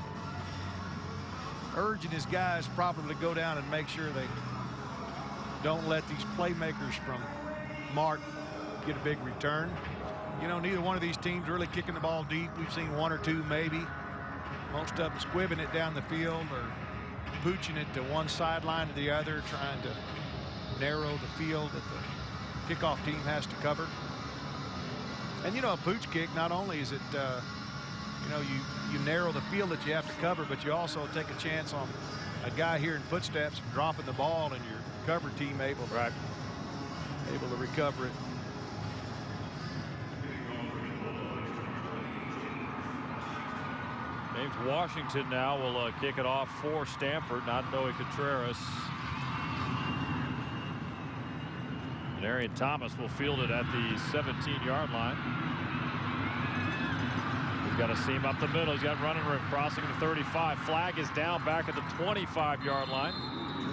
urging his guys probably to go down and make sure they don't let these playmakers from Mart get a big return. You know, neither one of these teams really kicking the ball deep. We've seen 1 or 2 maybe. Most of them squibbing it down the field or pooching it to one sideline to the other, trying to narrow the field that the kickoff team has to cover. And you know, a pooch kick, not only is it you know, you narrow the field that you have to cover, but you also take a chance on a guy hearing footsteps and dropping the ball, and your cover team able to recover it. James Washington now will kick it off for Stanford, not Noe Contreras. And Arian Thomas will field it at the 17-yard line. He's got a seam up the middle. He's got running room, crossing the 35. Flag is down back at the 25-yard line.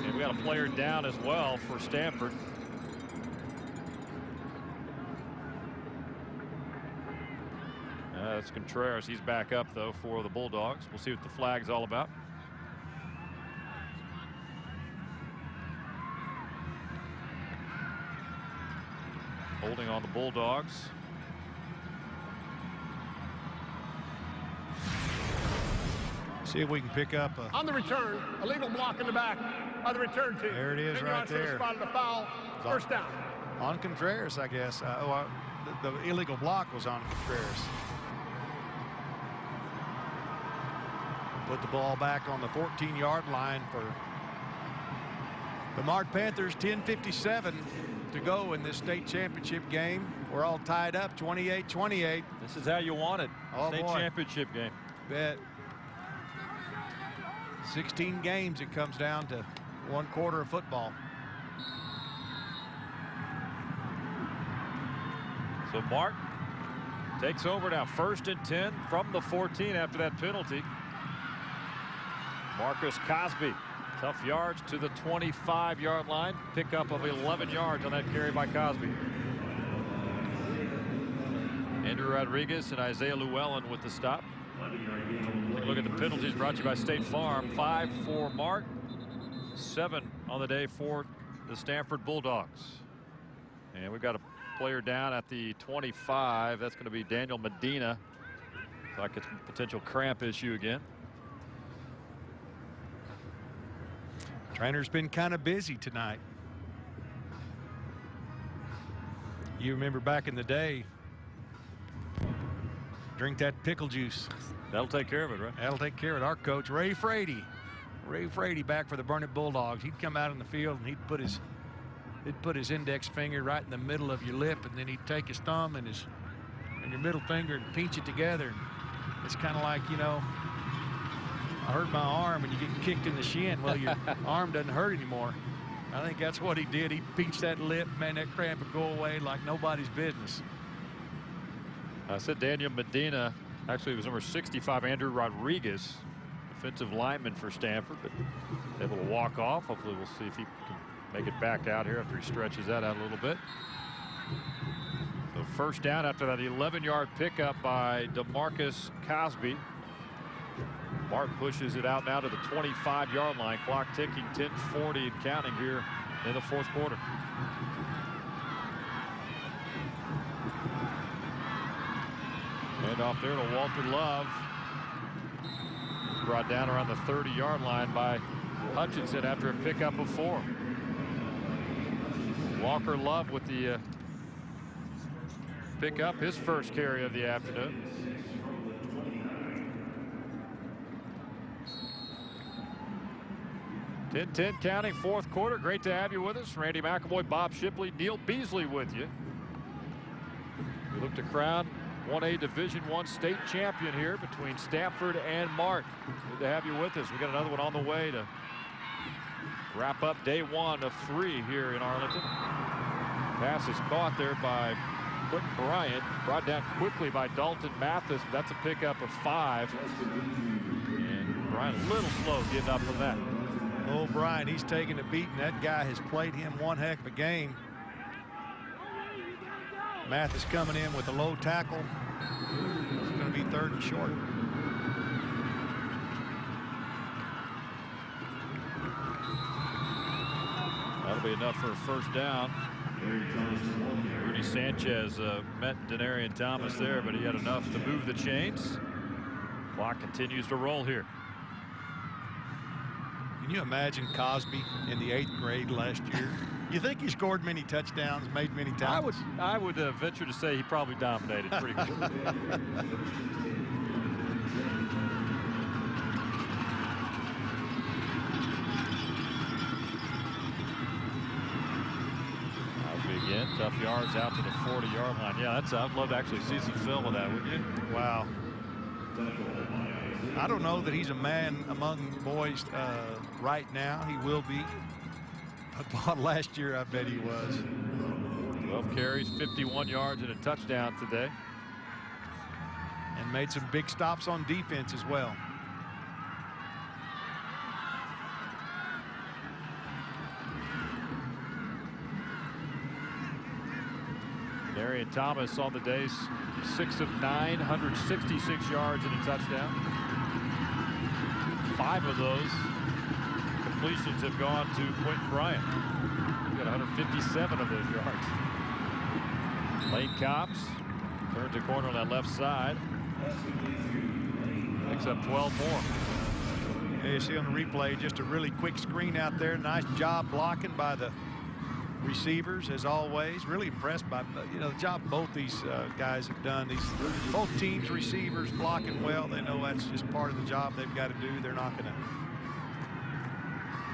And we got a player down as well for Stanford. That's Contreras. He's back up, though, for the Bulldogs. We'll see what the flag's all about. Holding on the Bulldogs. See if we can pick up on the return, illegal block in the back by the return team. There it is right there. Spotted a foul. First down. On Contreras, I guess. The illegal block was on Contreras. Put the ball back on the 14-yard line for the Mart Panthers. 10:57 to go in this state championship game. We're all tied up 28-28. This is how you want it. Oh, state boy. championship game. Bet. 16 games it comes down to one quarter of football. So Mart takes over now, 1st and 10 from the 14 after that penalty. Marcus Cosby, tough yards to the 25-yard line. Pickup of 11 yards on that carry by Cosby. Andrew Rodriguez and Isaiah Llewellyn with the stop. Take a look at the penalties brought to you by State Farm. 5 for Mart, 7 on the day for the Stamford Bulldogs. And we've got a player down at the 25. That's going to be Daniel Medina. Looks like it's a potential cramp issue again. Trainer's been kind of busy tonight. You remember back in the day, drink that pickle juice. That'll take care of it, right? That'll take care of it. Our coach, Ray Frady, back for the Burnett Bulldogs. He'd come out in the field and he'd put his index finger right in the middle of your lip, and then he'd take his thumb and your middle finger and pinch it together. It's kind of like, you know, I hurt my arm and you get kicked in the shin. Well, your arm doesn't hurt anymore. I think that's what he did. He pinched that lip, man, that cramp would go away like nobody's business. I said Daniel Medina. Actually, it was number 65, Andrew Rodriguez, defensive lineman for Stamford, but able to walk off. Hopefully we'll see if he can make it back out here after he stretches that out a little bit. So 1st down after that 11-yard pickup by DeMarcus Cosby. Mart pushes it out now to the 25-yard line. Clock ticking, 10:40 and counting here in the 4th quarter. And off there to Walter Love. Brought down around the 30-yard line by Hutchinson after a pickup of 4. Walker Love with the pickup, his first carry of the afternoon. .10 counting, 4th quarter. Great to have you with us. Randy McElvoy, Bob Shipley, Neil Beasley with you. We look to crown 1A Division I state champion here between Stamford and Mart. Good to have you with us. We got another one on the way to wrap up day 1 of 3 here in Arlington. Pass is caught there by Quentin Bryant, brought down quickly by Dalton Mathis. That's a pickup of 5. And Bryant a little slow getting up from that. Oh, Bryant, he's taking a beating. That guy has played him one heck of a game. Mathis coming in with a low tackle. It's going to be 3rd and short. That'll be enough for a 1st down. Rudy Sanchez met Denarian Thomas there, but he had enough to move the chains. Clock continues to roll here. Can you imagine Cosby in the 8th grade last year? You think he scored many touchdowns, made many tackles? I would venture to say he probably dominated pretty good. Again, tough yards out to the 40-yard line. Yeah, I'd love to actually see some film of that, wouldn't you? Wow. I don't know that he's a man among boys right now. He will be. But last year, I bet he was. 12 carries, 51 yards, and a touchdown today. And made some big stops on defense as well. Denarian Thomas on the day, 6 of 9, 166 yards and a touchdown. 5 of those completions have gone to Quentin Bryant. He got 157 of those yards. Lane Cobbs turns the corner on that left side. Picks up 12 more. You see on the replay just a really quick screen out there. Nice job blocking by the receivers, as always. Really impressed by the job both these guys have done. Both teams receivers blocking well. They know that's just part of the job they've got to do. They're not going to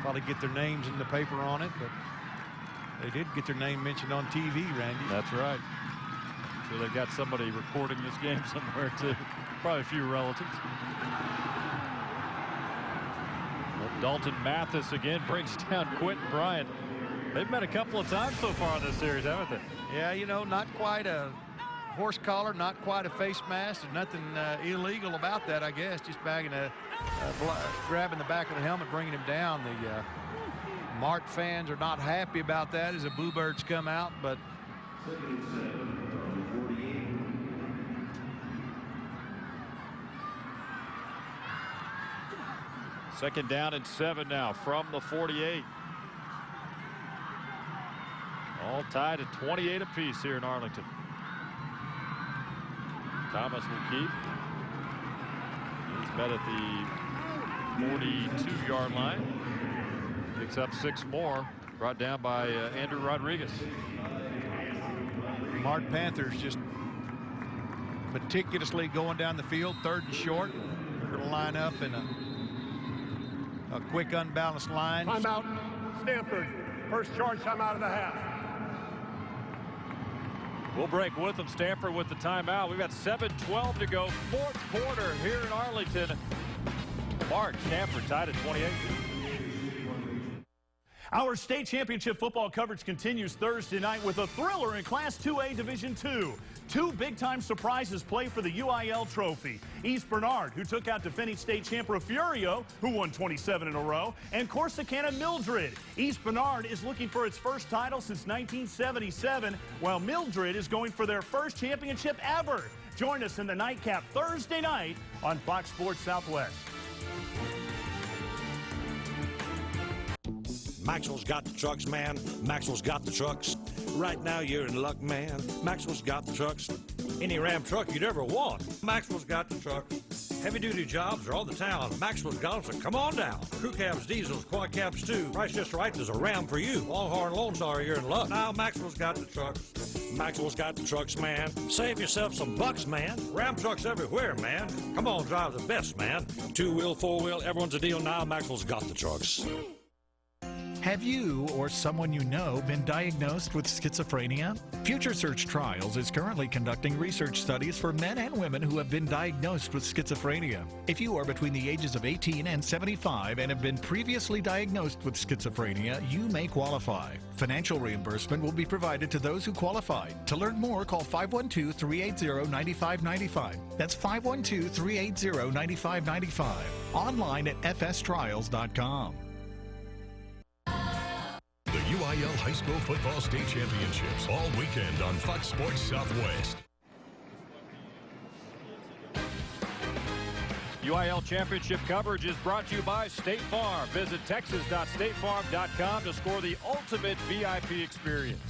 probably get their names in the paper on it, but they did get their name mentioned on TV, Randy. That's right. So they've got somebody recording this game somewhere too. Probably a few relatives. Well, Dalton Mathis again brings down Quentin Bryant. They've met a couple of times so far in this series, haven't they? Yeah, not quite a horse collar, not quite a face mask. There's nothing illegal about that, I guess. Just bagging grabbing the back of the helmet, bringing him down. The Mart fans are not happy about that as the Bluebirds come out, but second down and 7 now from the 48. All tied at 28 apiece here in Arlington. Thomas will keep. He's met at the 42-yard line. Picks up 6 more. Brought down by Andrew Rodriguez. Mart Panthers just meticulously going down the field, 3rd and short. They're going to line up in a quick unbalanced line. Timeout, Stamford. First charge timeout of the half. We'll break with them. Stamford with the timeout. We've got 7:12 to go. 4th quarter here in Arlington. Mart, Stamford tied at 28. Our state championship football coverage continues Thursday night with a thriller in Class 2A Division II. 2 big-time surprises play for the UIL trophy. East Bernard, who took out defending state champ Refugio, who won 27 in a row, and Corsicana Mildred. East Bernard is looking for its first title since 1977, while Mildred is going for their first championship ever. Join us in the nightcap Thursday night on Fox Sports Southwest. Maxwell's got the trucks, man. Maxwell's got the trucks. Right now you're in luck, man. Maxwell's got the trucks. Any Ram truck you'd ever want. Maxwell's got the trucks. Heavy-duty jobs are all the town. Maxwell's got them, so come on down. Crew cabs, diesels, quad cabs too. Price just right, there's a Ram for you. Longhorn Lone Star, you're in luck. Now Maxwell's got the trucks. Maxwell's got the trucks, man. Save yourself some bucks, man. Ram trucks everywhere, man. Come on, drive the best, man. 2-wheel, 4-wheel, everyone's a deal now. Maxwell's got the trucks. Have you or someone you know been diagnosed with schizophrenia? Future Search Trials is currently conducting research studies for men and women who have been diagnosed with schizophrenia. If you are between the ages of 18 and 75 and have been previously diagnosed with schizophrenia, you may qualify. Financial reimbursement will be provided to those who qualify. To learn more, call 512-380-9595. That's 512-380-9595. Online at fstrials.com. The UIL High School Football State Championships all weekend on Fox Sports Southwest. UIL Championship coverage is brought to you by State Farm. Visit texas.statefarm.com to score the ultimate VIP experience.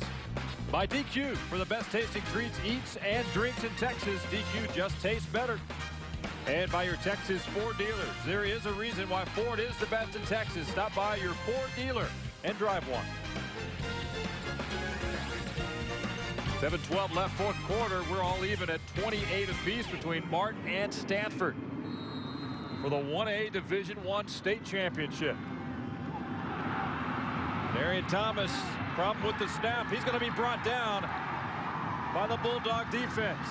By DQ, for the best tasting treats, eats, and drinks in Texas, DQ just tastes better. And by your Texas Ford dealers. There is a reason why Ford is the best in Texas. Stop by your Ford dealer and drive one. 7:12 left, 4th quarter. We're all even at 28 apiece between Mart and Stamford for the 1A Division I state championship. Darian Thomas, problem with the snap. He's going to be brought down by the Bulldog defense.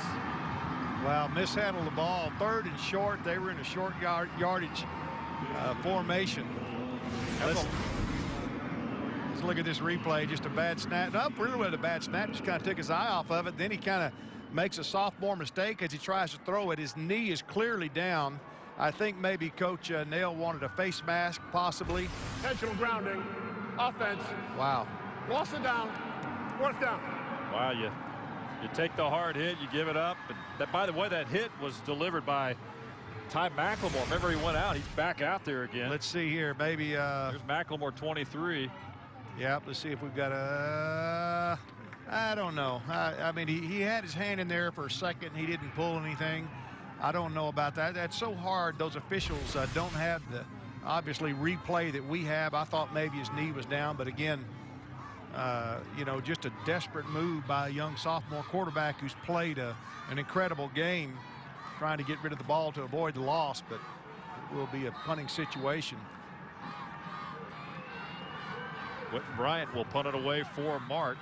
Well, mishandled the ball. 3rd and short. They were in a short yardage formation. Let's look at this replay. Just a bad snap. No, really wasn't a bad snap. Just kind of took his eye off of it. Then he kind of makes a sophomore mistake as he tries to throw it. His knee is clearly down. I think maybe Coach Nail wanted a face mask, possibly. Intentional grounding. Offense. Wow. Lost it down. 4th down. Wow, you take the hard hit, you give it up. And that, by the way, that hit was delivered by Ty McLemore. Remember, he went out. He's back out there again. Let's see here. Maybe. There's McLemore, 23. Yep, let's see if we've got a. I don't know. I mean, he had his hand in there for a second. He didn't pull anything. I don't know about that. That's so hard. Those officials don't have the, obviously, replay that we have. I thought maybe his knee was down, but again, you know, just a desperate move by a young sophomore quarterback who's played an incredible game, trying to get rid of the ball to avoid the loss, but it will be a punting situation. Quentin Bryant will punt it away for Mart.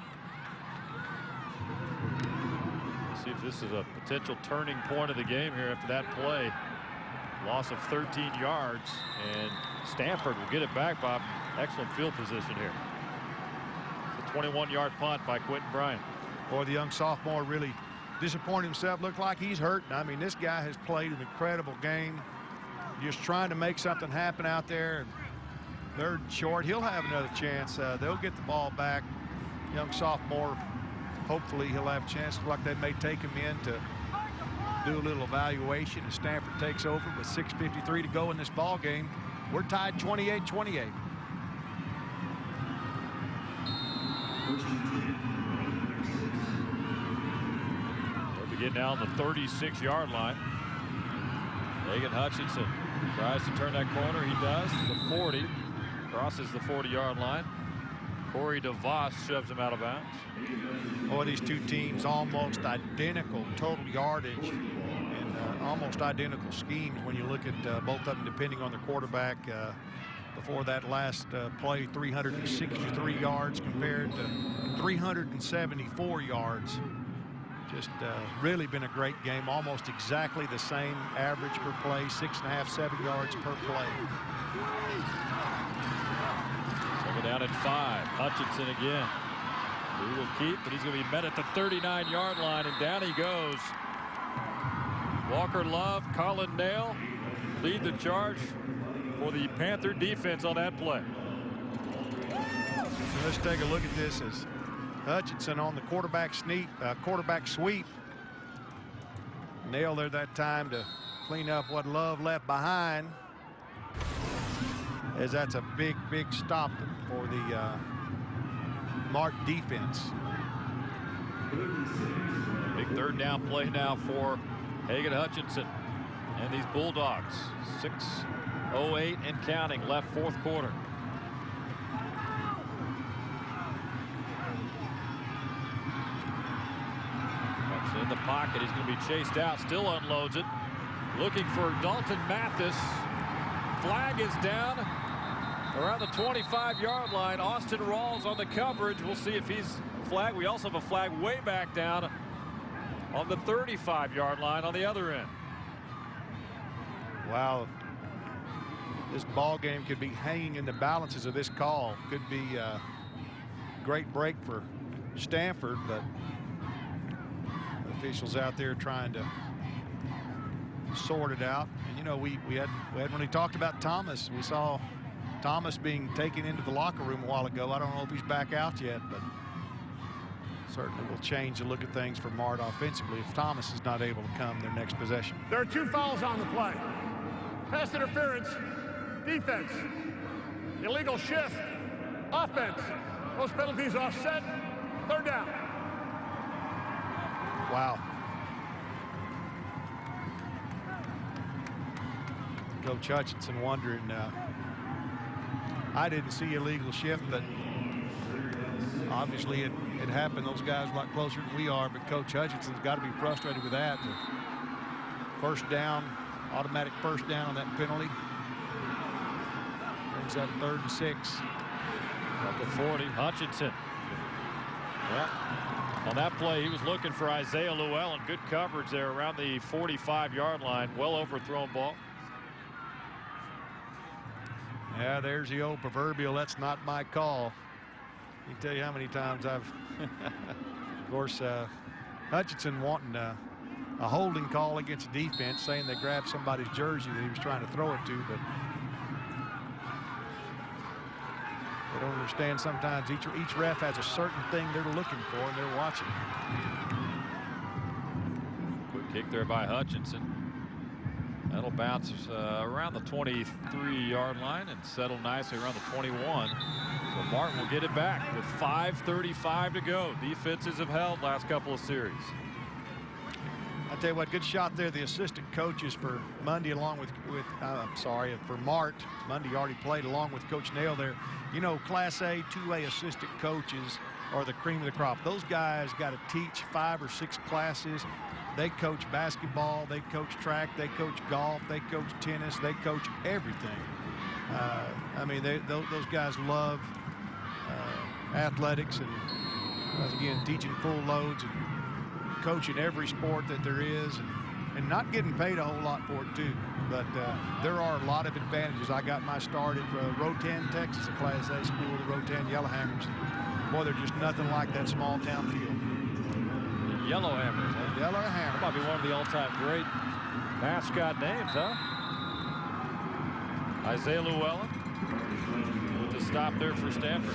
Let's see if this is a potential turning point of the game here after that play. Loss of 13 yards, and Stamford will get it back, Bob. Excellent field position here. It's a 21-yard punt by Quentin Bryant. Boy, the young sophomore really disappointed himself. Looked like he's hurt. I mean, this guy has played an incredible game, just trying to make something happen out there. Third and short. He'll have another chance. They'll get the ball back. Young sophomore, hopefully he'll have a chance. Look like they may take him in to do a little evaluation as Stamford takes over with 6:53 to go in this ball game. We're tied 28-28. We'll begin now on the 36-yard line. Hagan Hutchinson tries to turn that corner. He does to the 40. Crosses the 40-yard line. Corey DeVos shoves him out of bounds. Boy, these two teams almost identical total yardage and almost identical schemes when you look at both of them depending on the quarterback. Before that last play, 363 yards compared to 374 yards. Just really been a great game. Almost exactly the same average per play, 6.5, 7 yards per play. Second down at 5. Hutchinson again. He will keep, but he's going to be met at the 39-yard line, and down he goes. Walker Love, Colin Nail lead the charge for the Panther defense on that play. Let's take a look at this as Hutchinson on the quarterback sweep. Nail there that time to clean up what Love left behind, as that's a big stop for the Mart defense. Big third down play now for Hagan Hutchinson and these Bulldogs. 6:08 and counting left, fourth quarter. That's in the pocket. He's going to be chased out. Still unloads it. Looking for Dalton Mathis. Flag is down around the 25-yard line. Austin Rawls on the coverage. We'll see if he's flagged. We also have a flag way back down on the 35-yard line on the other end. Wow. This ball game could be hanging in the balances of this call. Could be a great break for Stamford, but officials out there trying to sort it out. And you know, we had when we talked about Thomas, we saw Thomas being taken into the locker room a while ago. I don't know if he's back out yet, but certainly will change the look of things for Mart offensively if Thomas is not able to come their next possession. There are 2 fouls on the play. Pass interference, defense, illegal shift, offense. Those penalties offset. Third down. Wow. Coach Hutchinson wondering, I didn't see illegal shift, but obviously it happened. Those guys a lot closer than we are, but Coach Hutchinson's got to be frustrated with that. The first down, automatic first down on that penalty. Brings up 3rd and 6. Up to 40, Hutchinson. Yeah. On that play, he was looking for Isaiah Llewellyn. Good coverage there around the 45-yard line. Well overthrown ball. Yeah, there's the old proverbial, that's not my call. I can tell you how many times I've, of course, Hutchinson wanting a holding call against the defense, saying they grabbed somebody's jersey that he was trying to throw it to, but they don't understand sometimes each ref has a certain thing they're looking for and they're watching. Quick kick there by Hutchinson. That'll bounce around the 23-yard line and settle nicely around the 21. So Martin will get it back with 5:35 to go. Defenses have held last couple of series. I tell you what, good shot there. The assistant coaches for Monday, along with for Mart. Monday already played along with Coach Nail there. You know, Class A, 2A assistant coaches are the cream of the crop. Those guys got to teach 5 or 6 classes. They coach basketball, they coach track, they coach golf, they coach tennis, they coach everything. I mean, those guys love athletics and, again, teaching full loads and coaching every sport that there is, and not getting paid a whole lot for it too. But there are a lot of advantages. I got my start at Rotan, Texas, a Class A school, the Rotan Yellowhammers. Boy, they're just nothing like that small town field. The Yellowhammers, huh? Yellowhammer. That might be one of the all-time great mascot names, huh? Isaiah Llewellyn with the stop there for Stamford.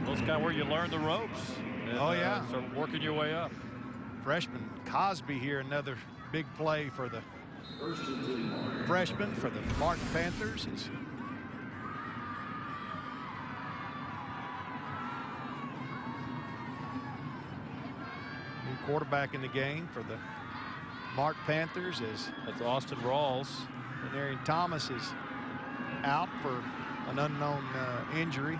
Well, it's kind of where you learn the ropes. And, start working your way up. Freshman Cosby here, another big play for the freshman for the Mart Panthers. New quarterback in the game for the Mart Panthers that's Austin Rawls. And Arian Thomas is out for an unknown injury.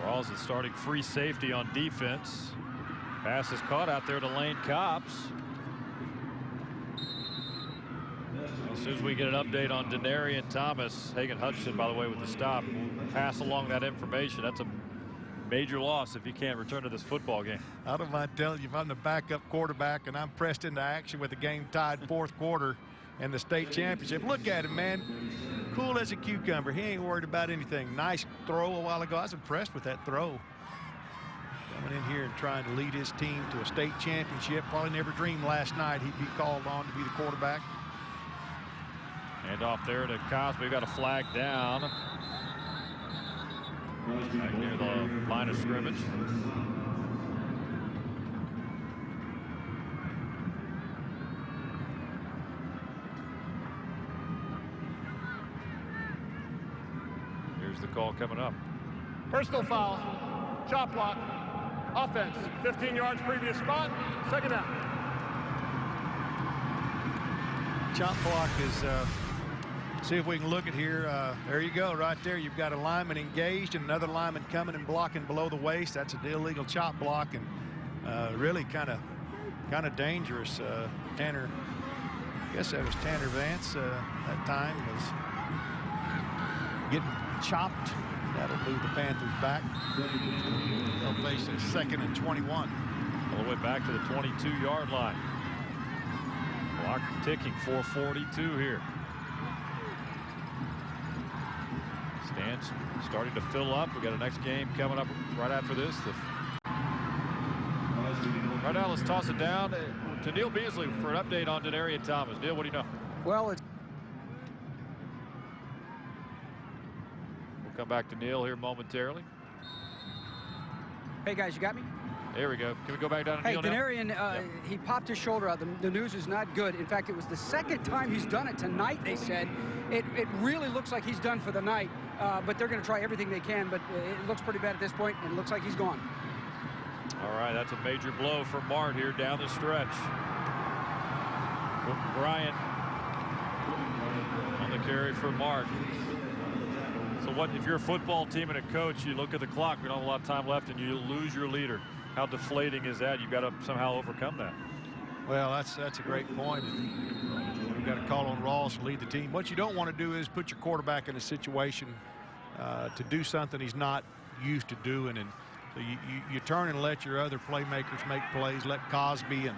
Rawls is starting free safety on defense. Pass is caught out there to Lane Copps. As soon as we get an update on Denarian Thomas, Hagan Hutchinson, by the way, with the stop, will pass along that information. That's a major loss if he can't return to this football game. I don't mind telling you, if I'm the backup quarterback and I'm pressed into action with the game tied 4th quarter and the state championship, look at him, man. Cool as a cucumber. He ain't worried about anything. Nice throw a while ago. I was impressed with that throw. Coming in here and trying to lead his team to a state championship. Probably never dreamed last night he'd be called on to be the quarterback. And off there to Cosby. Got a flag down. Right near the line of scrimmage. Here's the call coming up. Personal foul, chop block, offense, 15 yards previous spot, 2nd down. Chop block is, see if we can look at here. There you go, right there. You've got a lineman engaged and another lineman coming and blocking below the waist. That's an illegal chop block, and really kind of dangerous. Tanner, I guess that was Tanner Vance that time, was getting chopped. That'll move the Panthers back. They'll face a 2nd and 21. All the way back to the 22-yard line. Clock ticking, 4:42 here. Stands starting to fill up. We got a next game coming up right after this. Right now, let's toss it down to Neil Beasley for an update on Denarian Thomas. Neil, what do you know? Well, it's Come back to Neil here momentarily. Hey guys, you got me? There we go. Can we go back down to Neil now? Denarian, he popped his shoulder out. The news is not good. In fact, it was the 2nd time he's done it tonight, they said. It really looks like he's done for the night, but they're going to try everything they can, but it looks pretty bad at this point, and it looks like he's gone. All right, that's a major blow for Mart here down the stretch. Bryant on the carry for Mart. So what if you're a football team and a coach, you look at the clock, we don't have a lot of time left, and you lose your leader. How deflating is that? You've got to somehow overcome that. Well, that's a great point. And we've got to call on Rawls to lead the team. What you don't want to do is put your quarterback in a situation to do something he's not used to doing. And so you turn and let your other playmakers make plays. Let Cosby and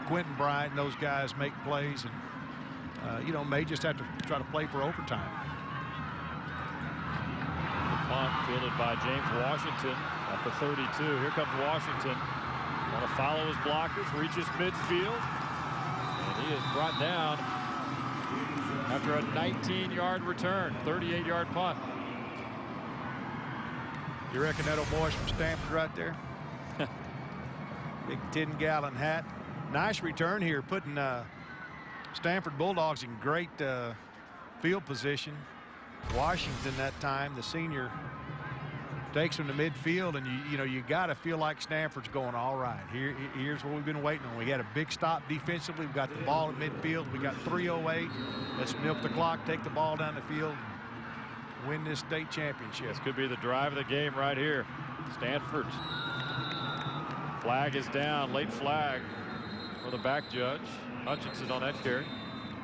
Quentin Bryant and those guys make plays. And, you know, may just have to try to play for overtime. Punt fielded by James Washington at the 32. Here comes Washington. Want to follow his blockers, reaches midfield, and he is brought down after a 19-yard return, 38-yard punt. You reckon that old boy's from Stamford right there? Big 10-gallon hat. Nice return here, putting Stamford Bulldogs in great field position. Washington that time, the senior takes them to midfield, and you got to feel like Stanford's going, all right, here's what we've been waiting on. We had a big stop defensively. We've got the ball at midfield. We got 3:08. Let's milk the clock, take the ball down the field, and win this state championship. This could be the drive of the game right here. Stanford. Flag is down. Late flag for the back judge. Hutchinson on that carry.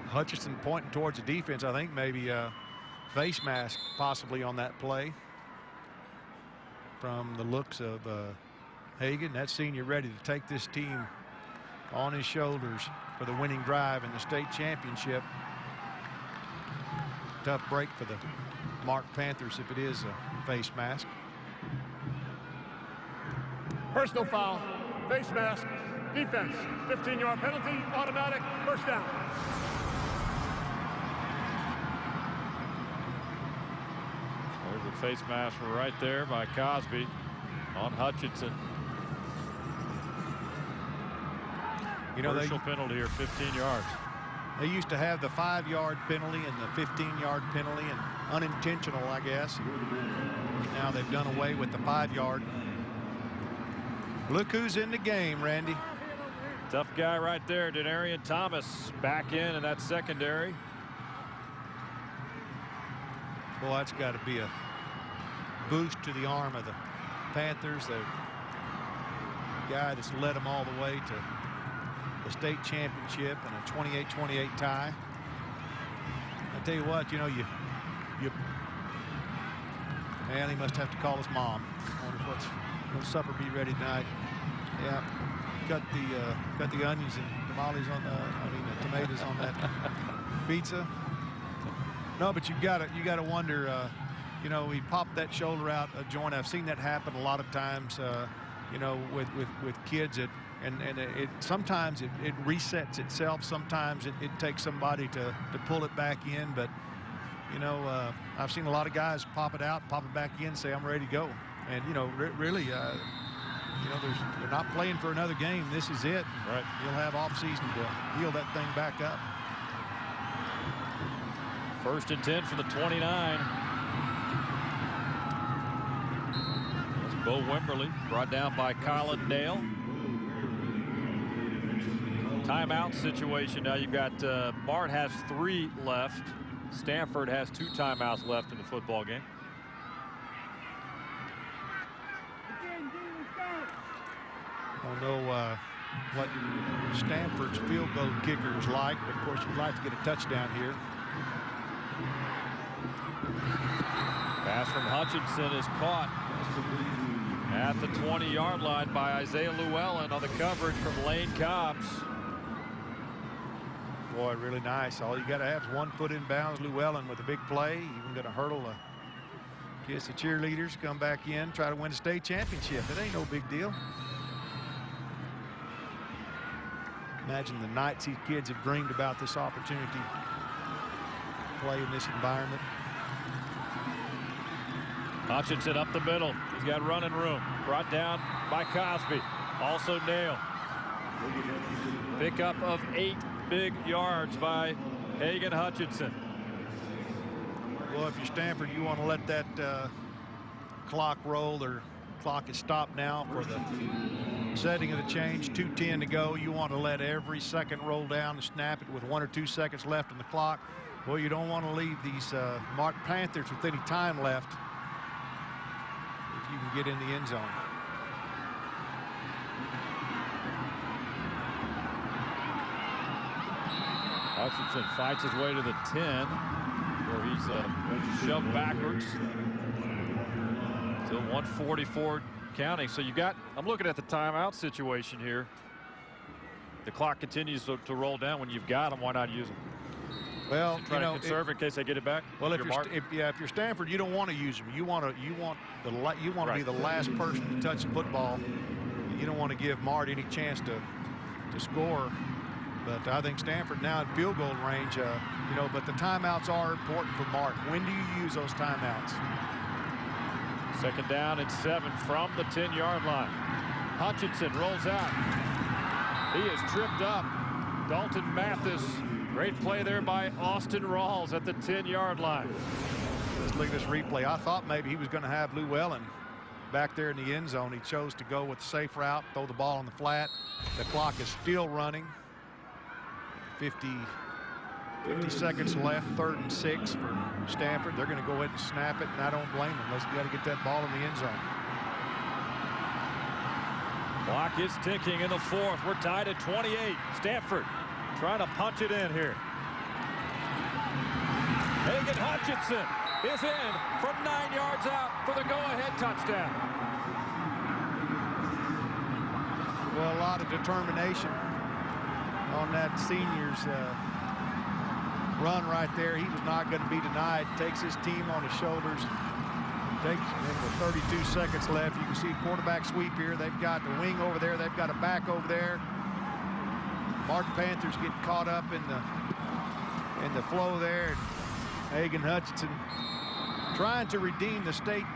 Hutchinson pointing towards the defense. I think maybe face mask possibly on that play. From the looks of Hagan, that senior ready to take this team on his shoulders for the winning drive in the state championship. Tough break for the Mart Panthers if it is a face mask. Personal foul, face mask, defense, 15-yard penalty, automatic, first down. There's a face mask right there by Cosby on Hutchinson. Crucial penalty here, 15 yards. They used to have the 5-yard penalty and the 15-yard penalty, and unintentional, I guess. Now they've done away with the 5-yard. Look who's in the game, Randy. Tough guy right there, Denarian Thomas, back in that secondary. Boy, that's got to be a boost to the arm of the Panthers. The guy that's led them all the way to the state championship and a 28-28 tie. I tell you what, man, he must have to call his mom. I wonder what's supper be ready tonight. Yeah, got the onions and tamales on the tomatoes on that pizza. No, but you gotta wonder. He popped that shoulder out a joint. I've seen that happen a lot of times. With kids and it sometimes it resets itself. Sometimes it takes somebody to pull it back in. But I've seen a lot of guys pop it out, pop it back in, say I'm ready to go. And really, they're not playing for another game. This is it. Right. You'll have off season to heal that thing back up. 1st and 10 for the 29. That's Bo Wimberly, brought down by Colin Dale. Timeout situation now. You've got Mart has 3 left. Stamford has 2 timeouts left in the football game. I don't know what Stanford's field goal kicker is like, but of course you'd like to get a touchdown here. Pass from Hutchinson is caught at the 20-yard line by Isaiah Llewellyn on the coverage from Lane Cobbs. Boy, really nice. All you got to have is 1 foot in bounds. Llewellyn with a big play, even going to hurdle kiss the cheerleaders, come back in, try to win a state championship. It ain't no big deal. Imagine the nights these kids have dreamed about this opportunity to play in this environment. Hutchinson up the middle. He's got running room. Brought down by Cosby. Also Nail. Pickup of 8 big yards by Hagan Hutchinson. Well, if you're Stanford, you want to let that clock roll. Their clock is stopped now for the setting of the change. 2:10 to go. You want to let every second roll down and snap it with 1 or 2 seconds left on the clock. Well, you don't want to leave these Mart Panthers with any time left if you can get in the end zone. Hutchinson fights his way to the 10, where he's shoved backwards. Still 1:44 counting. So you got, I'm looking at the timeout situation here. The clock continues to roll down. When you've got them, why not use them? Well, try to conserve in case they get it back. Well, if you're Stanford, you don't want to use them. You want to be the last person to touch the football. You don't want to give Mart any chance to score. But I think Stanford now in field goal range. But the timeouts are important for Mart. When do you use those timeouts? 2nd down and 7 from the 10-yard line. Hutchinson rolls out. He is tripped up. Dalton Mathis. Great play there by Austin Rawls at the 10-yard line. Let's look at this replay. I thought maybe he was going to have Llewellyn back there in the end zone. He chose to go with the safe route, throw the ball on the flat. The clock is still running. 50 seconds left, 3rd and 6 for Stamford. They're going to go ahead and snap it, and I don't blame them. Let's got to get that ball in the end zone. Clock is ticking in the 4th. We're tied at 28. Stamford trying to punch it in here. Hagan Hutchinson is in from 9 yards out for the go-ahead touchdown. Well, a lot of determination on that senior's run right there. He was not going to be denied. Takes his team on his shoulders. Takes with 32 seconds left. You can see quarterback sweep here. They've got the wing over there. They've got a back over there. Mart Panthers getting caught up in the flow there. Hagan Hutchinson trying to redeem the state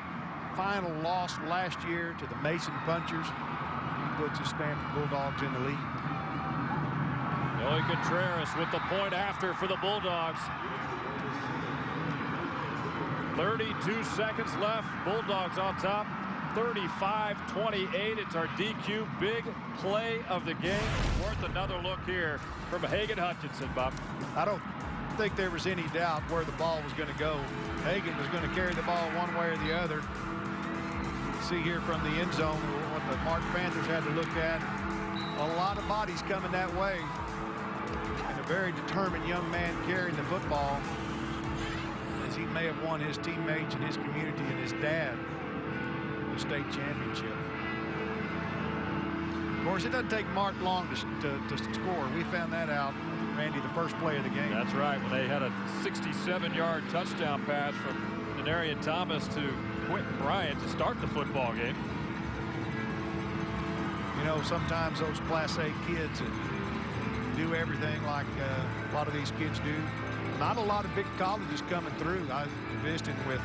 final loss last year to the Mason Punchers. He puts the Stanford Bulldogs in the lead. Joey Contreras with the point after for the Bulldogs. 32 seconds left. Bulldogs on top. 35-28. It's our DQ big play of the game. Worth another look here from Hagan Hutchinson, Bob. I don't think there was any doubt where the ball was going to go. Hagan was going to carry the ball one way or the other. See here from the end zone what the Mart Panthers had to look at. A lot of bodies coming that way. And a very determined young man carrying the football, as he may have won his teammates and his community and his dad the state championship. Of course, it doesn't take Mart long to score. We found that out, Randy, the first play of the game. That's right, when they had a 67-yard touchdown pass from Denarian Thomas to Quentin Bryant to start the football game. You know, sometimes those Class A kids do everything like a lot of these kids do. Not a lot of big colleges coming through. I visited with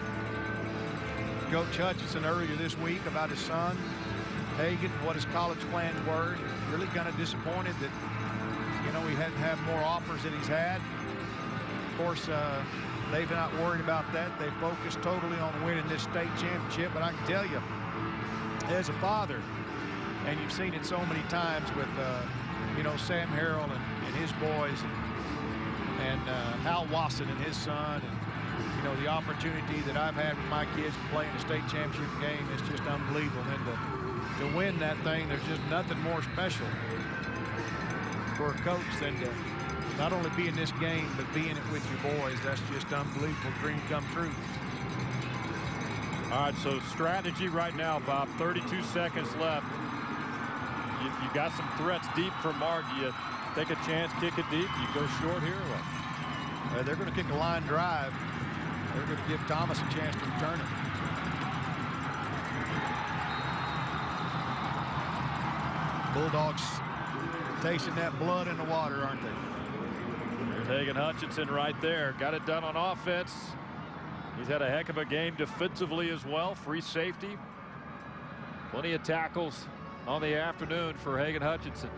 Coach Hutchinson earlier this week about his son, Hagan, what his college plans were. Really kind of disappointed that, you know, he hadn't had more offers than he's had. Of course, they've not worried about that. They focused totally on winning this state championship. But I can tell you, as a father, and you've seen it so many times with, you know, Sam Harrell and his boys, and Hal Wasson and his son, and you know, the opportunity that I've had with my kids to play in the state championship game is just unbelievable. And to win that thing, there's just nothing more special for a coach than to not only be in this game, but be in it with your boys. That's just unbelievable. Dream come true. All right, so strategy right now, Bob. 32 seconds left. You got some threats deep from Mart. Do you take a chance, kick it deep? You go short here or what? They're going to kick a line drive. They're going to give Thomas a chance to return it. Bulldogs tasting that blood in the water, aren't they? There's Hagan Hutchinson right there. Got it done on offense. He's had a heck of a game defensively as well. Free safety. Plenty of tackles on the afternoon for Hagan Hutchinson.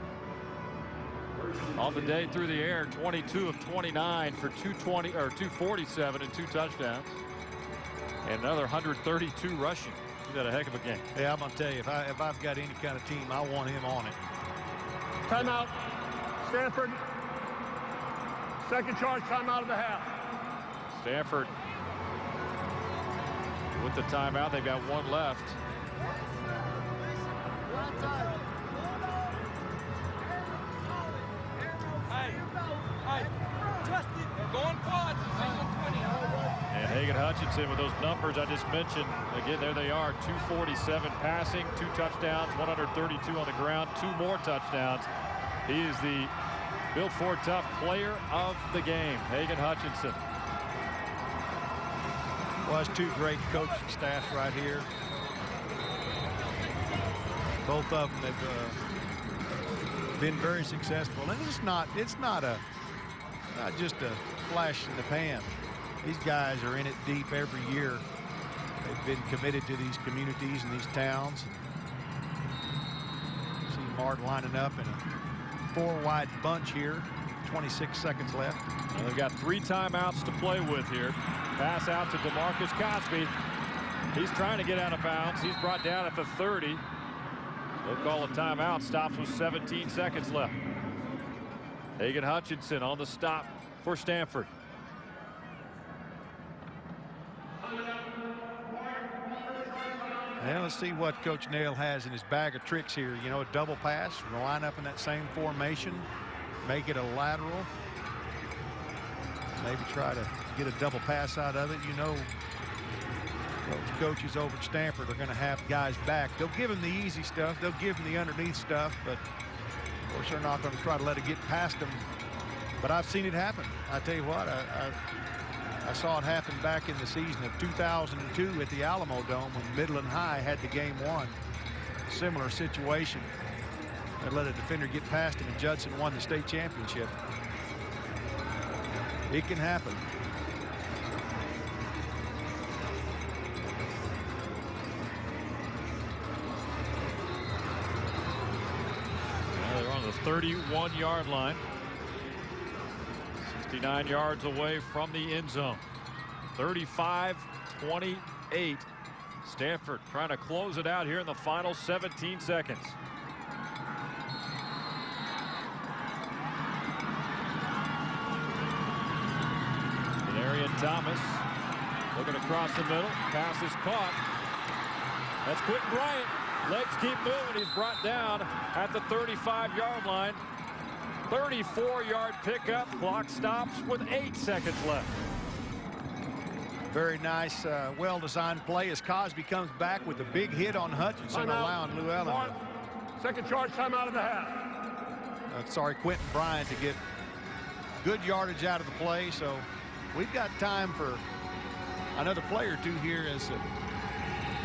On the day through the air, 22 of 29 for 247 and 2 touchdowns. And another 132 rushing. He's had a heck of a game. Yeah, I'm going to tell you, if I've got any kind of team, I want him on it. Timeout. Stanford. Second charge, timeout of the half. Stanford with the timeout. They've got one left. And Hagan Hutchinson with those numbers I just mentioned. Again, there they are. 247 passing, 2 touchdowns, 132 on the ground, 2 more touchdowns. He is the Built Ford Tough player of the game, Hagan Hutchinson. Well, it's 2 great coaching staffs right here. Both of them have been very successful, and it's not just a flash in the pan. These guys are in it deep every year. They've been committed to these communities and these towns. See Mart lining up in a 4-wide bunch here. 26 seconds left. Well, they've got 3 timeouts to play with here. Pass out to DeMarcus Cosby. He's trying to get out of bounds. He's brought down at the 30. They'll call a timeout. Stops with 17 seconds left. Hagan Hutchinson on the stop for Stamford. Well, let's see what Coach Nail has in his bag of tricks here. You know, a double pass, line up in that same formation, make it a lateral. Maybe try to get a double pass out of it. You know, those coaches over at Stamford are going to have guys back. They'll give them the easy stuff. They'll give them the underneath stuff, but of course they're not going to try to let it get past them. But I've seen it happen. I tell you what, I saw it happen back in the season of 2002 at the Alamo Dome when Midland High had the game won. Similar situation. They let a defender get past him, and Judson won the state championship. It can happen. Well, they're on the 31-yard line. 69 yards away from the end zone. 35-28. Stamford trying to close it out here in the final 17 seconds. Thomas looking across the middle. Pass is caught. That's Quentin Bryant. Legs keep moving. He's brought down at the 35-yard line. 34-yard pickup. Clock stops with 8 seconds left. Very nice, well-designed play as Cosby comes back with a big hit on Hutchinson, allowing Llewellyn. Second charge, timeout of the half. Sorry, Quentin Bryant to get good yardage out of the play. So we've got time for another play or two here as the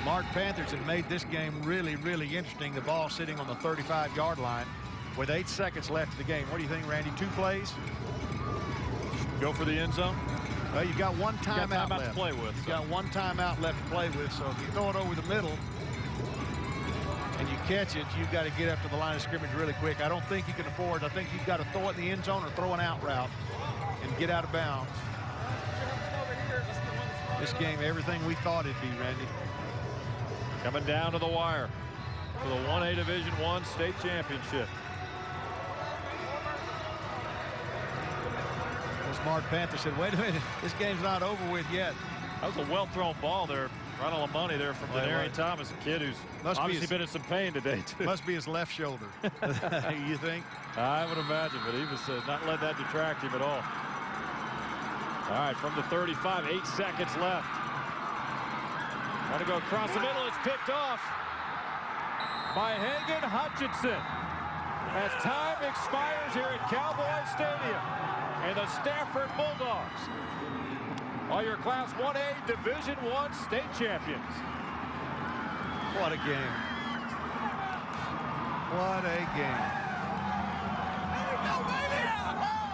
Mart Panthers have made this game really, really interesting. The ball sitting on the 35-yard line with 8 seconds left in the game. What do you think, Randy? 2 plays? Go for the end zone? Well, you got one timeout left to play with. You got one timeout left to play with. So if you throw it over the middle and you catch it, you've got to get up to the line of scrimmage really quick. I don't think you can afford. I think you've got to throw it in the end zone or throw an out route and get out of bounds. This game, everything we thought it'd be, Randy. Coming down to the wire for the 1A Division I state championship. This Mart Panther said, wait a minute, this game's not over with yet. That was a well-thrown ball there. Right on the money there from Denarian Thomas, a kid who's obviously been in some pain today, too. Must be his left shoulder. You think? I would imagine, but he was not letting that detract him at all. All right, from the 35, 8 seconds left. Trying to go across the middle. It's picked off by Hagan Hutchinson as time expires here at Cowboy Stadium. And the Stamford Bulldogs are your Class 1A Division I state champions. What a game. What a game.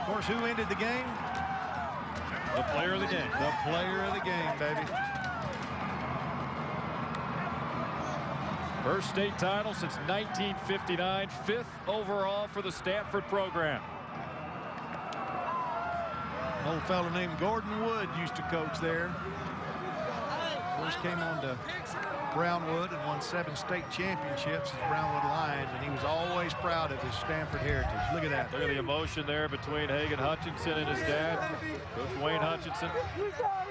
Of course, who ended the game? The player of the game. The player of the game, baby. First state title since 1959. 5th overall for the Stamford program. An old fellow named Gordon Wood used to coach there. First came on to Brownwood and won 7 state championships as Brownwood Lions, and he was always proud of his Stamford heritage. Look at that. Look at the emotion there between Hagan Hutchinson and his dad, Coach Wayne Hutchinson.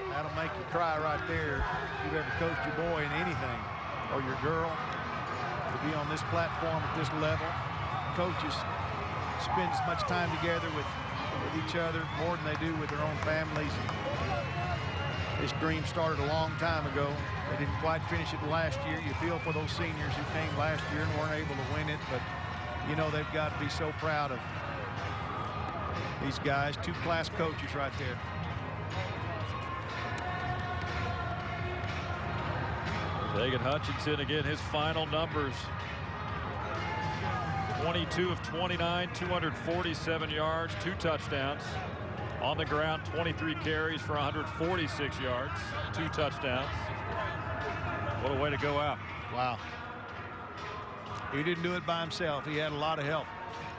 That'll make you cry right there. If you've ever coached your boy in anything, or your girl, to be on this platform at this level. Coaches spend as much time together with each other, more than they do with their own families. This dream started a long time ago. They didn't quite finish it last year. You feel for those seniors who came last year and weren't able to win it, but you know they've got to be so proud of these guys. 2-class coaches right there. Hagan Hutchinson again, his final numbers. 22 of 29, 247 yards, 2 touchdowns. On the ground, 23 carries for 146 yards, 2 touchdowns. What a way to go out. Wow. He didn't do it by himself. He had a lot of help.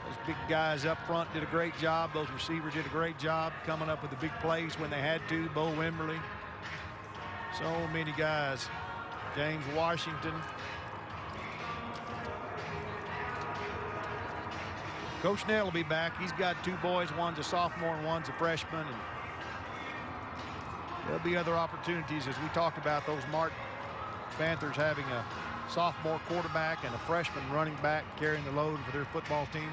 Those big guys up front did a great job. Those receivers did a great job coming up with the big plays when they had to. Bo Wimberly. So many guys James Washington. Coach Nail will be back. He's got 2 boys. One's a sophomore and one's a freshman. And there'll be other opportunities, as we talked about, those Mart Panthers having a sophomore quarterback and a freshman running back carrying the load for their football team.